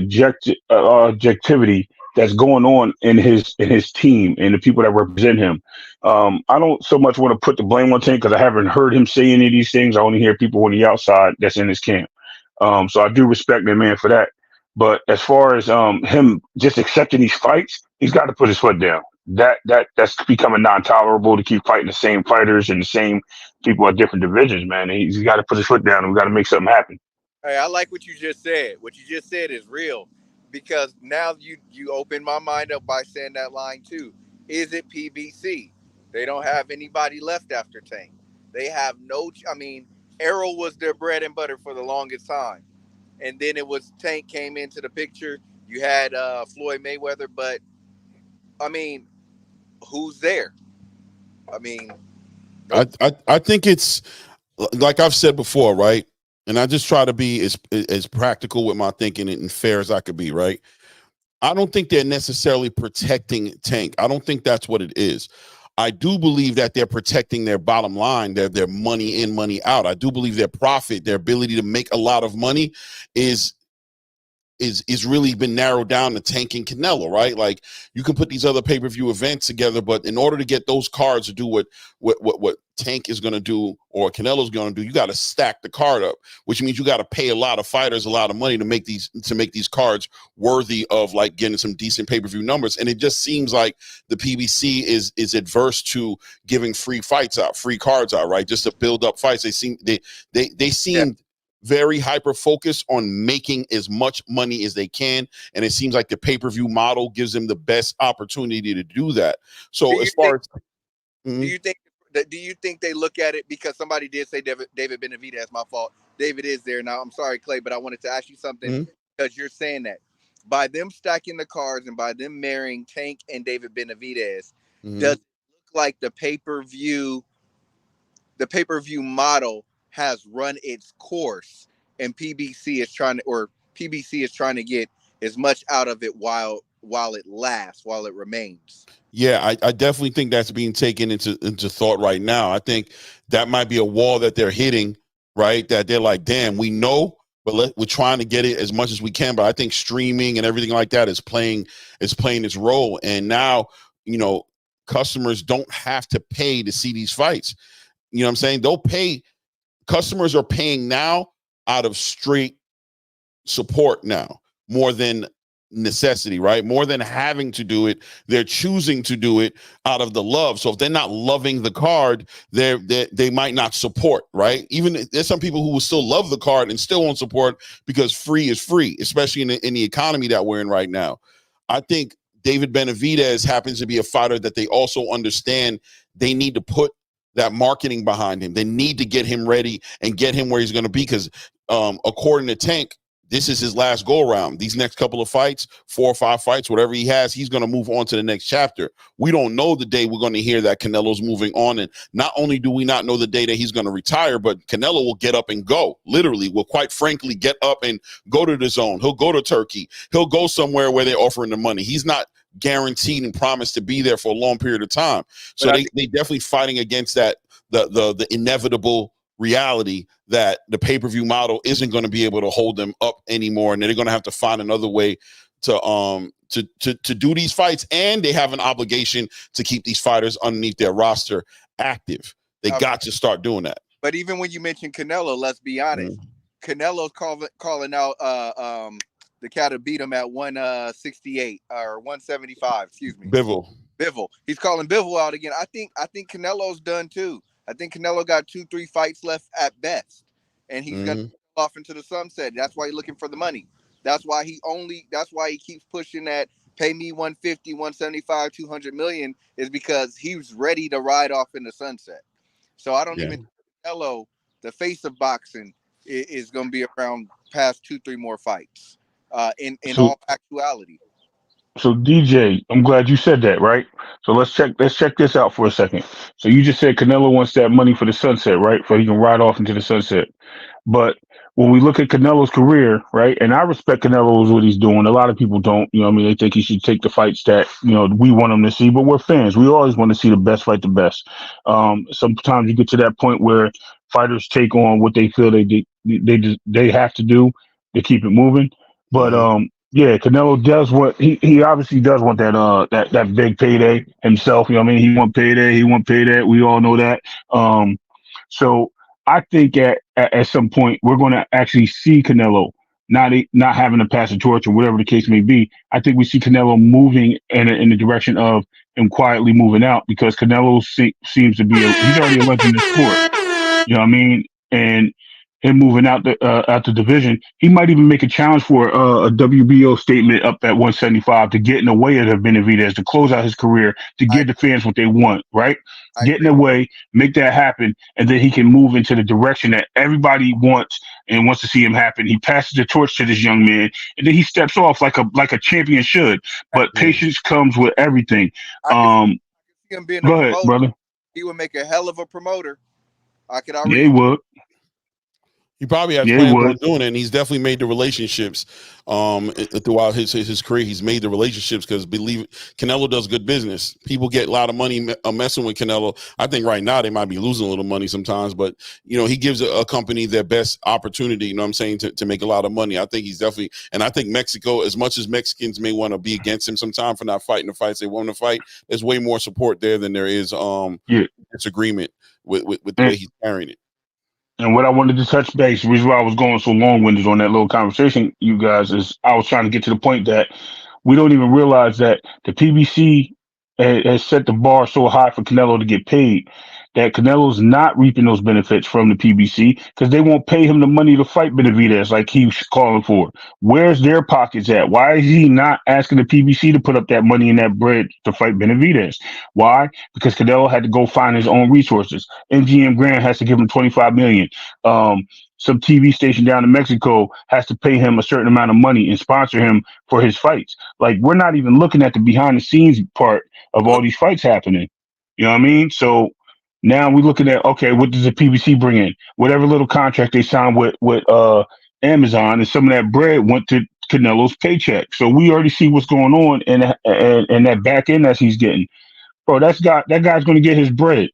objectivity that's going on in his team and the people that represent him. I don't so much want to put the blame on Tank because I haven't heard him say any of these things. I only hear people on the outside that's in his camp. So I do respect that man for that. But as far as him just accepting these fights, he's got to put his foot down. That's becoming non-tolerable to keep fighting the same fighters and the same people at different divisions, man. He's got to put his foot down and we got to make something happen. Hey, I like what you just said. What you just said is real, because now you open my mind up by saying that line too. Is it PBC? They don't have anybody left after Tank. They have no. I mean, Errol was their bread and butter for the longest time, and then it was Tank came into the picture. You had Floyd Mayweather, but I mean, who's there? I mean, I, nope. I think it's like I've said before, right? And I just try to be as practical with my thinking and fair as I could be, right? I don't think they're necessarily protecting Tank. I don't think that's what it is. I do believe that they're protecting their bottom line, their money in, money out. I do believe their profit, their ability to make a lot of money is really been narrowed down to Tank and Canelo, right? Like you can put these other pay-per-view events together, but in order to get those cards to do what Tank is going to do or Canelo's going to do, you got to stack the card up, which means you got to pay a lot of fighters a lot of money to make these cards worthy of like getting some decent pay-per-view numbers. And it just seems like the PBC is adverse to giving free fights out, free cards out, right? Just to build up fights. They seem very hyper focused on making as much money as they can, and it seems like the pay-per-view model gives them the best opportunity to do that. So as far as do you think they look at it, because somebody did say David Benavidez, my fault. David is there now. I'm sorry, Clay, but I wanted to ask you something, because you're saying that by them stacking the cards and by them marrying Tank and David Benavidez, does it look like the pay-per-view model has run its course, and PBC is trying to get as much out of it while it lasts, while it remains? Yeah, I definitely think that's being taken into thought right now. I think that might be a wall that they're hitting, right? That they're like, damn, we know, but we're trying to get it as much as we can. But I think streaming and everything like that is playing its role. And now, customers don't have to pay to see these fights. You know what I'm saying? They'll pay. Customers are paying now out of straight support now, more than necessity, right? More than having to do it, they're choosing to do it out of the love. So if they're not loving the card, they might not support, right? Even there's some people who will still love the card and still won't support because free is free, especially in the economy that we're in right now. I think David Benavidez happens to be a fighter that they also understand they need to put that marketing behind him. They need to get him ready and get him where he's going to be because according to Tank, this is his last go around. These next couple of fights, 4 or 5 fights, whatever he has, he's going to move on to the next chapter. We don't know the day we're going to hear that Canelo's moving on. And not only do we not know the day that he's going to retire, but Canelo will get up and go. Literally, will quite frankly get up and go to the zone. He'll go to Turkey. He'll go somewhere where they're offering the money. He's not guaranteed and promised to be there for a long period of time. So they definitely fighting against that, the inevitable reality that the pay-per-view model isn't going to be able to hold them up anymore, and they're going to have to find another way to do these fights, and they have an obligation to keep these fighters underneath their roster active. They got to start doing that. But even when you mention Canelo, let's be honest, Canelo's calling out the cat who beat him at 168 or 175, excuse me. Bivol. He's calling Bivol out again. I think Canelo's done too. I think Canelo got 2-3 fights left at best, and he's gonna go off into the sunset. That's why he's looking for the money. That's why he keeps pushing that pay me 150, 175, 200 million is because he's ready to ride off in the sunset. So I don't even think Canelo, the face of boxing, is going to be around past 2-3 more fights. In all actuality. So DJ, I'm glad you said that, right? So let's check this out for a second. So you just said Canelo wants that money for the sunset, right? So he can ride off into the sunset. But when we look at Canelo's career, right, and I respect Canelo's what he's doing. A lot of people don't, you know what I mean? They think he should take the fights that, you know, we want him to see, but we're fans. We always want to see the best fight the best. Sometimes you get to that point where fighters take on what they feel they have to do to keep it moving. But yeah, Canelo does what he obviously does want that big payday himself. You know what I mean? He want payday. We all know that. So I think at some point we're going to actually see Canelo not having to pass the torch or whatever the case may be. I think we see Canelo moving in the direction of him quietly moving out because Canelo seems to be he's already a legend in the sport. You know what I mean? And him moving out the division, he might even make a challenge for a WBO statement up at 175 to get in the way of Benavidez to close out his career to give the fans what they want, right? Get in the way, make that happen, and then he can move into the direction that everybody wants and wants to see him happen. He passes the torch to this young man, and then he steps off like a champion should. But patience comes with everything. Him being go ahead, brother. He would make a hell of a promoter. I could already. Yeah, he would. He probably has plans on doing it, and he's definitely made the relationships throughout his career. He's made the relationships because Canelo does good business. People get a lot of money messing with Canelo. I think right now they might be losing a little money sometimes, but you know he gives a company their best opportunity. You know what I'm saying to make a lot of money. I think he's definitely, and I think Mexico, as much as Mexicans may want to be against him sometime for not fighting the fights they want to fight, there's way more support there than there is disagreement with the way he's carrying it. And what I wanted to touch base, the reason why I was going so long-winded on that little conversation, you guys, is I was trying to get to the point that we don't even realize that the PBC has set the bar so high for Canelo to get paid that Canelo's not reaping those benefits from the PBC because they won't pay him the money to fight Benavidez like he was calling for. Where's their pockets at? Why is he not asking the PBC to put up that money and that bread to fight Benavidez? Why? Because Canelo had to go find his own resources. MGM Grand has to give him $25 million. Some TV station down in Mexico has to pay him a certain amount of money and sponsor him for his fights. Like, we're not even looking at the behind the scenes part of all these fights happening. You know what I mean? So now we're looking at, okay, what does the PBC bring in? Whatever little contract they signed with Amazon, and some of that bread went to Canelo's paycheck. So we already see what's going on in that back end that he's getting. Bro, that guy's going to get his bread.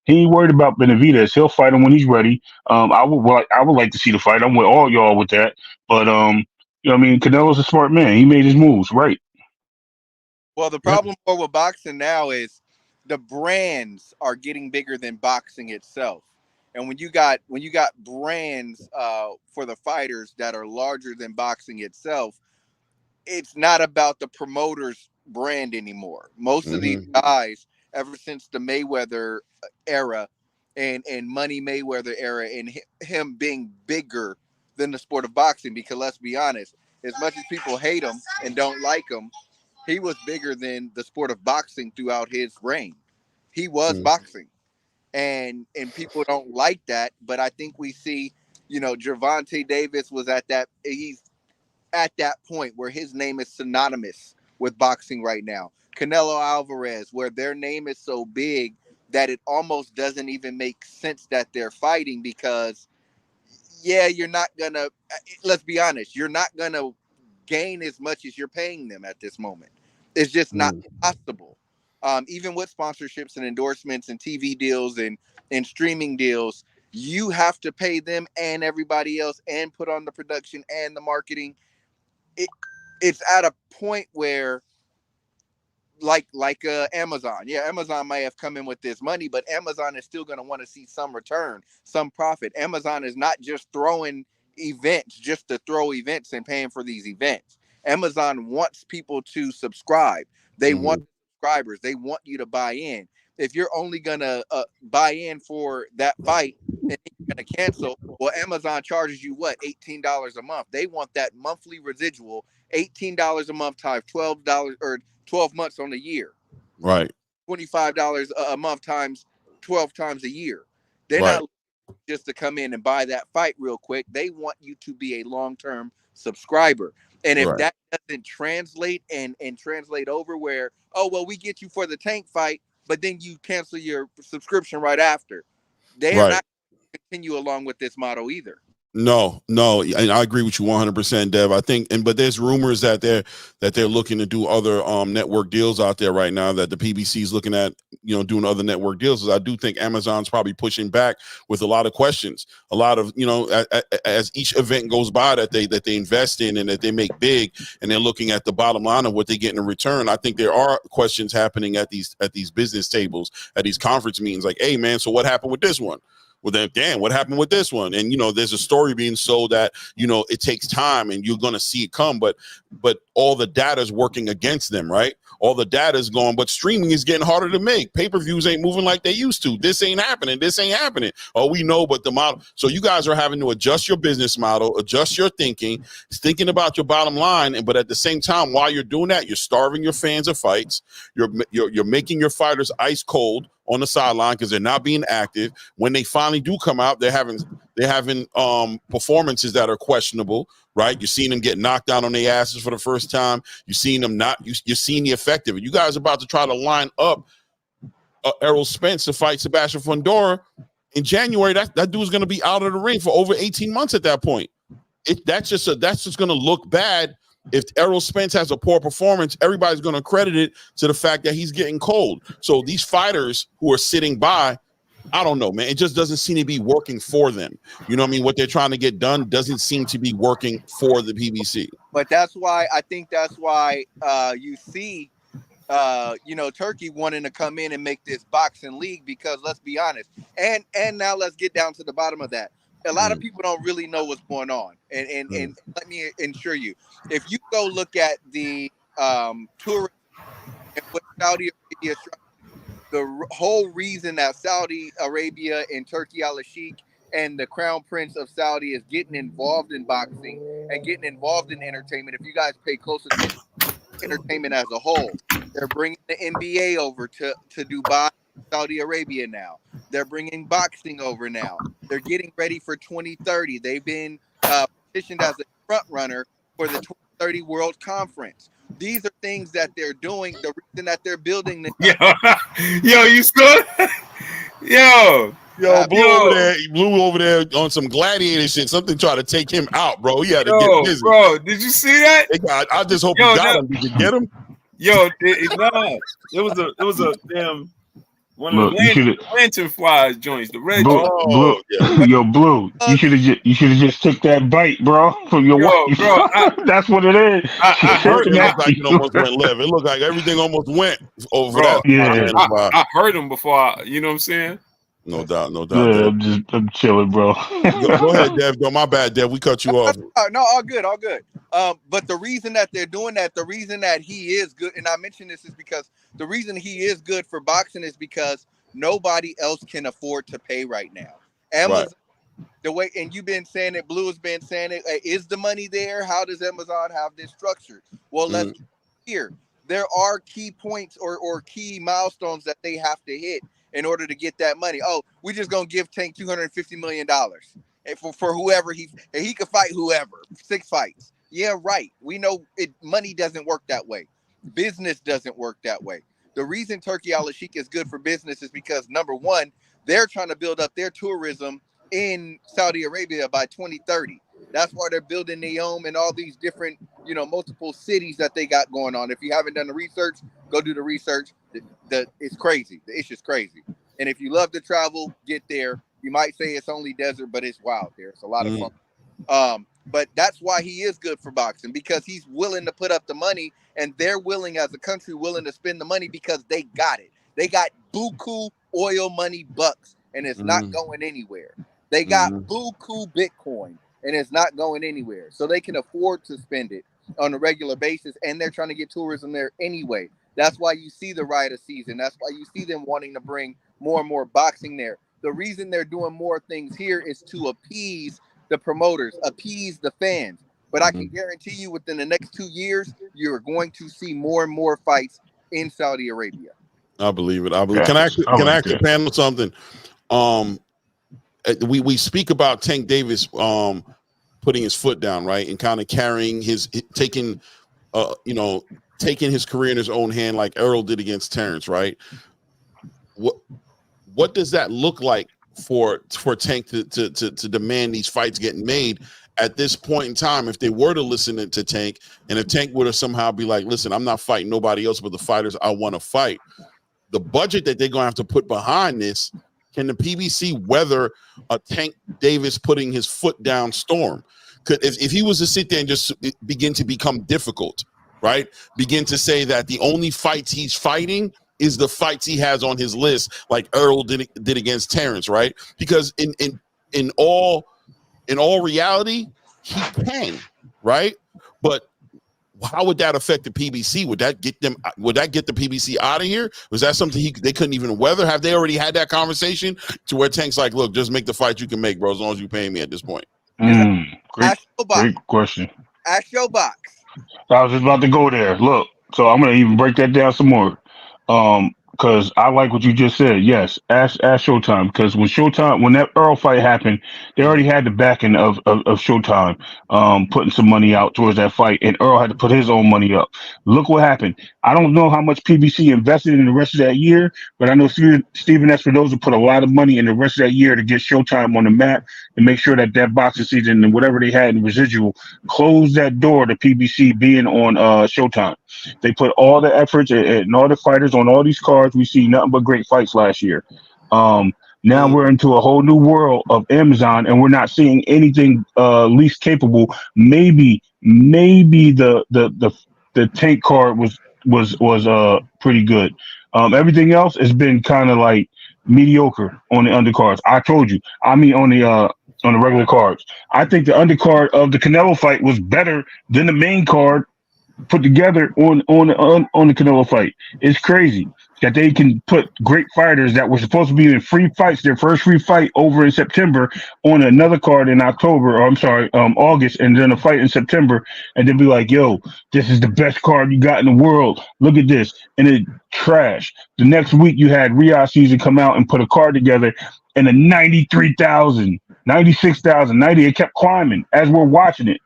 He ain't worried about Benavidez. He'll fight him when he's ready. I would like to see the fight. I'm with all y'all with that. But you know what I mean, Canelo's a smart man. He made his moves, right? Well, the problem with boxing now is the brands are getting bigger than boxing itself. And when you got brands for the fighters that are larger than boxing itself, it's not about the promoter's brand anymore. Most of these guys, ever since the Mayweather era and Money Mayweather era, and him being bigger than the sport of boxing, because let's be honest, as much as people hate him and don't like him, he was bigger than the sport of boxing throughout his reign. He was boxing. and people don't like that. But I think we see, Gervonta Davis was he's at that point where his name is synonymous with boxing right now. Canelo Alvarez, where their name is so big that it almost doesn't even make sense that they're fighting, because you're not gonna, let's be honest, you're not gonna gain as much as you're paying them at this moment. It's just not possible. Even with sponsorships and endorsements and TV deals and streaming deals, you have to pay them and everybody else and put on the production and the marketing. It's at a point where, like Amazon. Yeah, Amazon might have come in with this money, but Amazon is still going to want to see some return, some profit. Amazon is not just throwing events just to throw events and paying for these events. Amazon wants people to subscribe. They want subscribers. They want you to buy in. If you're only going to buy in for that fight and you're going to cancel, well, Amazon charges you what, $18 a month. They want that monthly residual, $18 a month times $12 or 12 months on the year. Right. $25 a month times 12 times a year. They're not just to come in and buy that fight real quick. They want you to be a long-term subscriber. And if that doesn't translate and translate over where, oh, well, we get you for the Tank fight, but then you cancel your subscription right after, they are not going to continue along with this model either. No, and I agree with you 100%, Dev. I think, but there's rumors that they're looking to do other network deals out there right now, that the PBC is looking at, doing other network deals. I do think Amazon's probably pushing back with a lot of questions, a lot of, as each event goes by that they invest in and that they make big, and they're looking at the bottom line of what they get in return. I think there are questions happening at these business tables, at these conference meetings, like, hey man, so what happened with this one? Well, then, damn, what happened with this one? And, there's a story being sold that, it takes time and you're going to see it come. But all the data is working against them, right? All the data is going, but streaming is getting harder to make. Pay-per-views ain't moving like they used to. This ain't happening. This ain't happening. Oh, we know, but the model. So you guys are having to adjust your business model, adjust your thinking about your bottom line. But at the same time, while you're doing that, you're starving your fans of fights. You're making your fighters ice cold on the sideline because they're not being active. When they finally do come out, they're having performances that are questionable, right? You're seeing them get knocked down on their asses for the first time. You're seeing them you're seeing the effect of it. You guys are about to try to line up Errol Spence to fight Sebastian Fundora in January. That dude's going to be out of the ring for over 18 months at that point. That's just going to look bad. If Errol Spence has a poor performance, everybody's going to credit it to the fact that he's getting cold. So these fighters who are sitting by, I don't know, man. It just doesn't seem to be working for them. You know what I mean? What they're trying to get done doesn't seem to be working for the PBC. But that's why you see, Turkey wanting to come in and make this boxing league, because let's be honest. And now let's get down to the bottom of that. A lot of people don't really know what's going on. And let me assure you, if you go look at the tourism and what Saudi Arabia, the whole reason that Saudi Arabia and Turkey al-Sheikh and the Crown Prince of Saudi is getting involved in boxing and getting involved in entertainment, if you guys pay close attention to entertainment as a whole, they're bringing the NBA over to Dubai, Saudi Arabia now. They're bringing boxing over now. They're getting ready for 2030. They've been positioned as a front runner for the 2030 World Conference. These are things that they're doing. The reason that they're building the yo, you still Blue over there on some gladiator shit. Something trying to take him out, bro. He had to get busy. Bro, did you see that? I just hope you got him. Did you get him? Yo, it was a damn one of the lantern flies joints. The red Blue. Yo, Blue. You should have just took that bite, bro, from your wife. Bro, that's what it is. I heard it looked like it almost went left. It looked like everything almost went over that. Yeah, I heard him before. You know what I'm saying? No doubt. Yeah, I'm chilling, bro. Go ahead, Dev. No, my bad, Dev. We cut you off. No, all good. But the reason that they're doing that, the reason that he is good, and I mention this is because the reason he is good for boxing is because nobody else can afford to pay right now. Amazon, the way, and you've been saying it, Blue has been saying it, is the money there? How does Amazon have this structured? Well, let's hear. There are key points or key milestones that they have to hit. in order to get that money. Oh, we just gonna give Tank $250 million for whoever he could fight whoever. 6 fights. Yeah, right. We know it. Money doesn't work that way. Business doesn't work that way. The reason Turkey Al-Sheikh is good for business is because, number one, they're trying to build up their tourism in Saudi Arabia by 2030. That's why they're building Neom and all these different, multiple cities that they got going on. If you haven't done the research, go do the research. It's crazy. The issue's crazy. And if you love to travel, get there. You might say it's only desert, but it's wild there. It's a lot of fun. But that's why he is good for boxing, because he's willing to put up the money, and they're willing, as a country, willing to spend the money because they got it. They got buku oil money bucks, and it's not going anywhere. They got buku Bitcoin, and it's not going anywhere. So they can afford to spend it on a regular basis, and they're trying to get tourism there anyway. That's why you see the riot of season. That's why you see them wanting to bring more and more boxing there. The reason they're doing more things here is to appease the promoters, appease the fans. But I can guarantee you within the next 2 years, you're going to see more and more fights in Saudi Arabia. I believe it. Can I ask the panel something? We speak about Tank Davis putting his foot down, right, and kind of carrying taking his career in his own hand like Errol did against Terrence, right? What does that look like for Tank to demand these fights getting made at this point in time? If they were to listen to Tank, and if Tank were to somehow be like, listen, I'm not fighting nobody else but the fighters I want to fight, the budget that they're going to have to put behind this, can the PBC weather a Tank Davis putting his foot down storm? If he was to sit there and just begin to become difficult, right, begin to say that the only fights he's fighting is the fights he has on his list, like Earl did against Terrence, right? Because in all reality, he can, right? But how would that affect the PBC? Would that get the PBC out of here? Was that something they couldn't even weather? Have they already had that conversation to where Tank's like, look, just make the fight you can make, bro, as long as you're paying me at this point? Great question. Ask your box. I was just about to go there. Look, so I'm gonna even break that down some more. Because I like what you just said. Yes, ask Showtime. Because when that Earl fight happened, they already had the backing of Showtime, putting some money out towards that fight, and Earl had to put his own money up. Look what happened. I don't know how much PBC invested in the rest of that year, but I know Steven Espinoza put a lot of money in the rest of that year to get Showtime on the map and make sure that boxing season and whatever they had in residual closed that door to PBC being on Showtime. They put all the efforts and all the fighters on all these cards. We see nothing but great fights last year. Now we're into a whole new world of Amazon, and we're not seeing anything least capable. Maybe the Tank card was pretty good. Everything else has been kind of like mediocre on the undercards. I told you. I mean on the regular cards. I think the undercard of the Canelo fight was better than the main card put together on the Canelo fight. It's crazy that they can put great fighters that were supposed to be in free fights, their first free fight over in September, on another card in August, and then a fight in September, and then be like, yo, this is the best card you got in the world. Look at this. And it trash. The next week you had Riyadh season come out and put a card together, and a 93,000, 96,000, 90, it kept climbing as we're watching it.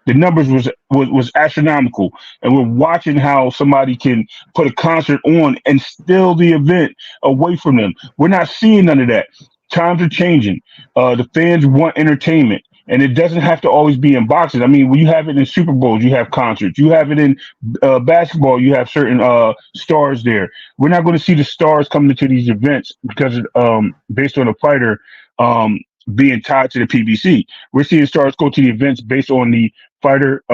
The numbers was astronomical, and we're watching how somebody can put a concert on and steal the event away from them. We're not seeing none of that. Times are changing. The fans want entertainment, and it doesn't have to always be in boxing. I mean, when you have it in Super Bowls, you have concerts. You have it in basketball, you have certain stars there. We're not going to see the stars coming into these events because based on a fighter being tied to the PBC. We're seeing stars go to the events based on the fighter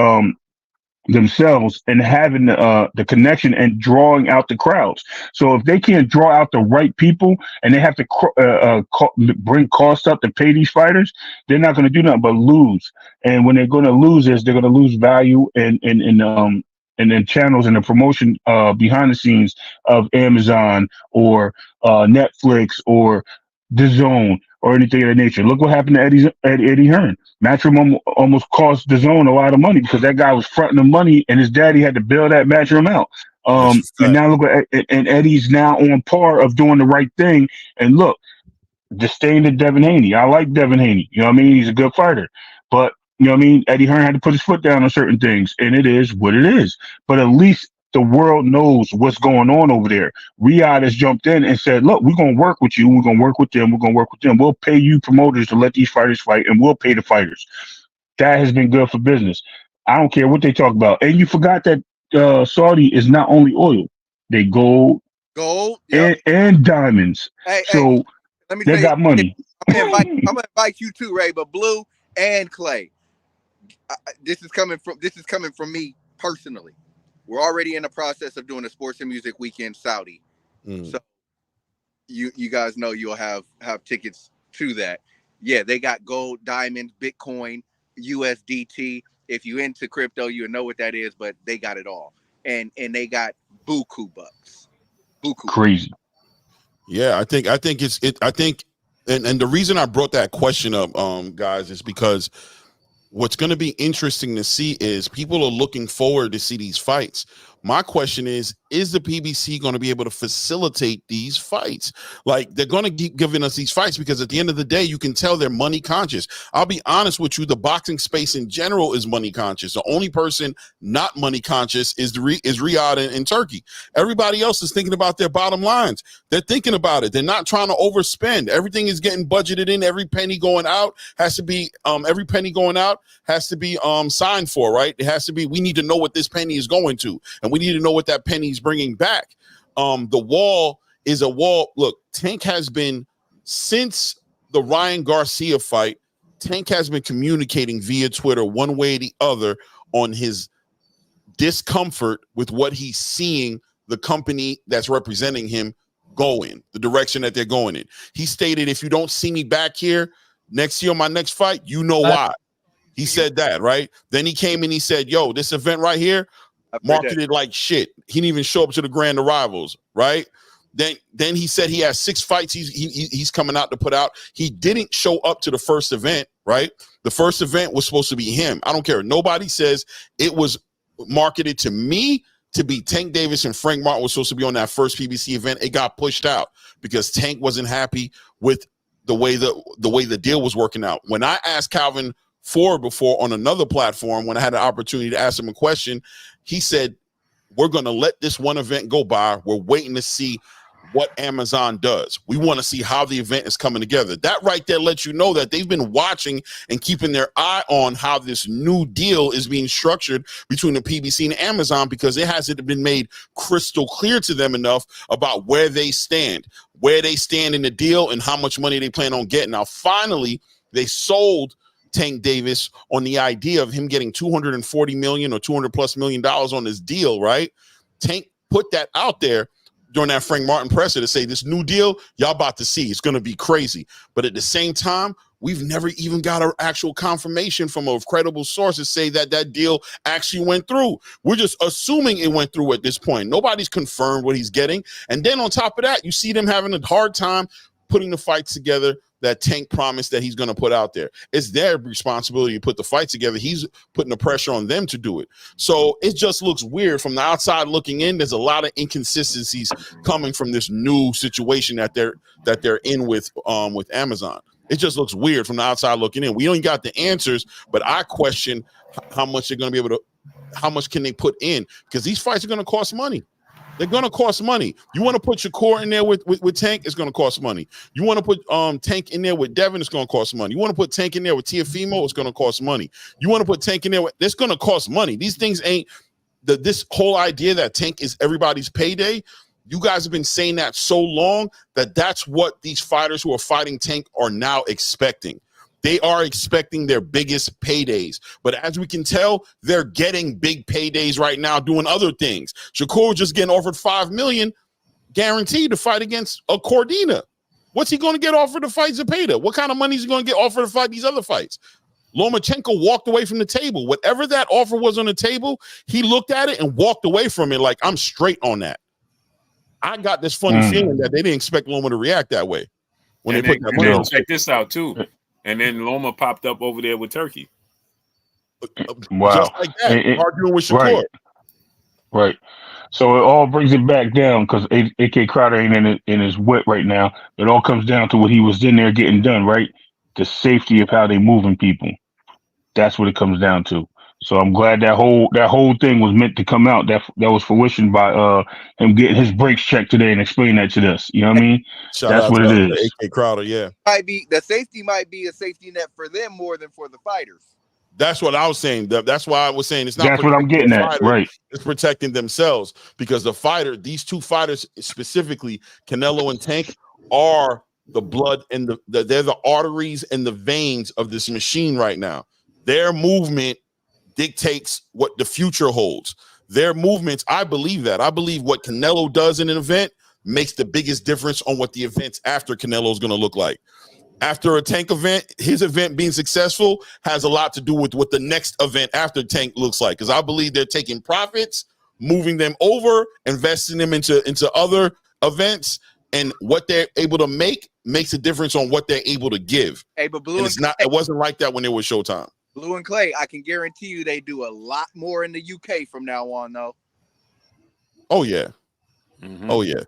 themselves and having the connection and drawing out the crowds. So if they can't draw out the right people and they have to bring costs up to pay these fighters, they're not going to do nothing but lose. And when they're going to lose they're going to lose value and then channels and the promotion behind the scenes of Amazon or Netflix or DAZN or anything of that nature. Look what happened to Eddie Hearn. Matchroom almost cost DAZN a lot of money because that guy was fronting the money and his daddy had to bail that Matchroom out. That's a And fact. now look at and Eddie's now on par of doing the right thing. And look, disdain to Devin Haney. I like Devin Haney. You know what I mean? He's a good fighter. But, you know what I mean? Eddie Hearn had to put his foot down on certain things, and it is what it is. But at least the world knows what's going on over there. Riyadh has jumped in and said, look, we're going to work with you. We're going to work with them. We're going to work with them. We'll pay you promoters to let these fighters fight, and we'll pay the fighters. That has been good for business. I don't care what they talk about. And you forgot that Saudi is not only oil. They gold Yep. and diamonds. Hey, So let me they tell got you. money. I'm gonna invite you too, Ray. But Blue and Clay, this is coming from me personally. We're already in the process of doing a sports and music weekend Saudi, so you guys know you'll have tickets to that. Yeah, they got gold, diamonds, Bitcoin, USDT. If you into crypto, you know what that is. But they got it all, and they got buku bucks, buku. Crazy. Yeah, I think and the reason I brought that question up, guys, is because what's going to be interesting to see is people are looking forward to see these fights. My question is the PBC going to be able to facilitate these fights? Like, they're going to keep giving us these fights because at the end of the day, you can tell they're money conscious. I'll be honest with you, the boxing space in general is money conscious. The only person not money conscious is Riyadh in Turkey. Everybody else is thinking about their bottom lines. They're thinking about it. They're not trying to overspend. Everything is getting budgeted in. Every penny going out has to be signed for, right? It has to be, we need to know what this penny is going to, and we need to know what that penny is bringing back. The wall is a wall. Look, Tank has been, since the Ryan Garcia fight, Tank has been communicating via Twitter one way or the other on his discomfort with what he's seeing the company that's representing him go in, the direction that they're going in. He stated, if you don't see me back here next year on my next fight, you know why. He said that, right? Then he came and he said, yo, this event right here, marketed like shit. He didn't even show up to the grand arrivals, right? Then he said he has 6 fights he's coming out to put out. He didn't show up to the first event, right? The first event was supposed to be him. I don't care. Nobody says it was marketed to me to be Tank Davis, and Frank Martin was supposed to be on that first PBC event. It got pushed out because Tank wasn't happy with the way the deal was working out. When I asked Calvin Ford before on another platform, when I had an opportunity to ask him a question, he said, we're going to let this one event go by. We're waiting to see what Amazon does. We want to see how the event is coming together. That right there lets you know that they've been watching and keeping their eye on how this new deal is being structured between the PBC and Amazon, because it hasn't been made crystal clear to them enough about where they stand in the deal and how much money they plan on getting. Now, finally, they sold Tank Davis on the idea of him getting $240 million or $200+ million on this deal, right? Tank put that out there during that Frank Martin presser to say, this new deal, y'all about to see, it's going to be crazy. But at the same time, we've never even got an actual confirmation from a credible source to say that that deal actually went through. We're just assuming it went through at this point. Nobody's confirmed what he's getting. And then on top of that, you see them having a hard time putting the fights together that Tank promised that he's going to put out there. It's their responsibility to put the fight together. He's putting the pressure on them to do it. So it just looks weird from the outside looking in. There's a lot of inconsistencies coming from this new situation that they're in with Amazon. It just looks weird from the outside looking in. We only got the answers, but I question how much they're going to be able to, how much can they put in? Because these fights are going to cost money. They're going to cost money. You want to put your core in there with Tank, it's going to cost money. You want to put Tank in there with Devin, it's going to cost money. You want to put Tank in there with Tiafimo, it's going to cost money. You want to put Tank in there with, it's going to cost money. These things ain't, this whole idea that Tank is everybody's payday, you guys have been saying that so long that that's what these fighters who are fighting Tank are now expecting. They are expecting their biggest paydays. But as we can tell, they're getting big paydays right now doing other things. Shakur just getting offered $5 million guaranteed to fight against a Cordina. What's he going to get offered to fight Zepeda? What kind of money is he going to get offered to fight these other fights? Lomachenko walked away from the table. Whatever that offer was on the table, he looked at it and walked away from it like, I'm straight on that. I got this funny feeling that they didn't expect Loma to react that way when they put that money on. Check this out, too. And then Loma popped up over there with Turkey. Wow. Just like that, arguing with Shakur. Right. So it all brings it back down because AK Crowder ain't in his wet right now. It all comes down to what he was in there getting done, right? The safety of how they moving people. That's what it comes down to. So I'm glad that whole thing was meant to come out. That was fruition by him getting his brakes checked today and explaining that to us. You know what I mean? Shout That's out what it to is. AK Crowder. Yeah, Might be the safety might be a safety net for them more than for the fighters. that's what I was saying. That's why I was saying it's not That's what I'm protecting getting the at. fighter, Right. it's protecting themselves because these two fighters specifically, Canelo and Tank, are the blood and they're the arteries and the veins of this machine right now. Their movement dictates what the future holds. Their movements, I believe that. I believe what Canelo does in an event makes the biggest difference on what the events after Canelo is going to look like. After a Tank event, his event being successful has a lot to do with what the next event after Tank looks like. Because I believe they're taking profits, moving them over, investing them into other events, and what they're able to make makes a difference on what they're able to give. Hey, but And it wasn't like that when it was Showtime. Blue and Clay, I can guarantee you they do a lot more in the UK from now on, though. Oh yeah. Mhm. Oh yeah.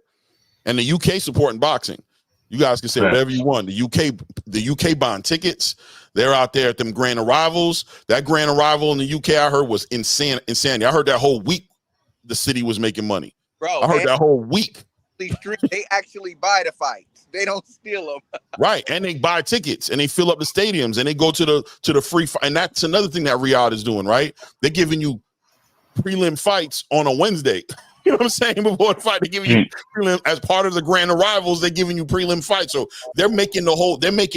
And the UK supporting boxing. You guys can say whatever you want. The UK buying tickets. They're out there at them grand arrivals. That grand arrival in the UK, I heard, was insanity. I heard that whole week the city was making money. Bro, I heard that whole week. They actually buy the fights. They don't steal them. Right. And they buy tickets and they fill up the stadiums and they go to the free fight. And that's another thing that Riyadh is doing, right? They're giving you prelim fights on a Wednesday. You know what I'm saying? Before the fight, they're giving you prelim as part of the grand arrivals. They're giving you prelim fights, so they're making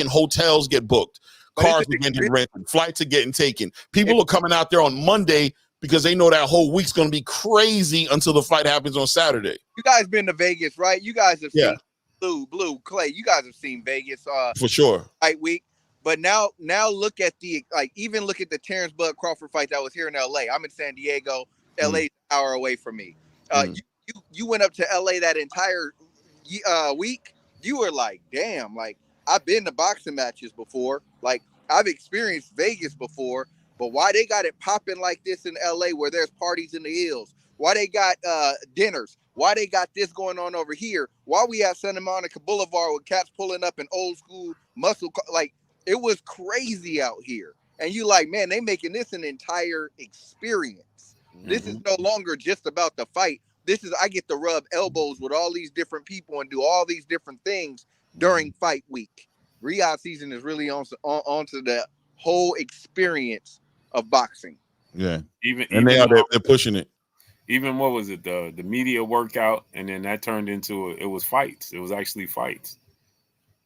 hotels get booked, cars are getting rented, flights are getting taken. People are coming out there on Monday because they know that whole week's going to be crazy until the fight happens on Saturday. You guys been to Vegas, right? You guys have seen Blue, Clay. You guys have seen Vegas for sure. Fight week. But now look at even look at the Terrence Bud Crawford fight that was here in LA. I'm in San Diego. LA an hour away from me. You went up to LA that entire week. You were like, damn, like I've been to boxing matches before. Like I've experienced Vegas before, but why they got it popping like this in LA where there's parties in the hills? Why they got dinners? Why they got this going on over here? Why we have Santa Monica Boulevard with cats pulling up in old school muscle like it was crazy out here. And you like, man, they making this an entire experience. This is no longer just about the fight. This is I get to rub elbows with all these different people and do all these different things during fight week. Riyadh season is really onto the whole experience of boxing. Yeah, even they're pushing it. Even what was it? The media workout, and then that turned into it was fights. It was actually fights.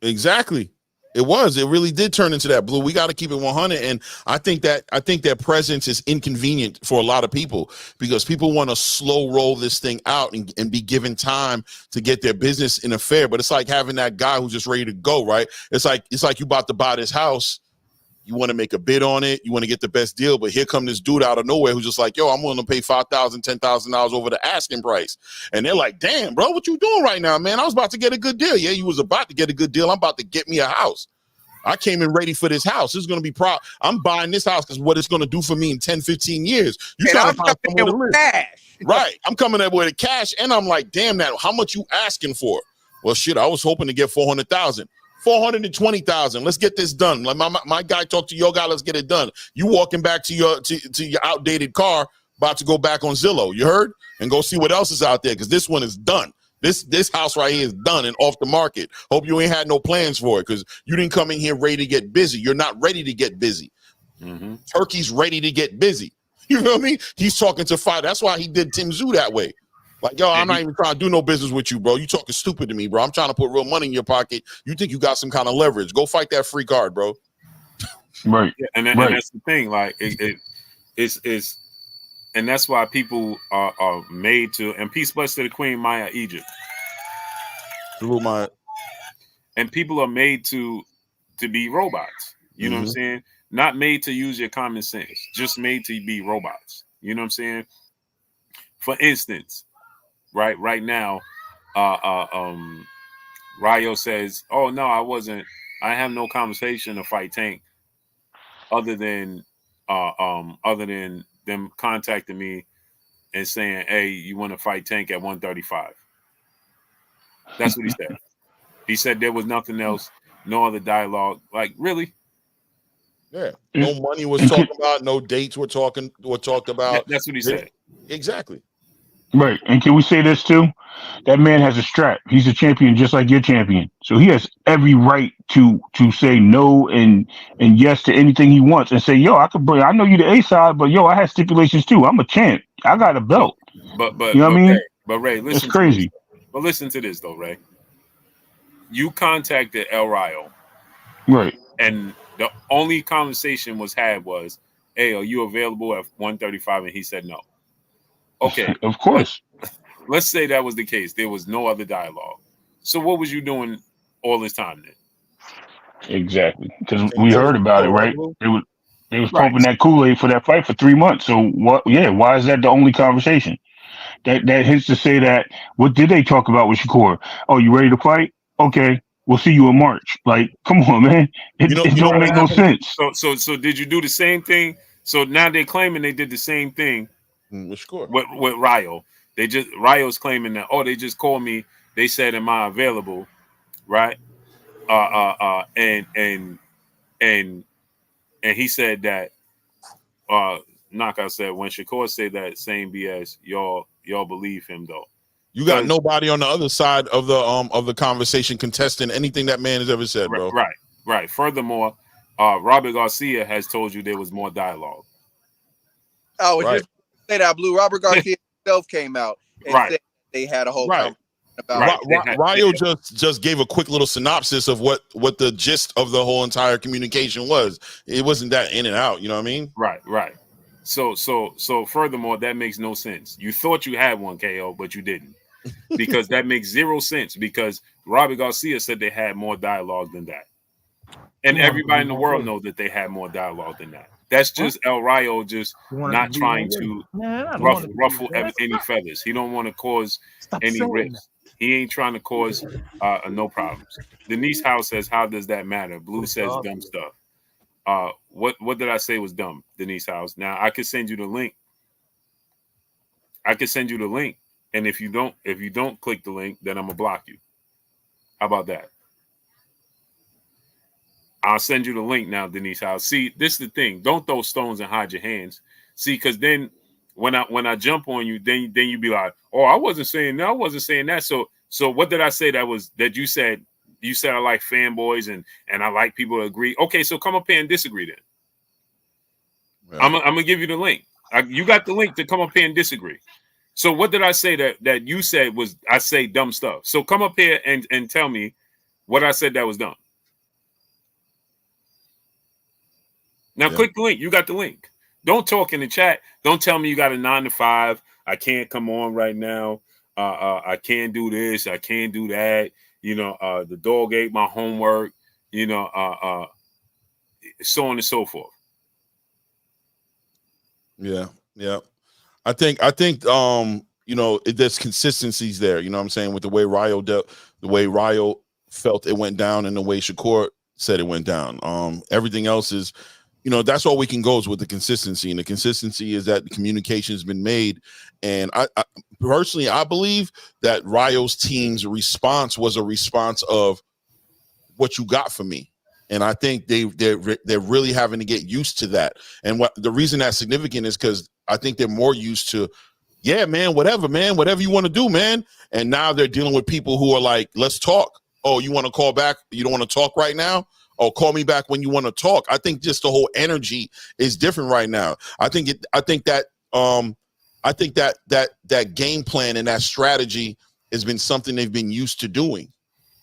Exactly. It was. It really did turn into that, Blue. We got to keep it 100. And I think that presence is inconvenient for a lot of people because people want to slow roll this thing out and be given time to get their business in a fair. But it's like having that guy who's just ready to go, right? It's like you about to buy this house. You want to make a bid on it. You want to get the best deal. But here come this dude out of nowhere who's just like, yo, I'm willing to pay $5,000, $10,000 over the asking price. And they're like, damn, bro, what you doing right now, man? I was about to get a good deal. Yeah, you was about to get a good deal. I'm about to get me a house. I came in ready for this house. This is going to be I'm buying this house because what it's going to do for me in 10, 15 years. You trying to find somewhere to live. Cash. Right. I'm coming up with the cash. And I'm like, damn, that how much you asking for? Well, shit, I was hoping to get 400,000. 420,000. Let's get this done. Like my guy talked to your guy. Let's get it done. You walking back to your outdated car, about to go back on Zillow. You heard? And go see what else is out there because this one is done. This house right here is done and off the market. Hope you ain't had no plans for it because you didn't come in here ready to get busy. You're not ready to get busy. Turkey's ready to get busy. You know what I mean? He's talking to fight. That's why he did Tim Zoo that way. Like, yo, I'm not even trying to do no business with you, bro. You talking stupid to me, bro. I'm trying to put real money in your pocket. You think you got some kind of leverage. Go fight that free card, bro. Right. Yeah, and that's the thing. Like, it's and that's why people are made to, and peace bless to the Queen Maya Egypt. Salute Maya. And people are made to be robots. You know what I'm saying? Not made to use your common sense, just made to be robots. You know what I'm saying? For instance, right now, Rayo says, "Oh no, I have no conversation to fight Tank, other than them contacting me and saying, "Hey, you want to fight Tank at 135?" That's what he said. He said there was nothing else, no other dialogue. Like, really? Yeah. No money was And talked about. No dates were talked about. That's what he said. Exactly. right. And can we say this too? That man has a strap. He's a champion just like your champion. So he has every right to say no and yes to anything he wants and say, yo, I know you the A side, but yo, I have stipulations too. I'm a champ. I got a belt. But you know what I mean? Ray, It's listen crazy. to this. But listen to this though, Ray. You contacted El Rayo. Right. And the only conversation was had was, "Hey, are you available at 135?" And he said no. Okay. Of course. Let's say that was the case. There was no other dialogue. So what was you doing all this time then? Exactly. Because we heard about it, right? They was Right. pumping that Kool-Aid for that fight for 3 months. So what? Yeah. Why is that the only conversation? That hints to say that what did they talk about with Shakur? Oh, you ready to fight? Okay, we'll see you in March. Like, come on, man. It don't make no sense. So did you do the same thing? So now they're claiming they did the same thing with Rayo. Rayo's claiming that, oh, they just called me. They said, "Am I available?" Right? And he said that Knockout said when Shakur said that same BS, y'all believe him though. You got nobody on the other side of the conversation contesting anything that man has ever said, bro. Right. Furthermore, Robert Garcia has told you there was more dialogue. I was just say that Blue. Robert Garcia himself came out and said they had a whole conversation about Rayo just gave a quick little synopsis of what the gist of the whole entire communication was. It wasn't that in and out, you know what I mean? Right. So furthermore, that makes no sense. You thought you had one, KO, but you didn't. Because that makes zero sense because Robert Garcia said they had more dialogue than that. And everybody in the world knows that they had more dialogue than that. That's just El Rayo just not trying to ruffle any feathers. He don't want to cause any rips. He ain't trying to cause no problems. Denise House says, "How does that matter?" Blue says, "Dumb stuff." What did I say was dumb, Denise House? Now I could send you the link. And if you don't click the link, then I'm gonna block you. How about that? I'll send you the link now, Denise House. See, this is the thing. Don't throw stones and hide your hands. See, because then when I jump on you, then you be like, "Oh, I wasn't saying that. I wasn't saying that." So what did I say that you said? You said I like fanboys and I like people to agree. Okay, so come up here and disagree then. Yeah. I'm gonna give you the link. You got the link to come up here and disagree. So what did I say that you said was I say dumb stuff? So come up here and tell me what I said that was dumb. Now click the link. You got the link. Don't talk in the chat. Don't tell me you got a 9 to 5. I can't come on right now. I can't do this. I can't do that. You know, the dog ate my homework. You know, so on and so forth. Yeah. I think you know, there's consistencies there, you know what I'm saying, with the way Rayo felt it went down and the way Shakur said it went down. Everything else is, you know, that's all we can go is with the consistency, and the consistency is that the communication has been made. And I personally, I believe that Rayo's team's response was a response of what you got for me. And I think they're really having to get used to that. And the reason that's significant is because I think they're more used to, yeah, man, whatever you want to do, man. And now they're dealing with people who are like, let's talk. Oh, you want to call back? You don't want to talk right now? Oh, call me back when you want to talk. I think just the whole energy is different right now. I think that game plan and that strategy has been something they've been used to doing.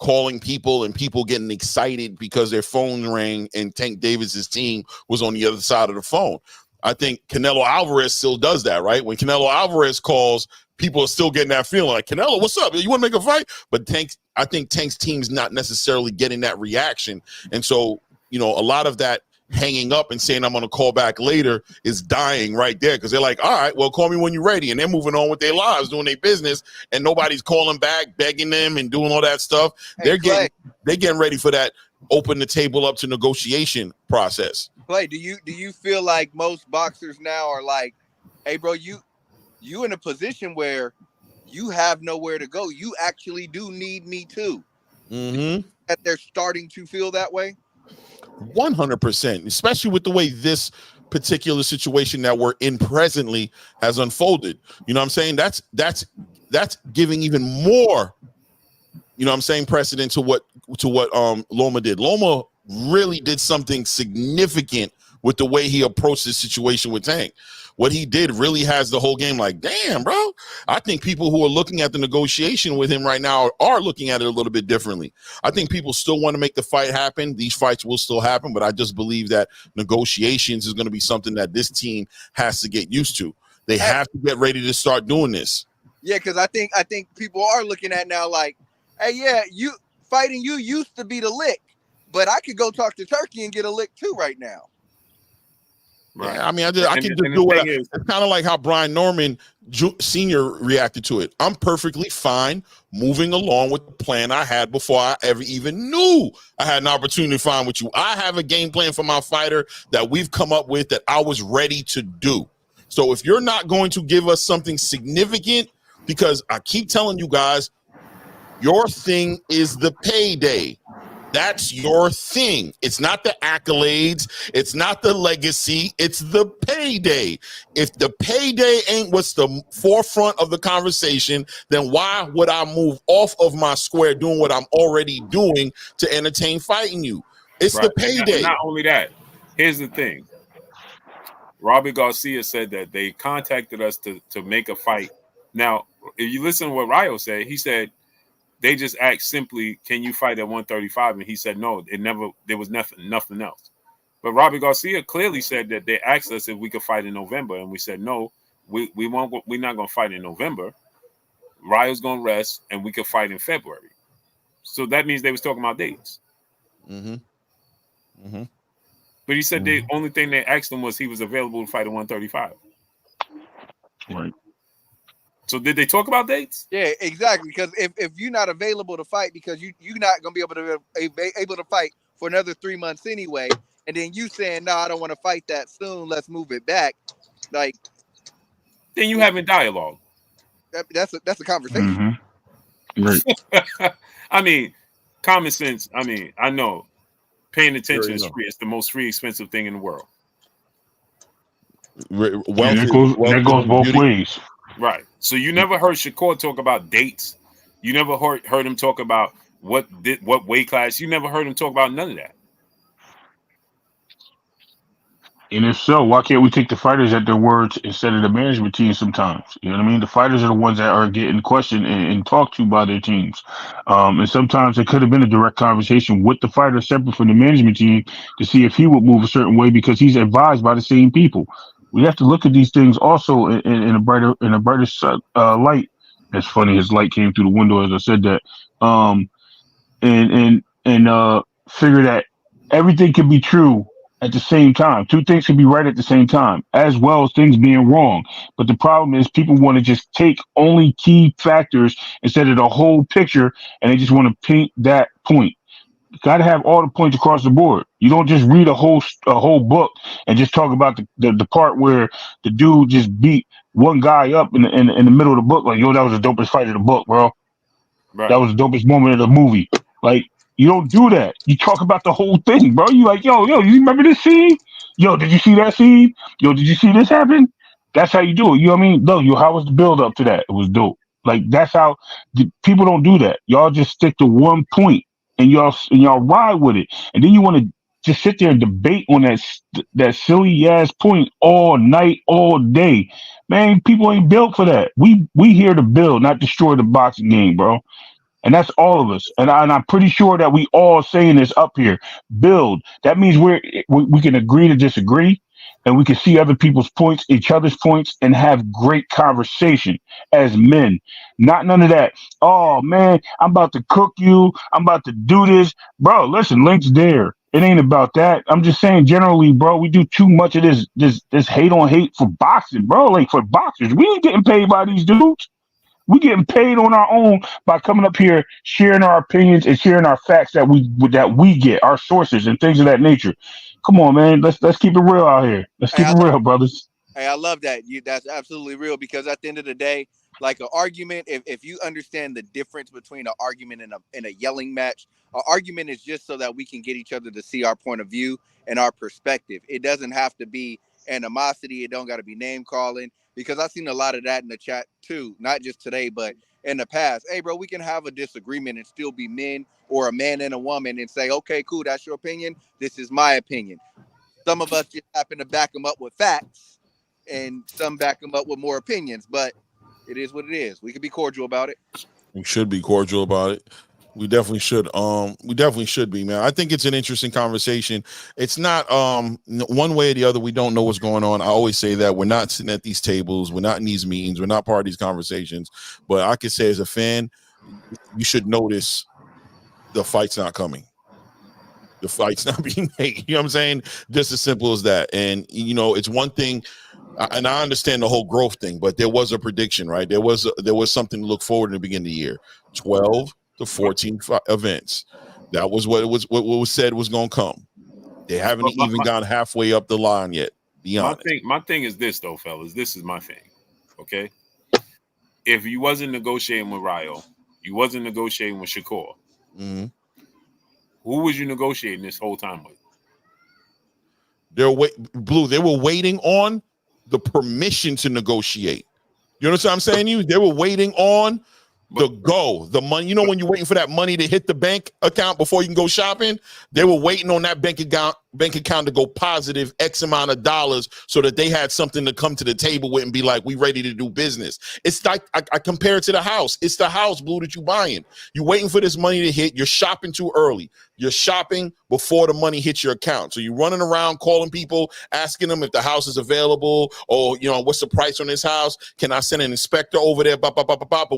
Calling people and people getting excited because their phone rang and Tank Davis's team was on the other side of the phone. I think Canelo Alvarez still does that, right? When Canelo Alvarez calls, people are still getting that feeling like, Canelo, what's up? You want to make a fight? But I think Tank's team's not necessarily getting that reaction. And so, you know, a lot of that hanging up and saying I'm going to call back later is dying right there, because they're like, all right, well, call me when you're ready. And they're moving on with their lives, doing their business, and nobody's calling back, begging them and doing all that stuff. They're getting ready for that open the table up to negotiation process. Clay, do you feel like most boxers now are like, hey, bro, you in a position where you have nowhere to go. You actually do need me too. Mm-hmm. That they're starting to feel that way. 100%, especially with the way this particular situation that we're in presently has unfolded. You know what I'm saying? That's giving even more, you know what I'm saying, precedent to what Loma did. Loma really did something significant with the way he approached this situation with Tank. What he did really has the whole game like, damn, bro. I think people who are looking at the negotiation with him right now are looking at it a little bit differently. I think people still want to make the fight happen. These fights will still happen, but I just believe that negotiations is going to be something that this team has to get used to. They have to get ready to start doing this. Yeah, because I think people are looking at now like, hey, yeah, you fighting you used to be the lick, but I could go talk to Turkey and get a lick too right now. Right. Yeah, I mean, I can just do what it's kind of like how Brian Norman Sr. reacted to it. I'm perfectly fine moving along with the plan I had before I ever even knew I had an opportunity to find with you. I have a game plan for my fighter that we've come up with that I was ready to do. So if you're not going to give us something significant, because I keep telling you guys, your thing is the payday. That's your thing. It's not the accolades. It's not the legacy. It's the payday. If the payday ain't what's the forefront of the conversation, then why would I move off of my square doing what I'm already doing to entertain fighting you? It's the payday. And not only that, here's the thing. Robbie Garcia said that they contacted us to make a fight. Now, if you listen to what Ryo said, he said, they just asked simply, can you fight at 135? And he said, no, there was nothing else. But Robbie Garcia clearly said that they asked us if we could fight in November. And we said, no, we're not going to fight in November. Ryo's going to rest and we could fight in February. So that means they was talking about dates. Mm-hmm. Mm-hmm. But he said the only thing they asked him was he was available to fight at 135. Right. So did they talk about dates? Yeah, exactly. Because if you're not available to fight because you're not going to be able to fight for another 3 months anyway, and then you saying, no, I don't want to fight that soon, let's move it back. Like, then you having dialogue. That's a conversation. Mm-hmm. Right. I mean, common sense. I mean, I know paying attention is free. It's the most free, expensive thing in the world. That goes both ways. Right. So you never heard Shakur talk about dates. You never heard him talk about what weight class. You never heard him talk about none of that. And if so, why can't we take the fighters at their words instead of the management team sometimes? You know what I mean? The fighters are the ones that are getting questioned and talked to by their teams. And sometimes it could have been a direct conversation with the fighter separate from the management team to see if he would move a certain way because he's advised by the same people. We have to look at these things also in a brighter light. It's funny, his light came through the window as I said that. And figure that everything can be true at the same time. Two things can be right at the same time, as well as things being wrong. But the problem is people want to just take only key factors instead of the whole picture, and they just want to paint that point. You got to have all the points across the board. You don't just read a whole book and just talk about the part where the dude just beat one guy up in the middle of the book. Like, yo, that was the dopest fight of the book, bro. Right. That was the dopest moment of the movie. Like, you don't do that. You talk about the whole thing, bro. You like, yo, you remember this scene? Yo, did you see that scene? Yo, did you see this happen? That's how you do it. You know what I mean? No, how was the build up to that? It was dope. Like, that's how people don't do that. Y'all just stick to one point and y'all ride with it. And then you want to just sit there and debate on that silly ass point all night, all day. Man, people ain't built for that. We here to build, not destroy the boxing game, bro. And that's all of us. And I'm pretty sure that we all saying this up here. Build. That means we can agree to disagree, and we can see other people's points, each other's points, and have great conversation as men. Not none of that. Oh, man, I'm about to cook you. I'm about to do this. Bro, listen, link's there. It ain't about that. I'm just saying generally, bro, we do too much of this hate on hate for boxing, bro. Like, for boxers. We ain't getting paid by these dudes. We getting paid on our own by coming up here, sharing our opinions and sharing our facts that we get, our sources and things of that nature. Come on, man. Let's keep it real out here. Let's keep it real, brothers. Hey, I love that. That's absolutely real because at the end of the day, like an argument, if you understand the difference between an argument and a yelling match, an argument is just so that we can get each other to see our point of view and our perspective. It doesn't have to be animosity. It don't got to be name calling because I've seen a lot of that in the chat too, not just today, but in the past. Hey, bro, we can have a disagreement and still be men or a man and a woman and say, okay, cool, that's your opinion. This is my opinion. Some of us just happen to back them up with facts and some back them up with more opinions, but it is what it is. We can be cordial about it. We should be cordial about it. We definitely should. We definitely should be, man. I think it's an interesting conversation. It's not one way or the other. We don't know what's going on. I always say that we're not sitting at these tables. We're not in these meetings. We're not part of these conversations. But I could say as a fan, you should notice the fight's not coming. The fight's not being made. You know what I'm saying? Just as simple as that. And, you know, it's one thing. And I understand the whole growth thing, but there was a prediction, right? There was something to look forward in the beginning of the year. 12 to 14 events. That was what was said was going to come. They haven't even gone halfway up the line yet. Be honest. My thing is this, though, fellas. This is my thing. Okay, if you wasn't negotiating with Ryo, you wasn't negotiating with Shakur. Mm-hmm. Who was you negotiating this whole time with? They were waiting on the permission to negotiate. You know what I'm saying? They were waiting on the money. You know, when you're waiting for that money to hit the bank account before you can go shopping, they were waiting on that bank account to go positive X amount of dollars so that they had something to come to the table with and be like, we ready to do business. It's like I compare it to the house. It's the house, Blue, that you buying. You're waiting for this money to hit. You're shopping too early. You're shopping before the money hits your account. So you're running around calling people, asking them if the house is available or, you know, what's the price on this house? Can I send an inspector over there? But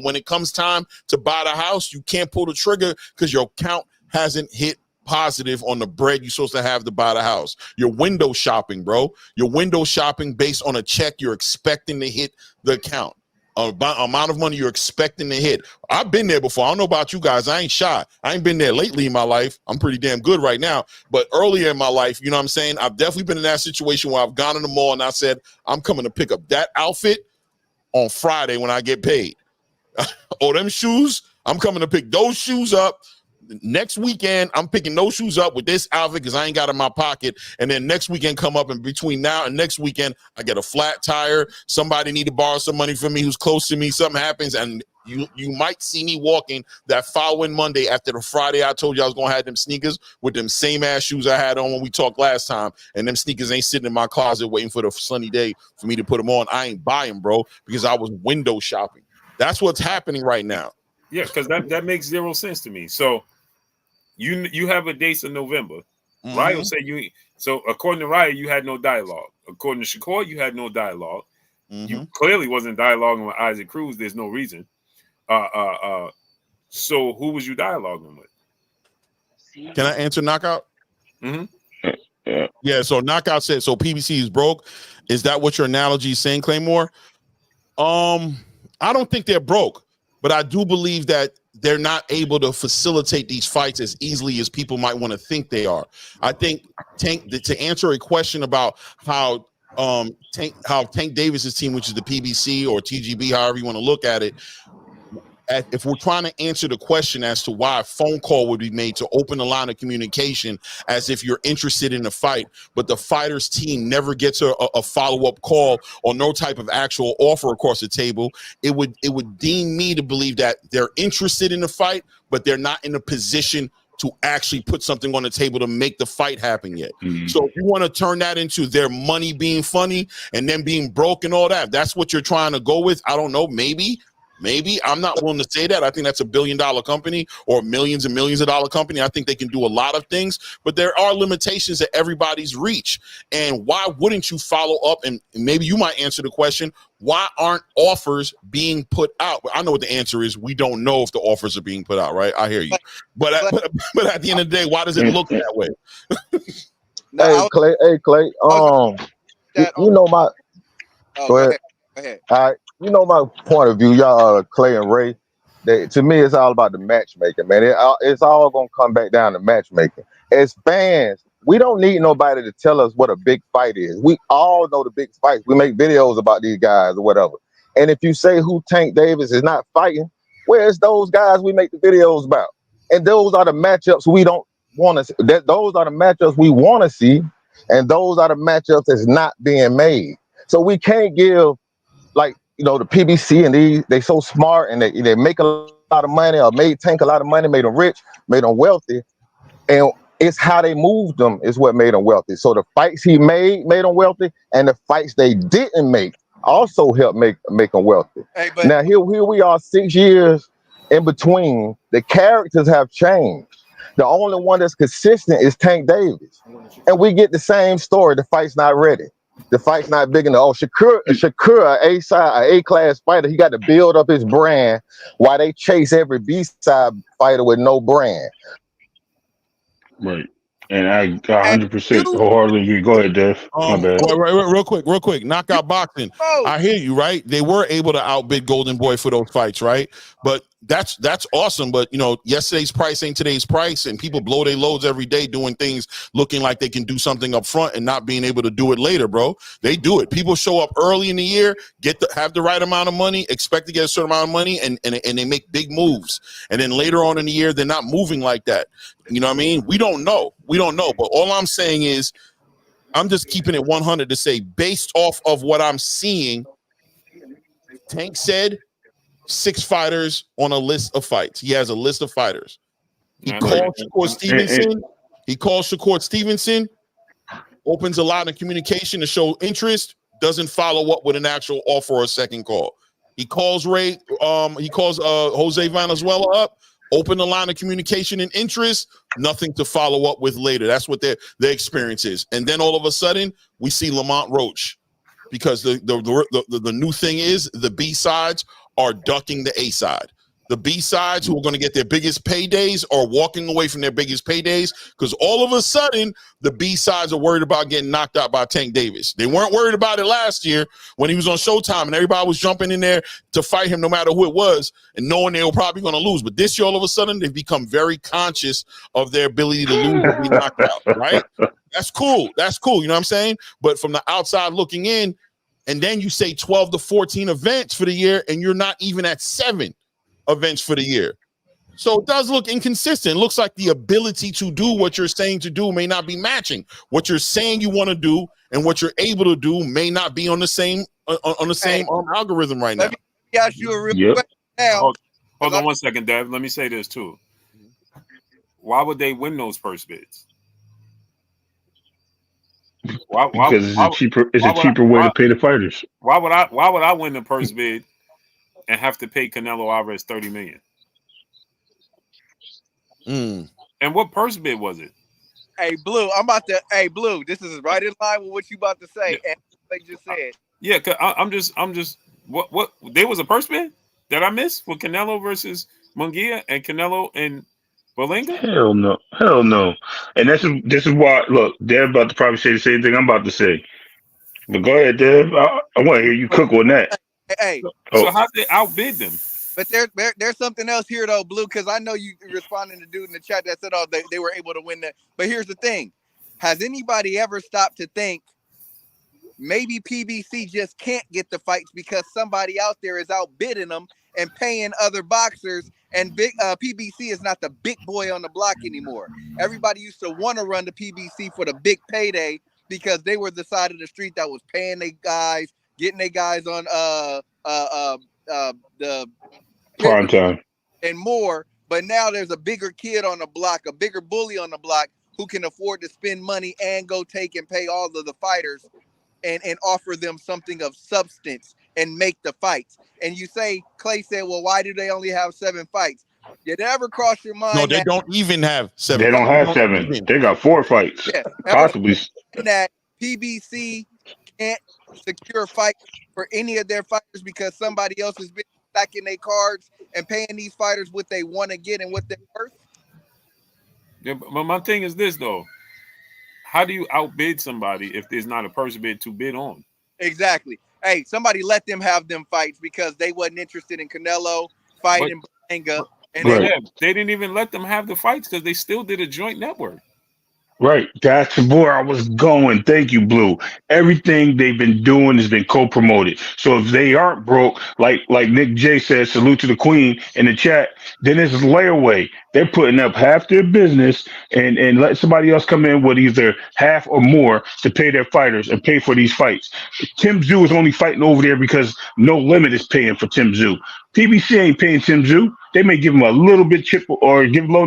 when it comes time to buy the house, you can't pull the trigger because your account hasn't hit positive on the bread you're supposed to have to buy the house. You're window shopping, bro. You're window shopping based on a check you're expecting to hit the account. Amount of money you're expecting to hit. I've been there before. I don't know about you guys. I ain't shy. I ain't been there lately in my life. I'm pretty damn good right now. But earlier in my life, you know what I'm saying? I've definitely been in that situation where I've gone in the mall and I said, I'm coming to pick up that outfit on Friday when I get paid. Oh, them shoes, I'm coming to pick those shoes up. Next weekend, I'm picking those shoes up with this outfit because I ain't got it in my pocket. And then next weekend come up, and between now and next weekend, I get a flat tire. Somebody need to borrow some money from me who's close to me. Something happens, and you might see me walking that following Monday after the Friday I told you I was going to have them sneakers with them same ass shoes I had on when we talked last time. And them sneakers ain't sitting in my closet waiting for the sunny day for me to put them on. I ain't buying, bro, because I was window shopping. That's what's happening right now. Yeah, because that makes zero sense to me. So you have a date in November. Mm-hmm. Ryo said so according to Ryo, you had no dialogue. According to Shakur, you had no dialogue. Mm-hmm. You clearly wasn't dialoguing with Isaac Cruz. There's no reason. So who was you dialoguing with? Can I answer Knockout? Mm-hmm. Yeah, so Knockout said, so PBC is broke. Is that what your analogy is saying, Claymore? I don't think they're broke, but I do believe that they're not able to facilitate these fights as easily as people might want to think they are. I think to answer a question about how Tank Davis's team, which is the PBC or TGB, however you want to look at it, if we're trying to answer the question as to why a phone call would be made to open the line of communication as if you're interested in the fight, but the fighter's team never gets a follow-up call or no type of actual offer across the table, it would deem me to believe that they're interested in the fight, but they're not in a position to actually put something on the table to make the fight happen yet. Mm-hmm. So if you want to turn that into their money being funny and then being broke and all that, that's what you're trying to go with. I don't know, maybe. I'm not willing to say that. I think that's $1 billion company or millions and millions of dollar company. I think they can do a lot of things, but there are limitations at everybody's reach. And why wouldn't you follow up? And maybe you might answer the question, why aren't offers being put out? I know what the answer is. We don't know if the offers are being put out, right? I hear you. But at the end of the day, why does it look that way? Hey, Clay. You know my. Go ahead. All right. You know my point of view, y'all, Clay and Ray. To me, it's all about the matchmaking, man. It's all gonna come back down to matchmaking. As fans, We don't need nobody to tell us what a big fight is. We all know the big fights. We make videos about these guys or whatever. And if you say who Tank Davis is not fighting, where's those guys we make the videos about? And those are the matchups we don't want to. Those are the matchups we want to see, and those are the matchups that's not being made. So we can't give, like, the PBC and they so smart and they make a lot of money, or made Tank a lot of money, made them rich, made them wealthy, and it's how they moved them is what made them wealthy. So the fights he made them wealthy, and the fights they didn't make also helped make them wealthy. Hey, but Now here we are 6 years in between. The characters have changed. The only one that's consistent is Tank Davis, and we get the same story. The fight's not ready. The fight's not big enough. Oh, Shakur, A class fighter, he got to build up his brand while they chase every B-side fighter with no brand. Right. And I and 100% you, wholeheartedly agree. Go ahead, Dev. My bad. Real quick. Knockout boxing. oh, I hear you, right? They were able to outbid Golden Boy for those fights, right? But that's awesome. But yesterday's price ain't today's price, and people blow their loads every day doing things looking like they can do something up front and not being able to do it later, bro. They do it. People show up early in the year, have the right amount of money, expect to get a certain amount of money, and they make big moves. And then later on in the year, they're not moving like that. You know what I mean? We don't know. But all I'm saying is, I'm just keeping it 100 to say, based off of what I'm seeing, Tank said 6 fighters on a list of fights. He has a list of fighters. He called Shakur Stevenson, opens a line of communication to show interest, doesn't follow up with an actual offer or a second call. He calls Jose Valenzuela up, open the line of communication and interest, nothing to follow up with later. That's what their experience is. And then all of a sudden, we see Lamont Roach, because the new thing is the B-sides are ducking the A-side. The B-sides who are going to get their biggest paydays are walking away from their biggest paydays, because all of a sudden, the B-sides are worried about getting knocked out by Tank Davis. They weren't worried about it last year when he was on Showtime and everybody was jumping in there to fight him no matter who it was and knowing they were probably going to lose. But this year, all of a sudden, they've become very conscious of their ability to lose or be knocked out, right? That's cool. You know what I'm saying? But from the outside looking in, and then you say 12 to 14 events for the year, and you're not even at 7 events for the year. So it does look inconsistent. It looks like the ability to do what you're saying to do may not be matching. What you're saying you want to do and what you're able to do may not be on the same algorithm right now. let me ask you a real question now. Hold on 1 second, Dev. Let me say this too. Why would they win those purse bids? Because it's a cheaper way to pay the fighters. Why would I win the purse bid and have to pay Canelo Alvarez $30 million? And what purse bid was it? Hey, Blue, Blue, this is right in line with what you about to say. Yeah. And they just said. Yeah, cause I'm just what there was a purse bid that I missed for Canelo versus Munguia and Canelo and Berlanga? Hell no. And this is why, look, Dev about to probably say the same thing I'm about to say. But go ahead, Dev. I want to hear you cook on that. Hey. So how did they outbid them? But there's something else here though, Blue, because I know you responding to dude in the chat that said, oh, they were able to win that. But here's the thing. Has anybody ever stopped to think maybe PBC just can't get the fights because somebody out there is outbidding them and paying other boxers, and PBC is not the big boy on the block anymore. Everybody used to want to run to PBC for the big payday because they were the side of the street that was paying their guys, getting their guys on the prime time and more. But now there's a bigger kid on the block, a bigger bully on the block who can afford to spend money and go take and pay all of the fighters and offer them something of substance and make the fights. And you say, Clay said, well, why do they only have 7 fights? Did it ever cross your mind? No, they don't even have 7. They don't have 7. They got 4 fights. Yeah, possibly. That PBC can't secure fights for any of their fighters because somebody else has been stacking their cards and paying these fighters what they want to get and what they're worth. Yeah, but my thing is this though. How do you outbid somebody if there's not a purse bid to bid on? Exactly. Hey, somebody let them have them fights because they wasn't interested in Canelo fighting Berlanga. And they didn't even let them have the fights because they still did a joint network. Right. That's where I was going. Thank you, Blue. Everything they've been doing has been co-promoted. So if they aren't broke, like Nick J said, salute to the Queen in the chat, then it's layaway. They're putting up half their business and let somebody else come in with either half or more to pay their fighters and pay for these fights. Tim Zoo is only fighting over there because No Limit is paying for Tim Zoo. PBC ain't paying Tim Zoo. They may give him a little bit chip or give No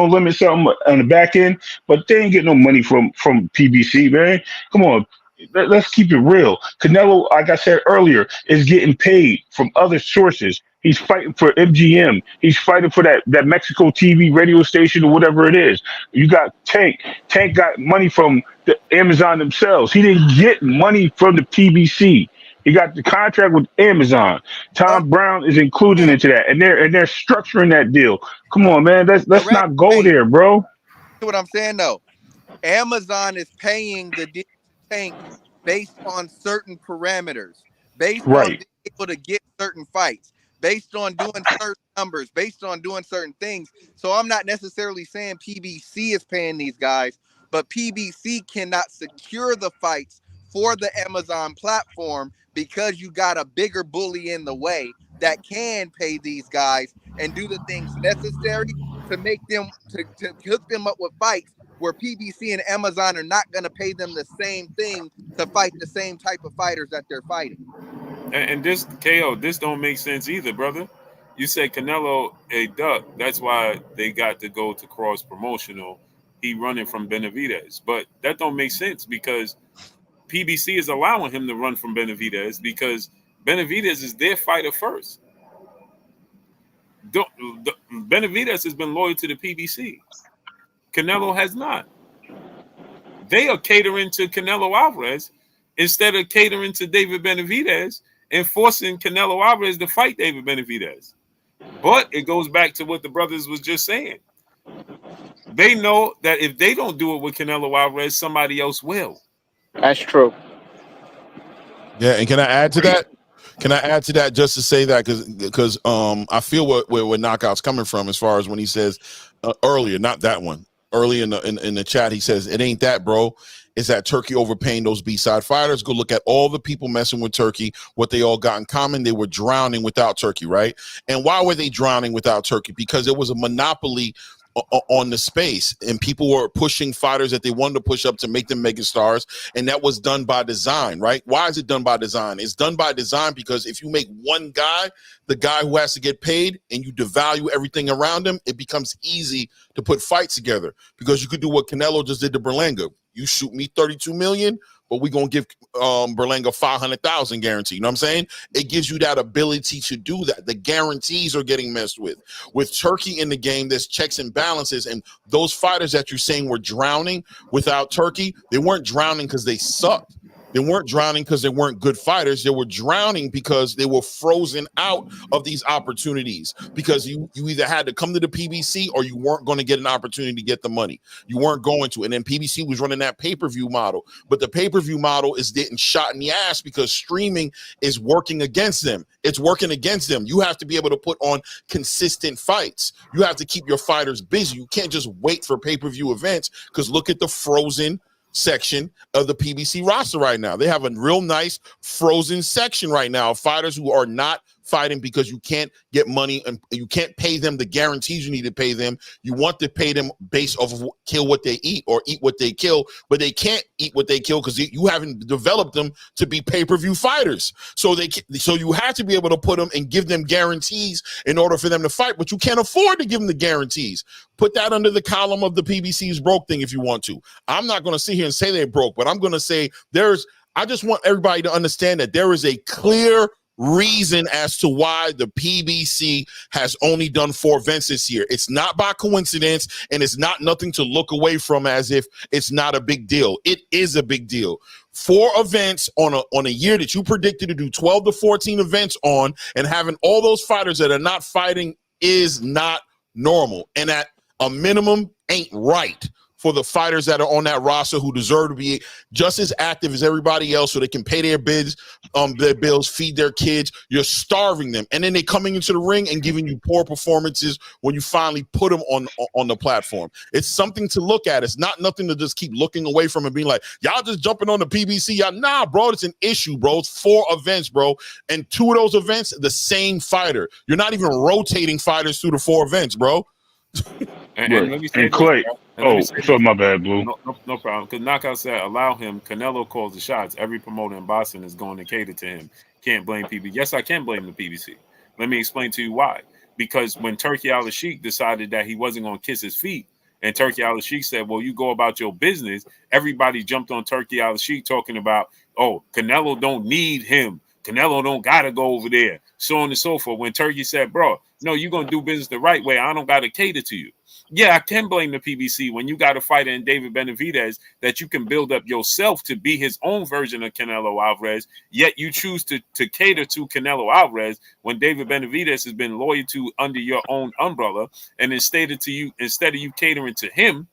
Limit something on the back end, but they ain't get no money from PBC, man. Come on. Let's keep it real. Canelo, like I said earlier, is getting paid from other sources. He's fighting for MGM. He's fighting for that Mexico TV radio station or whatever it is. You got Tank. Tank got money from the Amazon themselves. He didn't get money from the PBC. He got the contract with Amazon. Tom Brown is included into that, and they're structuring that deal. Come on, man. Let's Correct. not go there, bro. What I'm saying though, Amazon is paying the deal to Tank based on certain parameters, based on Right. being able to get certain fights, based on doing certain numbers, based on doing certain things. So I'm not necessarily saying PBC is paying these guys, but PBC cannot secure the fights for the Amazon platform because you got a bigger bully in the way that can pay these guys and do the things necessary to make them to hook them up with fights where PBC and Amazon are not going to pay them the same thing to fight the same type of fighters that they're fighting. And this KO, this don't make sense either, brother. You said Canelo a duck. That's why they got to go to cross promotional. He running from Benavidez, but that don't make sense because PBC is allowing him to run from Benavidez because Benavidez is their fighter first. Benavidez has been loyal to the PBC. Canelo has not. They are catering to Canelo Alvarez instead of catering to David Benavidez and forcing Canelo Alvarez to fight David Benavidez. But it goes back to what the brothers was just saying. They know that if they don't do it with Canelo Alvarez, somebody else will. That's true. Yeah, and can I add to that? Can I add to that just to say that because I feel where Knockout's coming from as far as when he says earlier, not that one. Early in the chat, he says it ain't that, bro. It's that Turkey overpaying those B-side fighters. Go look at all the people messing with Turkey. What they all got in common, they were drowning without Turkey, right? And why were they drowning without Turkey? Because it was a monopoly on the space, and people were pushing fighters that they wanted to push up to make them megastars, and that was done by design, right? Why is it done by design? It's done by design because if you make one guy the guy who has to get paid and you devalue everything around him, it becomes easy to put fights together because you could do what Canelo just did to Berlanga. You shoot me 32 million, but we're going to give Berlanga 500,000 guarantee. You know what I'm saying? It gives you that ability to do that. The guarantees are getting messed with. With Turkey in the game, there's checks and balances, and those fighters that you're saying were drowning without Turkey, they weren't drowning because they sucked. They weren't drowning because they weren't good fighters. They were drowning because they were frozen out of these opportunities because you either had to come to the PBC or you weren't going to get an opportunity to get the money. You weren't going to. And then PBC was running that pay-per-view model. But the pay-per-view model is getting shot in the ass because streaming is working against them. It's working against them. You have to be able to put on consistent fights. You have to keep your fighters busy. You can't just wait for pay-per-view events because look at the frozen section of the PBC roster right now. They have a real nice frozen section right now of fighters who are not fighting because you can't get money and you can't pay them the guarantees you need to pay them. You want to pay them based off of kill what they eat or eat what they kill, but they can't eat what they kill because you haven't developed them to be pay-per-view fighters. So you have to be able to put them and give them guarantees in order for them to fight, but you can't afford to give them the guarantees. Put that under the column of the PBC's broke thing if you want to. I'm not going to sit here and say they're broke, but I'm going to say I just want everybody to understand that there is a clear reason as to why the PBC has only done 4 events this year. It's not by coincidence, and it's not nothing to look away from as if it's not a big deal. It is a big deal. 4 events on a year that you predicted to do 12 to 14 events on, and having all those fighters that are not fighting is not normal, and at a minimum ain't right for the fighters that are on that roster who deserve to be just as active as everybody else, so they can pay their bills, feed their kids. You're starving them, and then they coming into the ring and giving you poor performances when you finally put them on the platform. It's something to look at. It's not nothing to just keep looking away from and being like, y'all just jumping on the PBC. Y'all, nah, bro, it's an issue, bro. It's 4 events, bro, and 2 of those events, the same fighter. You're not even rotating fighters through the 4 events, bro. And let me say and Clay. this, My bad, Blue. No problem. Because Knockout said, allow him. Canelo calls the shots. Every promoter in Boston is going to cater to him. Can't blame PBC. Yes, I can blame the PBC. Let me explain to you why. Because when Turkey Al-Sheikh decided that he wasn't going to kiss his feet, and Turkey Al-Sheikh said, well, you go about your business, everybody jumped on Turkey Al-Sheikh talking about, oh, Canelo don't need him. Canelo don't got to go over there. So on and so forth. When Turkey said, bro, no, you're going to do business the right way. I don't got to cater to you. Yeah, I can blame the PBC when you got a fighter in David Benavidez that you can build up yourself to be his own version of Canelo Alvarez, yet you choose to cater to Canelo Alvarez when David Benavidez has been loyal to under your own umbrella, and instead of you catering to him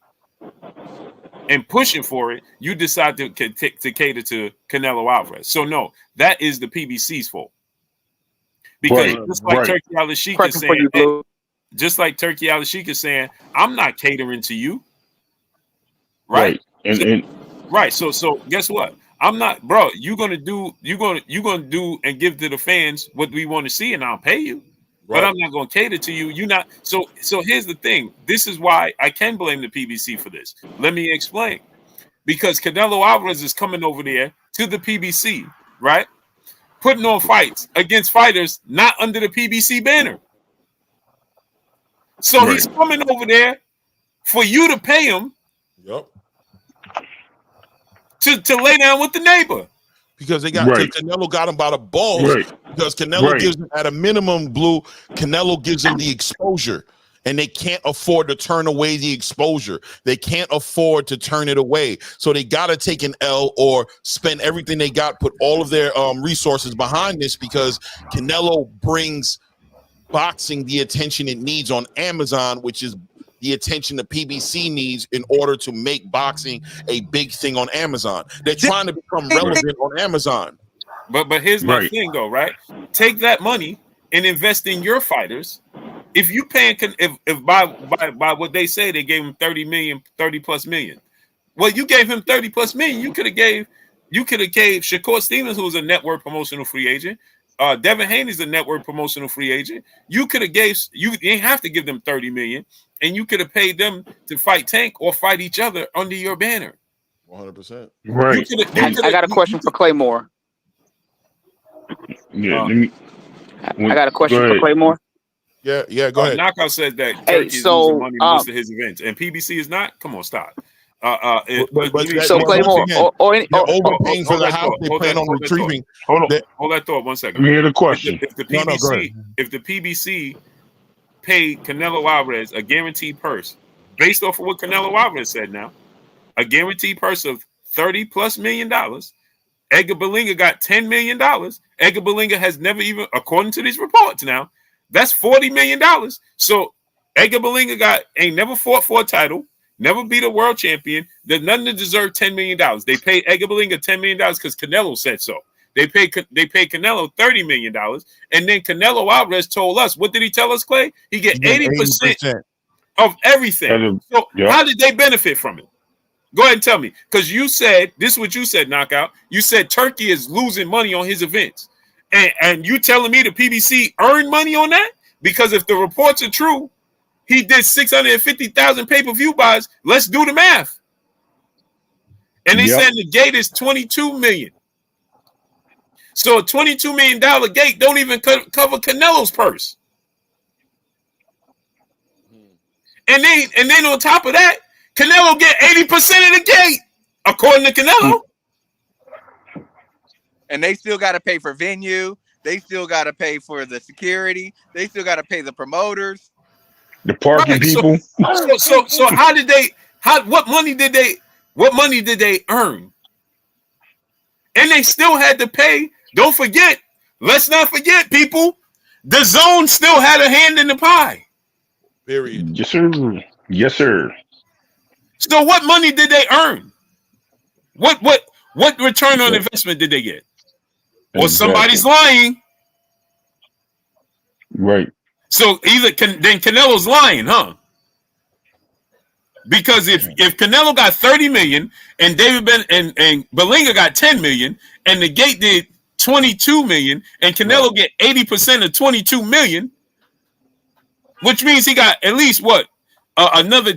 and pushing for it, you decide to cater to Canelo Alvarez. So no, that is the PBC's fault. Because just like Turkey Al-Sheikh is saying, just like Turkey Al-Sheikh is saying, I'm not catering to you. Right. Right. So guess what? I'm not, bro. You're gonna do and give to the fans what we want to see, and I'll pay you. Right. But I'm not gonna cater to you. You're not. So here's the thing. This is why I can blame the PBC for this. Let me explain. Because Canelo Alvarez is coming over there to the PBC, right? Putting on fights against fighters not under the PBC banner. So he's coming over there for you to pay him. Yep. To lay down with the neighbor. Because Canelo got him by the balls. Right. Because Canelo gives him, at a minimum, Blue, Canelo gives him the exposure. And they can't afford to turn away the exposure. They can't afford to turn it away. So they got to take an L or spend everything they got, put all of their resources behind this, because Canelo brings boxing the attention it needs on Amazon, which is the attention the PBC needs in order to make boxing a big thing on Amazon. They're trying to become relevant on Amazon. But here's my thing though, right? Take that money and invest in your fighters. If you paying, if by what they say, they gave him 30 plus million. Well, you gave him 30 plus million. You could have gave Shakur Stevens, who was a network promotional free agent. Devin Haney's a network promotional free agent. You could have you didn't have to give them 30 million, and you could have paid them to fight Tank or fight each other under your banner. 100%. Right. I got a question for Claymore. Yeah, I got a question for Claymore. Yeah, go ahead. Knockout said that Turkey is losing money to most of his events, and PBC is not. Come on, stop. So Claymore, overpaying for the house, they plan on retrieving. Hold that thought 1 second. Let me hear the question. If the PBC paid Canelo Alvarez a guaranteed purse, based off of what Canelo Alvarez said now, a guaranteed purse of $30+ million, Edgar Berlanga got $10 million. Edgar Berlanga has never even, according to these reports now, that's $40 million. So Edgar Berlanga ain't never fought for a title, never beat a world champion. There's nothing to deserve $10 million. They paid Edgar Berlanga $10 million because Canelo said so. They paid Canelo $30 million. And then Canelo Alvarez told us, what did he tell us, Clay? He get 80% of everything. So how did they benefit from it? Go ahead and tell me. Because you said, this is what you said, Knockout. You said Turkey is losing money on his events. And you telling me the PBC earned money on that? Because if the reports are true, he did 650,000 pay-per-view buys. Let's do the math. And they said the gate is $22 million. So a $22 million gate don't even cover Canelo's purse. And then on top of that, Canelo get 80% of the gate, according to Canelo. And they still got to pay for venue. They still got to pay for the security. They still got to pay the promoters, the parking people. So what money did they earn? And they still had to pay. Don't forget. Let's not forget, people. The Zone still had a hand in the pie. Period. Yes, sir. Yes, sir. So what money did they earn? What return on investment did they get? Or somebody's lying. Right. So then Canelo's lying, huh? Because if Canelo got 30 million and David and Belinga got 10 million and the gate did 22 million and Canelo get 80% of 22 million, which means he got at least another,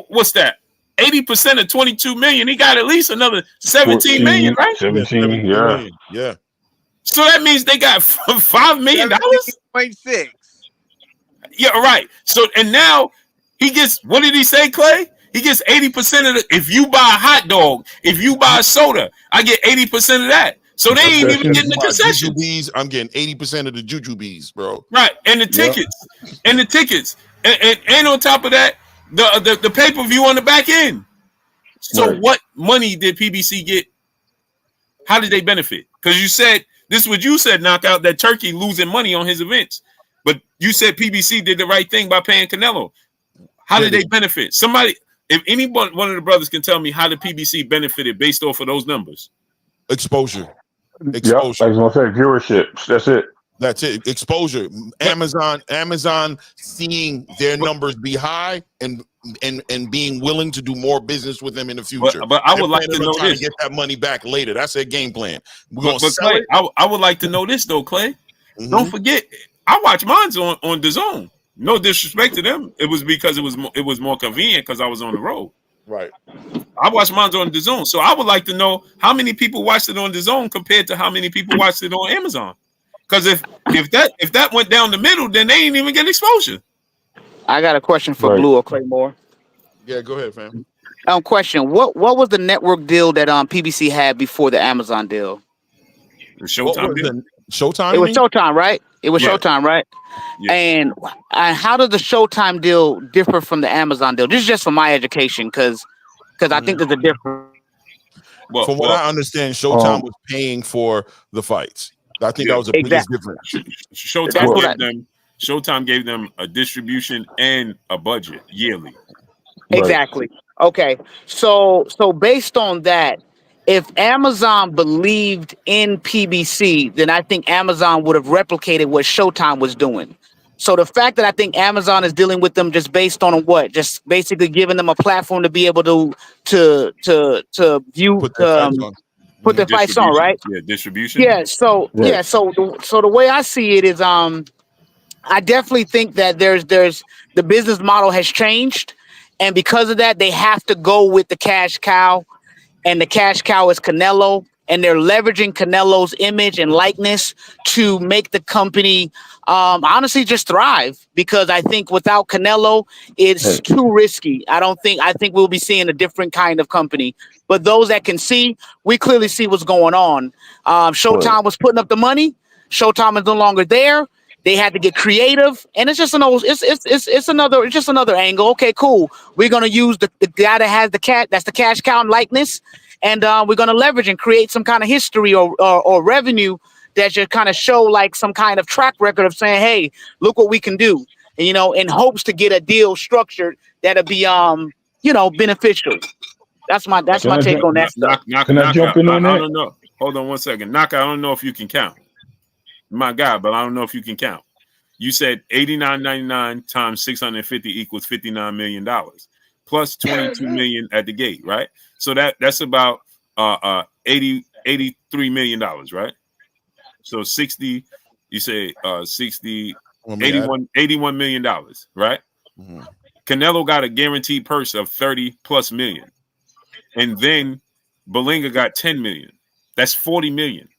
what's that? 80% of 22 million. He got at least another 17 million, right? 17, yeah. Yeah. So that means they got $5 million. 17.6. Yeah, right. So and now he gets, what did he say, Clay? He gets 80% of if you buy a hot dog, if you buy a soda, I get 80% of that. So they ain't even getting the concessions. I'm getting 80% of the jujubes, bro. Right. And the tickets. And the tickets. And on top of that, the pay-per-view on the back end. So what money did PBC get? How did they benefit? Because you said, this is what you said, Knockout, that Turkey losing money on his events. But you said PBC did the right thing by paying Canelo. How did they benefit? Somebody, if anyone, one of the brothers can tell me how the PBC benefited based off of those numbers. Exposure. Yep, I was gonna say viewership. That's it. That's it. Exposure. Amazon seeing their numbers be high and being willing to do more business with them in the future. But I would like to know this. To get that money back later. That's their game plan. But Clay, I would like to know this though, Clay. Mm-hmm. Don't forget, I watch mine on DAZN. No disrespect to them. It was because it was more convenient because I was on the road. Right. I watched mine on DAZN. So I would like to know how many people watched it on DAZN compared to how many people watched it on Amazon. Because if that went down the middle, then they ain't even get exposure. I got a question for Blue or Claymore. Yeah, go ahead, fam. Question: What was the network deal that PBC had before the Amazon deal? The Showtime deal. Showtime. It was Showtime, right? It was Showtime, right? Yeah. And how does the Showtime deal differ from the Amazon deal? This is just for my education, because I think there's a difference. Well, from what I understand, Showtime was paying for the fights. I think that was the biggest difference. Showtime gave them a distribution and a budget yearly. Exactly. Okay. So based on that, if Amazon believed in PBC, then I think Amazon would have replicated what Showtime was doing. So the fact that I think Amazon is dealing with them just based on what? Just basically giving them a platform to be able to view put the fights on, right? Yeah, distribution. Yeah. So the way I see it is, I definitely think that there's the business model has changed, and because of that, they have to go with the cash cow, and the cash cow is Canelo, and they're leveraging Canelo's image and likeness to make the company honestly just thrive. Because I think without Canelo, it's too risky. I think we'll be seeing a different kind of company. But those that can see, we clearly see what's going on. Showtime was putting up the money. Showtime is no longer there. They had to get creative, and it's just another angle. Okay, cool. We're gonna use the guy that has that's the cash cow and likeness, and we're gonna leverage and create some kind of history or revenue that should kind of show like some kind of track record of saying, hey, look what we can do, and, in hopes to get a deal structured that'll be beneficial. That's my take on that stuff. Can I jump in on that? I don't know. Hold on one second. Knockout, I don't know if you can count. My God, but I don't know if you can count. You said $89.99 times 650 equals $59 million, plus 22 million at the gate, right? So that's about $83 million, right? So 60, you say 60, $81 million, right? Mm-hmm. Canelo got a guaranteed purse of 30 plus million. And then Belinga got 10 million. That's 40 million.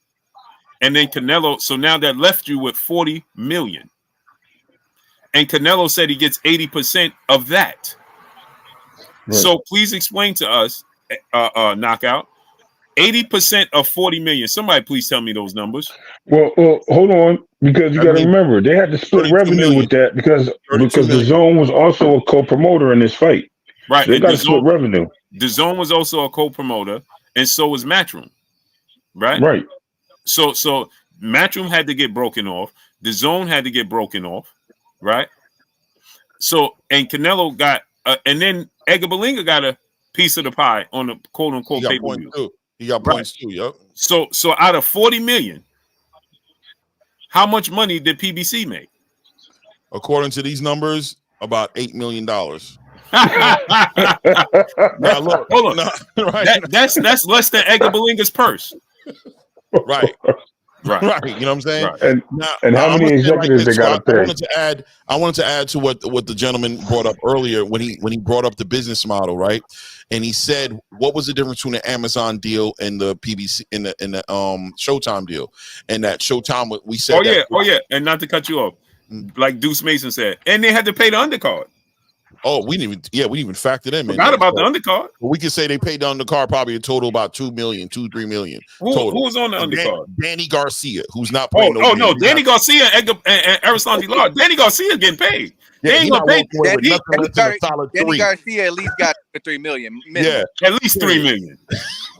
And then Canelo, so now that left you with 40 million. And Canelo said he gets 80% of that. Right. So please explain to us, Knockout, 80% of 40 million. Somebody please tell me those numbers. Well, hold on, because you got to remember, they had to split revenue with that because DAZN was also a co-promoter in this fight. Right. So they got to split revenue. DAZN was also a co-promoter, and so was Matchroom. Right? Right. So Matchroom had to get broken off. DAZN had to get broken off, right? So, and Canelo got and then Edgar Berlanga got a piece of the pie on the quote He unquote got pay per points view. too. He got points too. Yep. So out of 40 million, how much money did PBC make? According to these numbers, about $8 million. Now look, hold on. Right. That's less than Edgar Berlanga's purse. Right. Right. Right. You know what I'm saying? Right. And how many executives they got to pay? I wanted to add to what the gentleman brought up earlier when he brought up the business model, right? And he said, what was the difference between the Amazon deal and the PBC in the Showtime deal? And that Showtime, we said, oh yeah, and not to cut you off, like Deuce Mason said, and they had to pay the undercard. Oh, we didn't even factor them in. Forgot about the undercard. We could say they paid the undercard probably a total about $2 million, $3 million. Who was on the undercard? Danny Garcia, who's not playing. No, Danny Garcia and Aristotle Lard. Danny Garcia getting paid. Yeah, they ain't gonna pay. Danny Garcia at least got $3 million. Yeah, at least $3 million.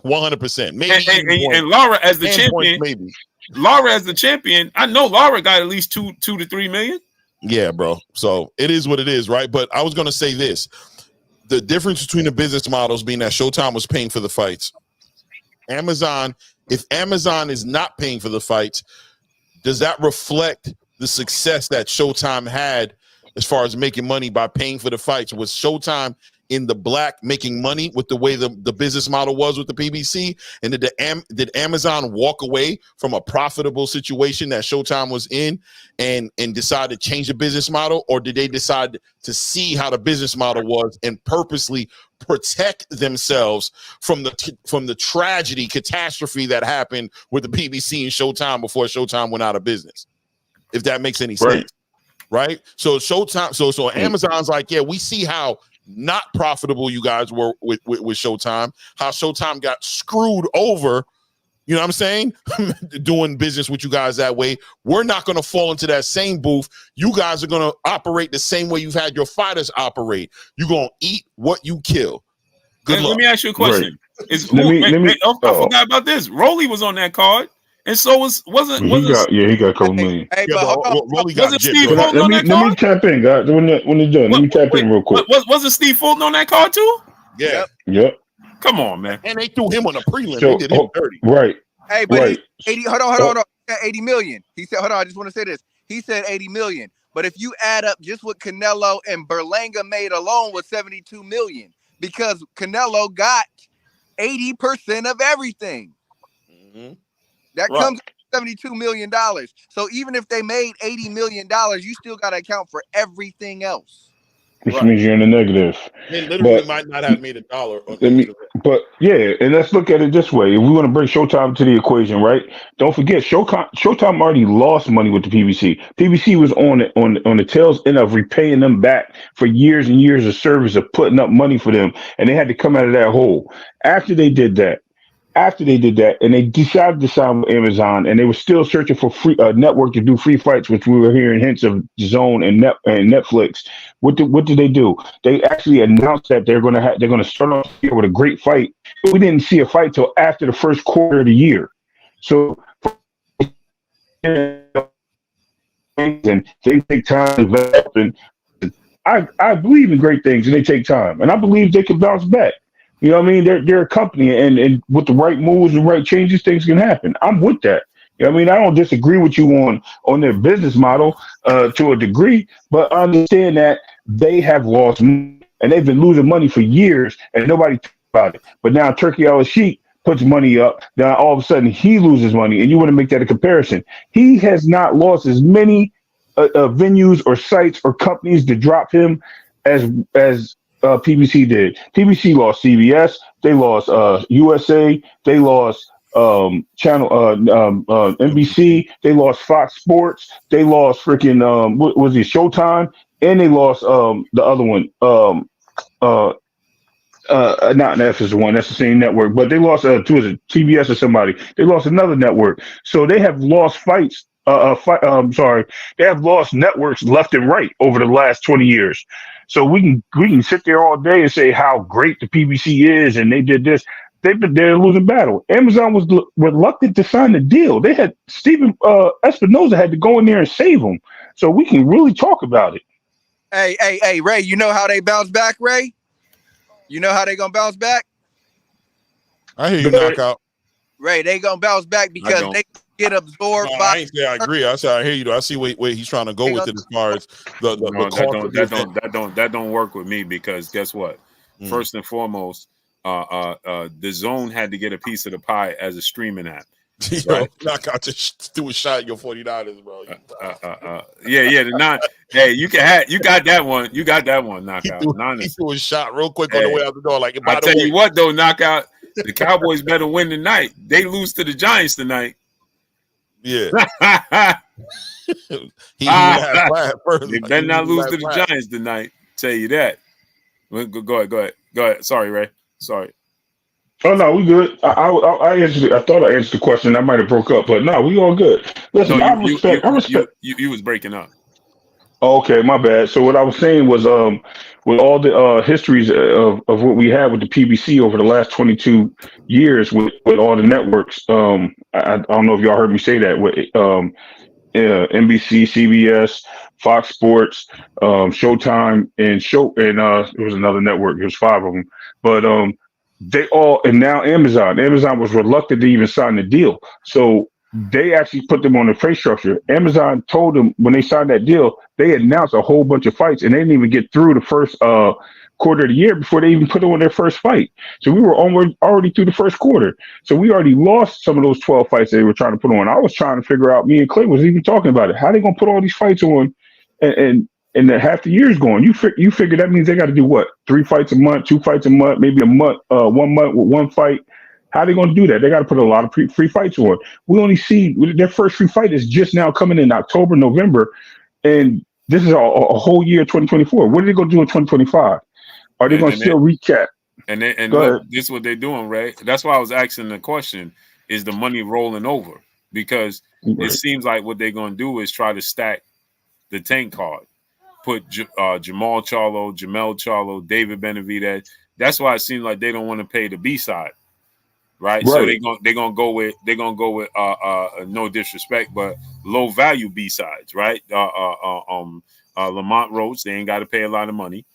100%. Maybe and Laura as the champion. Maybe Laura as the champion. I know Laura got at least $2 to $3 million. Yeah, bro. So it is what it is, right? But I was going to say this. The difference between the business models being that Showtime was paying for the fights. If Amazon is not paying for the fights, does that reflect the success that Showtime had as far as making money by paying for the fights? Was Showtime in the black making money with the way the business model was with the PBC? And did Amazon walk away from a profitable situation that Showtime was in and decide to change the business model? Or did they decide to see how the business model was and purposely protect themselves from the tragedy, catastrophe that happened with the PBC and Showtime before Showtime went out of business? If that makes any sense. Right? So Showtime, so Amazon's like, yeah, we see how not profitable you guys were with Showtime, how Showtime got screwed over, you know what I'm saying? Doing business with you guys that way. We're not going to fall into that same booth. You guys are going to operate the same way you've had your fighters operate. You're going to eat what you kill. Good luck. Let me ask you a question. Right. I forgot about this. Rolly was on that card. And so he got a couple million. Wasn't Steve Fulton on that card? Let me tap in, guys. When it's done, let me tap in real quick. Wasn't Steve Fulton on that card too? Yeah. Yep. Come on, man. And they threw him on a prelim. They did him dirty. Right. Hey, but 80. Hold on. 80 million. He said, hold on. I just want to say this. He said 80 million. But if you add up just what Canelo and Berlanga made alone was 72 million, because Canelo got 80% of everything. Mm-hmm. That comes $72 million. So even if they made $80 million, you still got to account for everything else. Which means you're in the negative. They literally might not have made $1. But yeah, and let's look at it this way. If we want to bring Showtime to the equation, right? Don't forget, Showtime already lost money with the PBC. PBC was on the tails end of repaying them back for years and years of service of putting up money for them, and they had to come out of that hole. After they did that, and they decided to sign with Amazon, and they were still searching for free network to do free fights, which we were hearing hints of Zone and Netflix. What did they do? They actually announced that they're going to start off here with a great fight. But we didn't see a fight till after the first quarter of the year. So and they take time to develop. And I believe in great things, and they take time, and I believe they can bounce back. You know what I mean? They're a company, and with the right moves and right changes, things can happen. I'm with that. You know what I mean? I don't disagree with you on their business model to a degree, but I understand that they have lost money, and they've been losing money for years, and nobody talks about it. But now Turkey Al-Sheikh puts money up, now all of a sudden he loses money, and you want to make that a comparison. He has not lost as many venues or sites or companies to drop him as PBC did. PBC lost CBS, they lost USA, they lost channel NBC, they lost Fox Sports, they lost freaking what was it, Showtime, and they lost the other one, not F is the one, that's the same network, but they lost TBS or somebody. They lost another network, so they have lost fights. They have lost networks left and right over the last 20 years. So we can sit there all day and say how great the PBC is, and they did this. They're losing battle. Amazon was reluctant to sign the deal. They had Steven Espinoza had to go in there and save them. So we can really talk about it. Hey, Ray, you know how they bounce back, Ray? You know how they gonna bounce back? I hear you, knockout. Ray, they gonna bounce back because they get absorbed No, by. I ain't say I agree. I said I hear you. Though. I see where he's trying to go with it as far as the that don't work with me because guess what? First and foremost, the Zone had to get a piece of the pie as a streaming app. Yo, knockout just threw a shot at your 49ers, bro. Hey, you got that one. You got that one, knockout. He threw a shot real quick on the way out the door. Like, I tell you what, though, knockout. The Cowboys better win tonight. They lose to the Giants tonight. Yeah. They better not lose to the Giants tonight. Tell you that. Go ahead. Sorry, Ray. Sorry. Oh no, we good. I answered. I thought I answered the question. I might have broke up, but no, we all good. Listen, I respect. You was breaking up. Okay, my bad. So what I was saying was, with all the histories of what we had with the PBC over the last 22 years with all the networks. I don't know if y'all heard me say that with NBC, CBS, Fox Sports, Showtime, and there was another network. There was 5 of them, but they all, and now Amazon. Amazon was reluctant to even sign the deal, so they actually put them on the pay structure. Amazon told them when they signed that deal, they announced a whole bunch of fights, and they didn't even get through the first quarter of the year before they even put on their first fight. So we were already through the first quarter. So we already lost some of those 12 fights they were trying to put on. I was trying to figure out, me and Clay was even talking about it. How they going to put all these fights on and half the year's going? You figure that means they got to do what? 3 fights a month, 2 fights a month, maybe a month, 1 month with 1 fight. How are they going to do that? They got to put a lot of free fights on. We only see their first free fight is just now coming in October, November, and this is a whole year, 2024. What are they going to do in 2025? Are they going to still recap? And look, this is what they're doing, Ray. That's why I was asking the question: is the money rolling over? Because it seems like what they're going to do is try to stack the tank card, put Jamal Charlo, Jamel Charlo, David Benavidez. That's why it seems like they don't want to pay the B side. Right, so they're gonna go with no disrespect, but low value B sides, right? Lamont Roach, they ain't got to pay a lot of money.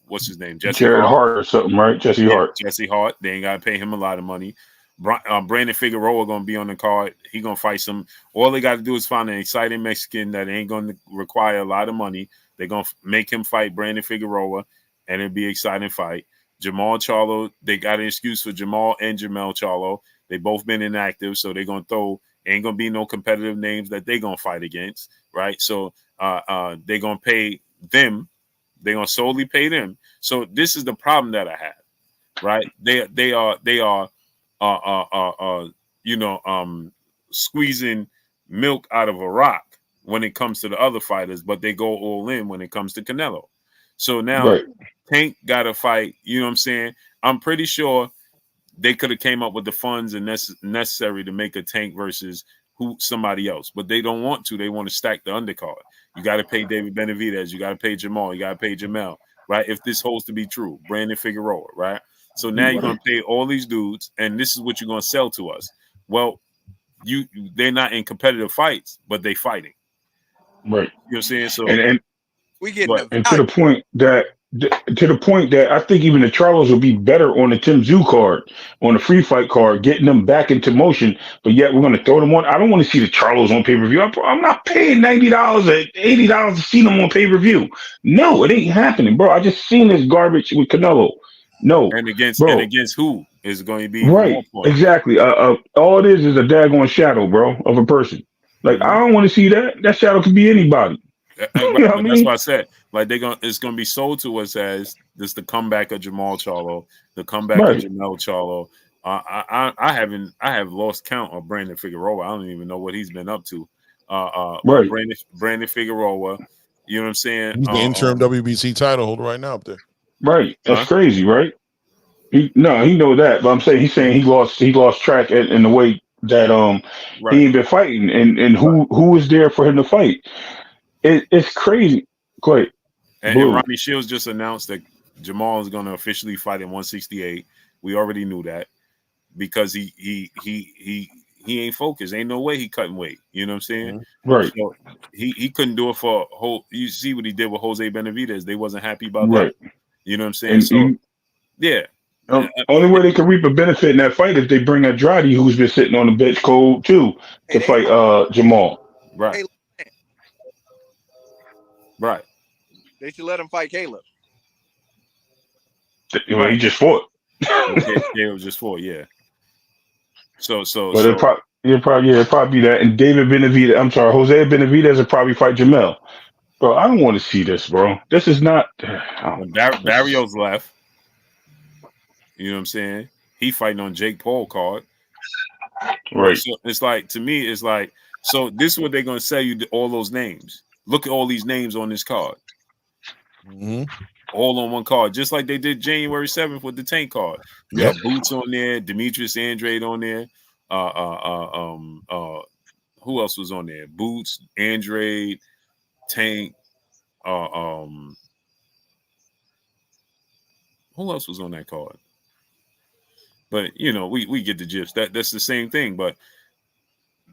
What's his name? Jared Hart or something, right? Jesse Hart. Jesse Hart, they ain't got to pay him a lot of money. Brandon Figueroa gonna be on the card. He gonna fight some. All they got to do is find an exciting Mexican that ain't gonna require a lot of money. They're gonna make him fight Brandon Figueroa, and it'll be an exciting fight. Jamal Charlo, they got an excuse for Jamal and Jamel Charlo. They both been inactive, so they're gonna ain't gonna be no competitive names that they gonna fight against, right? So they're gonna pay them, they're gonna solely pay them. So this is the problem that I have, right? They are squeezing milk out of a rock when it comes to the other fighters, but they go all in when it comes to Canelo. So now Tank got to fight. You know what I'm saying? I'm pretty sure they could have came up with the funds and necessary to make a Tank versus somebody else, but they don't want to. They want to stack the undercard. You got to pay David Benavidez. You got to pay Jamal. You got to pay Jamel, right? If this holds to be true, Brandon Figueroa, right? So now you're going to pay all these dudes, and this is what you're going to sell to us. Well, they're not in competitive fights, but they fighting. Right. You know what I'm saying? So and we get to the point that I think even the Charlos will be better on the Tim Zoo card, on the free fight card, getting them back into motion. But yet we're going to throw them on. I don't want to see the Charlos on pay per view. I'm not paying $90 or $80 to see them on pay per view. No, it ain't happening, bro. I just seen this garbage with Canelo. No, and against who is going to be right? Exactly. All it is a daggone shadow, bro, of a person. Like I don't want to see that. That shadow could be anybody. You know what I mean? That's why I said, like it's gonna be sold to us as this the comeback of Jamal Charlo, the comeback of Jamel Charlo. I have lost count of Brandon Figueroa. I don't even know what he's been up to. Brandon Figueroa, you know what I'm saying? He's the interim WBC title holder right now up there. Right, that's crazy, right? He know that, but I'm saying he's saying he lost track in the way that he ain't been fighting, and who was there for him to fight. It's crazy. Great. And Ronnie Shields just announced that Jamal is going to officially fight in 168. We already knew that because he ain't focused. Ain't no way he cutting weight. You know what I'm saying? Right. he couldn't do it for whole. You see what he did with Jose Benavidez. They wasn't happy about Right. that. You know what I'm saying? And Yeah. Only way they can reap a benefit in that fight if they bring Andrade, who's been sitting on the bench cold too, to fight Jamal. Right. Right. They should let him fight Caleb. Well, he just fought. Caleb just fought, yeah. So But it'd probably be that. And Jose Benavidez will probably fight Jamel. Bro, I don't want to see this, bro. This is not. Barrios left. You know what I'm saying? He fighting on Jake Paul card. Right. So it's like, to me, it's like, so this is what they're going to sell you, all those names. Look at all these names on this card. Mm-hmm. All on one card, just like they did January 7th with the Tank card. You got Boots on there, Demetrius Andrade on there. Who else was on there? Boots, Andrade, Tank. Who else was on that card? But you know, we get the gist. That's the same thing, but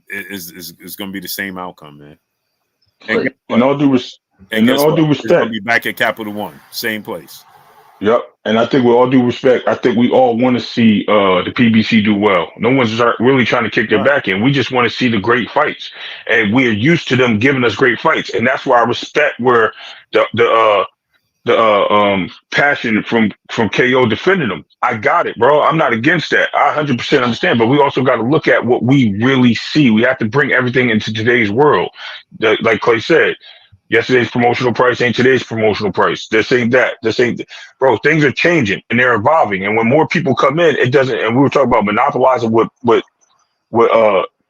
it's going to be the same outcome, man. Right. In all due respect, it's going to be back at Capital One, same place. Yep. And I think with all due respect, I think we all want to see the PBC do well. No one's really trying to kick their back in. We just want to see the great fights. And we're used to them giving us great fights. And that's why I respect where the passion from KO defending them. I got it, bro. I'm not against that. I 100% understand. But we also got to look at what we really see. We have to bring everything into today's world. Like Clay said, yesterday's promotional price ain't today's promotional price. This ain't that. Bro, things are changing and they're evolving. And when more people come in, it doesn't. And we were talking about monopolizing with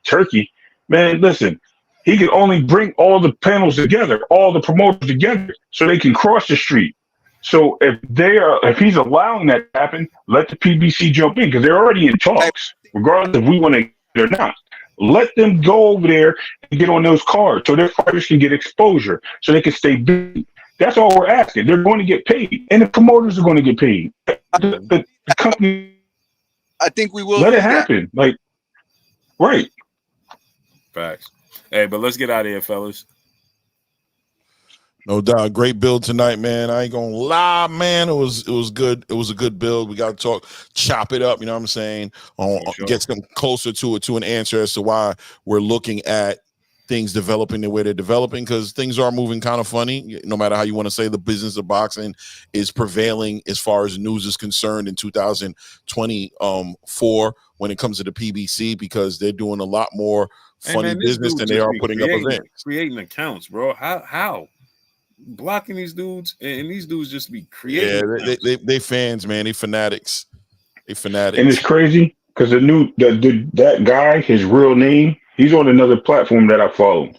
Turkey. Man, listen, he can only bring all the panels together, all the promoters together, so they can cross the street. So if he's allowing that to happen, let the PBC jump in because they're already in talks, regardless if we want to or not. Let them go over there and get on those cards so their fighters can get exposure, so they can stay busy. That's all we're asking. They're going to get paid, and the promoters are going to get paid. The company. I think we will let it happen. Like, right. Facts. Hey, but let's get out of here, fellas. No doubt. Great build tonight, man. I ain't gonna lie, man. It was good. It was a good build. We got to chop it up, you know what I'm saying? Get them closer to an answer as to why we're looking at things developing the way they're developing, because things are moving kind of funny. No matter how you want to say, the business of boxing is prevailing as far as news is concerned in 2024 when it comes to the PBC, because they're doing a lot more funny business than they are putting up events. Creating accounts, bro. How? Blocking these dudes, and these dudes just be creating. Yeah, they fans, man. They fanatics. And it's crazy because that guy, his real name, he's on another platform that I follow,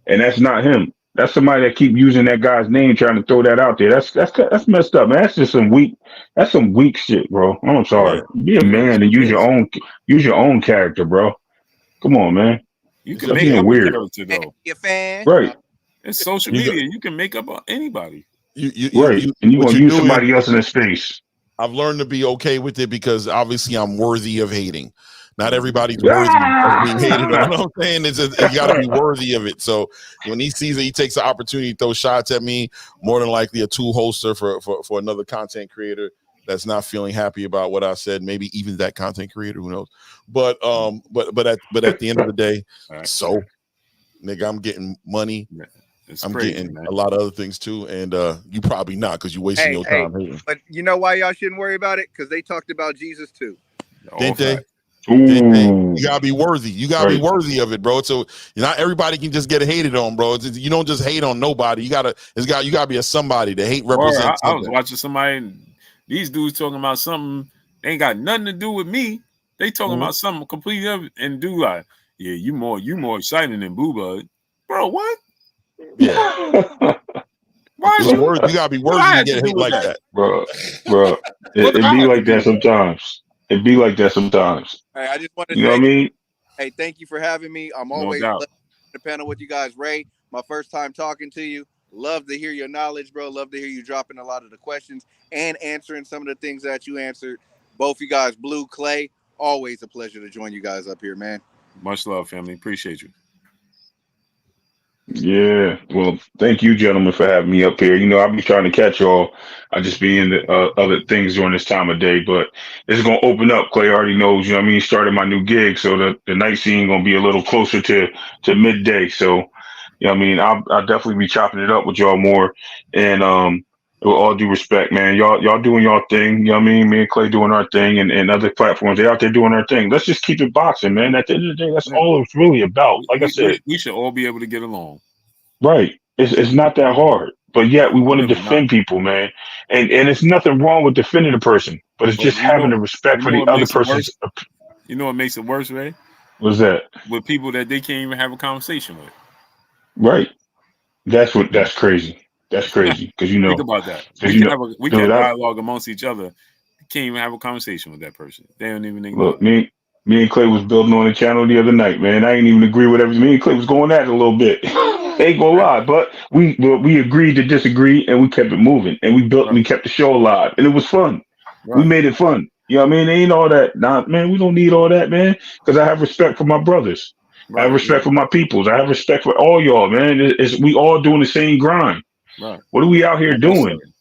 and that's not him. That's somebody that keep using that guy's name, trying to throw that out there. That's messed up, man. That's just some weak shit, bro. I'm sorry. Yeah. Be a man and use your own character, bro. Come on, man. You can make up weird. A though. Be a fan, right? It's social media. You can make up anybody. And you're gonna use somebody else in the space. I've learned to be okay with it because obviously I'm worthy of hating. Not everybody's worthy of being hated. You know what I'm saying? You got to be worthy of it. So when he sees it, he takes the opportunity to throw shots at me. More than likely a tool holster for another content creator that's not feeling happy about what I said. Maybe even that content creator, who knows? But at the end of the day, so nigga, I'm getting money. I'm getting a lot of other things too, and you probably not because you're wasting your time hating. But you know why y'all shouldn't worry about it? Because they talked about Jesus too. Didn't they? You gotta be worthy. You gotta be worthy of it, bro. So not everybody can just get hated on, bro. You don't just hate on nobody. You gotta be a somebody. The hate represents. I was watching somebody, and these dudes talking about something they ain't got nothing to do with me. They talking about something completely other, and do like, yeah, you more exciting than Boo Bud, bro. What? Yeah. Why you gotta be worthy to get hate like that, bro. It be like that sometimes. It be like that sometimes. Hey, I just want to say, what I mean? Hey, thank you for having me. I'm always on the panel with you guys. Ray, my first time talking to you. Love to hear your knowledge, bro. Love to hear you dropping a lot of the questions and answering some of the things that you answered. Both you guys, Blue, Clay, always a pleasure to join you guys up here, man. Much love, family. Appreciate you. Yeah, well, thank you, gentlemen, for having me up here. You know, I'll be trying to catch y'all. I just be in the other things during this time of day, but it's gonna open up. Clay already knows, you know what I mean. He started my new gig, so the night scene gonna be a little closer to midday. So, you know what I mean. I'll definitely be chopping it up with y'all more, and with all due respect, man, y'all doing y'all thing. You know what I mean. Me and Clay doing our thing, and other platforms they out there doing their thing. Let's just keep it boxing, man. At the end of the day, that's Yeah. all it's really about. Like I said. We should all be able to get along. Right. It's not that hard. But yet we want to Really not. defend people, man. And it's nothing wrong with defending a person, but it's But just having the respect for the what other makes it person's. worse? You know what makes it worse, Ray? Was that With people that they can't even have a conversation with. right? That's crazy. That's crazy because Think about that. We dude. can dialogue amongst each other. Can't even have a conversation with that person. They don't even Look, acknowledge. me and Clay was building on the channel the other night, man. I ain't even agree with everything. Me and Clay was going at it a little bit. Ain't gonna Right. lie, but we agreed to disagree and we kept it moving and we kept the show alive and it was fun. We Right. made it fun. You know what I mean? Ain't all that. Nah, man, we don't need all that, man. Because I have respect for my brothers. I have Right. respect for my peoples. I have respect for all y'all, man. We all doing the same grind. Right. What are we out here Not doing? necessarily.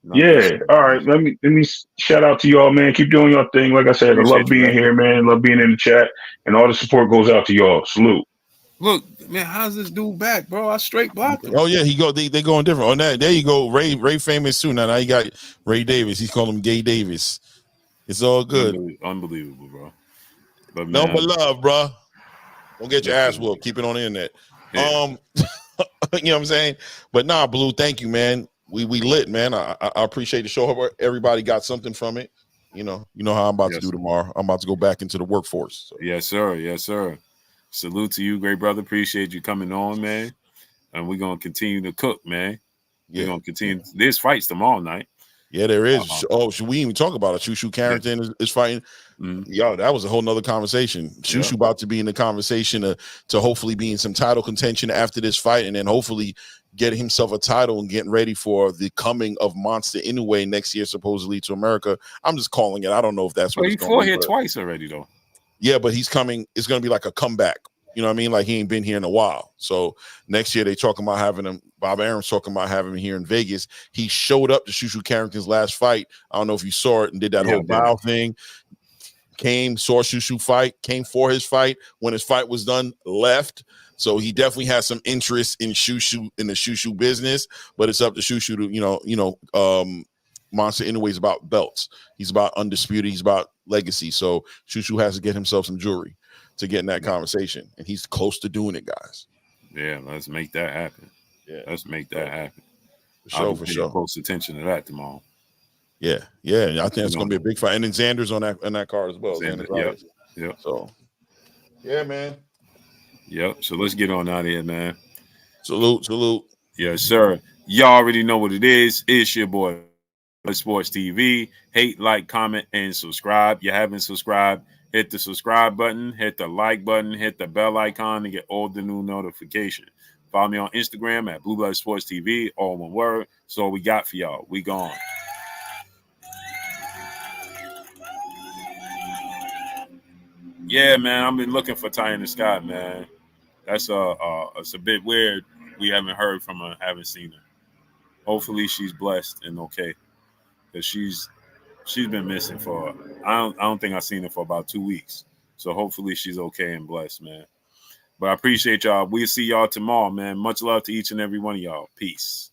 Not Yeah. necessarily. All right. Let me shout out to y'all, man. Keep doing your thing. Like I said, I love Appreciate you, being man. here, man. Love being in the chat, and all the support goes out to y'all. Salute. Look, man, how's this dude back, bro? I straight blocked him. Oh yeah, they going different. On that, there you go. Ray famous too. Now you got Ray Davis. He's calling him Gay Davis. It's all good. Unbelievable, bro. But No man, but love, bro. Don't get your ass definitely. whooped. Keep it on the internet. Yeah. You know what I'm saying? But nah, Blue, thank you, man. We lit, man. I appreciate the show. Everybody got something from it. You know how I'm about to do tomorrow. I'm about to go back into the workforce. So. Yes, sir. Yes, sir. Salute to you, great brother. Appreciate you coming on, man. And we're gonna continue to cook, man. Yeah. We're gonna continue. There's fights tomorrow night. Yeah, there is. Oh, should we even talk about it? Shushu Carrington is fighting. Yo, that was a whole nother conversation. Shushu about to be in the conversation to hopefully be in some title contention after this fight, and then hopefully get himself a title and getting ready for the coming of Monster Inoue next year, supposedly to America. I'm just calling it. I don't know if that's what he it's going to fought be. here twice already, though. Yeah, but he's coming. It's going to be like a comeback. You know what I mean? Like he ain't been here in a while. So next year they talking about having him. Bob Aaron's talking about having him here in Vegas. He showed up to Shushu Carrington's last fight. I don't know if you saw it and did that whole bow thing. Came, saw Shushu fight, came for his fight. When his fight was done, left. So he definitely has some interest in Shushu, in the Shushu business. But it's up to Shushu to Monster Inoue is about belts. He's about undisputed. He's about legacy. So Shushu has to get himself some jewelry to get in that conversation, and he's close to doing it, guys. Yeah, let's make that happen. Yeah, let's make that happen. I'll be paying close attention to that tomorrow. Yeah, I think it's going to be a big fight, and then Xander's on that card as well. Yep. So, yeah, man. Yep. So let's get on out of here, man. Salute. Yes, sir. Y'all already know what it is. It's your boy, Sports TV. Hate, like, comment, and subscribe. You haven't subscribed, hit the subscribe button, hit the like button, hit the bell icon to get all the new notifications. Follow me on Instagram at Blue Blood Sports TV, all one word. So all we got for y'all. We gone. Yeah, man, I've been looking for Ty in the Sky, man. That's it's a bit weird. We haven't heard from her, haven't seen her. Hopefully she's blessed and okay, because she's been missing for I don't think I've seen her for about 2 weeks. So hopefully she's okay and blessed, man. But I appreciate y'all. We'll see y'all tomorrow, man. Much love to each and every one of y'all. Peace.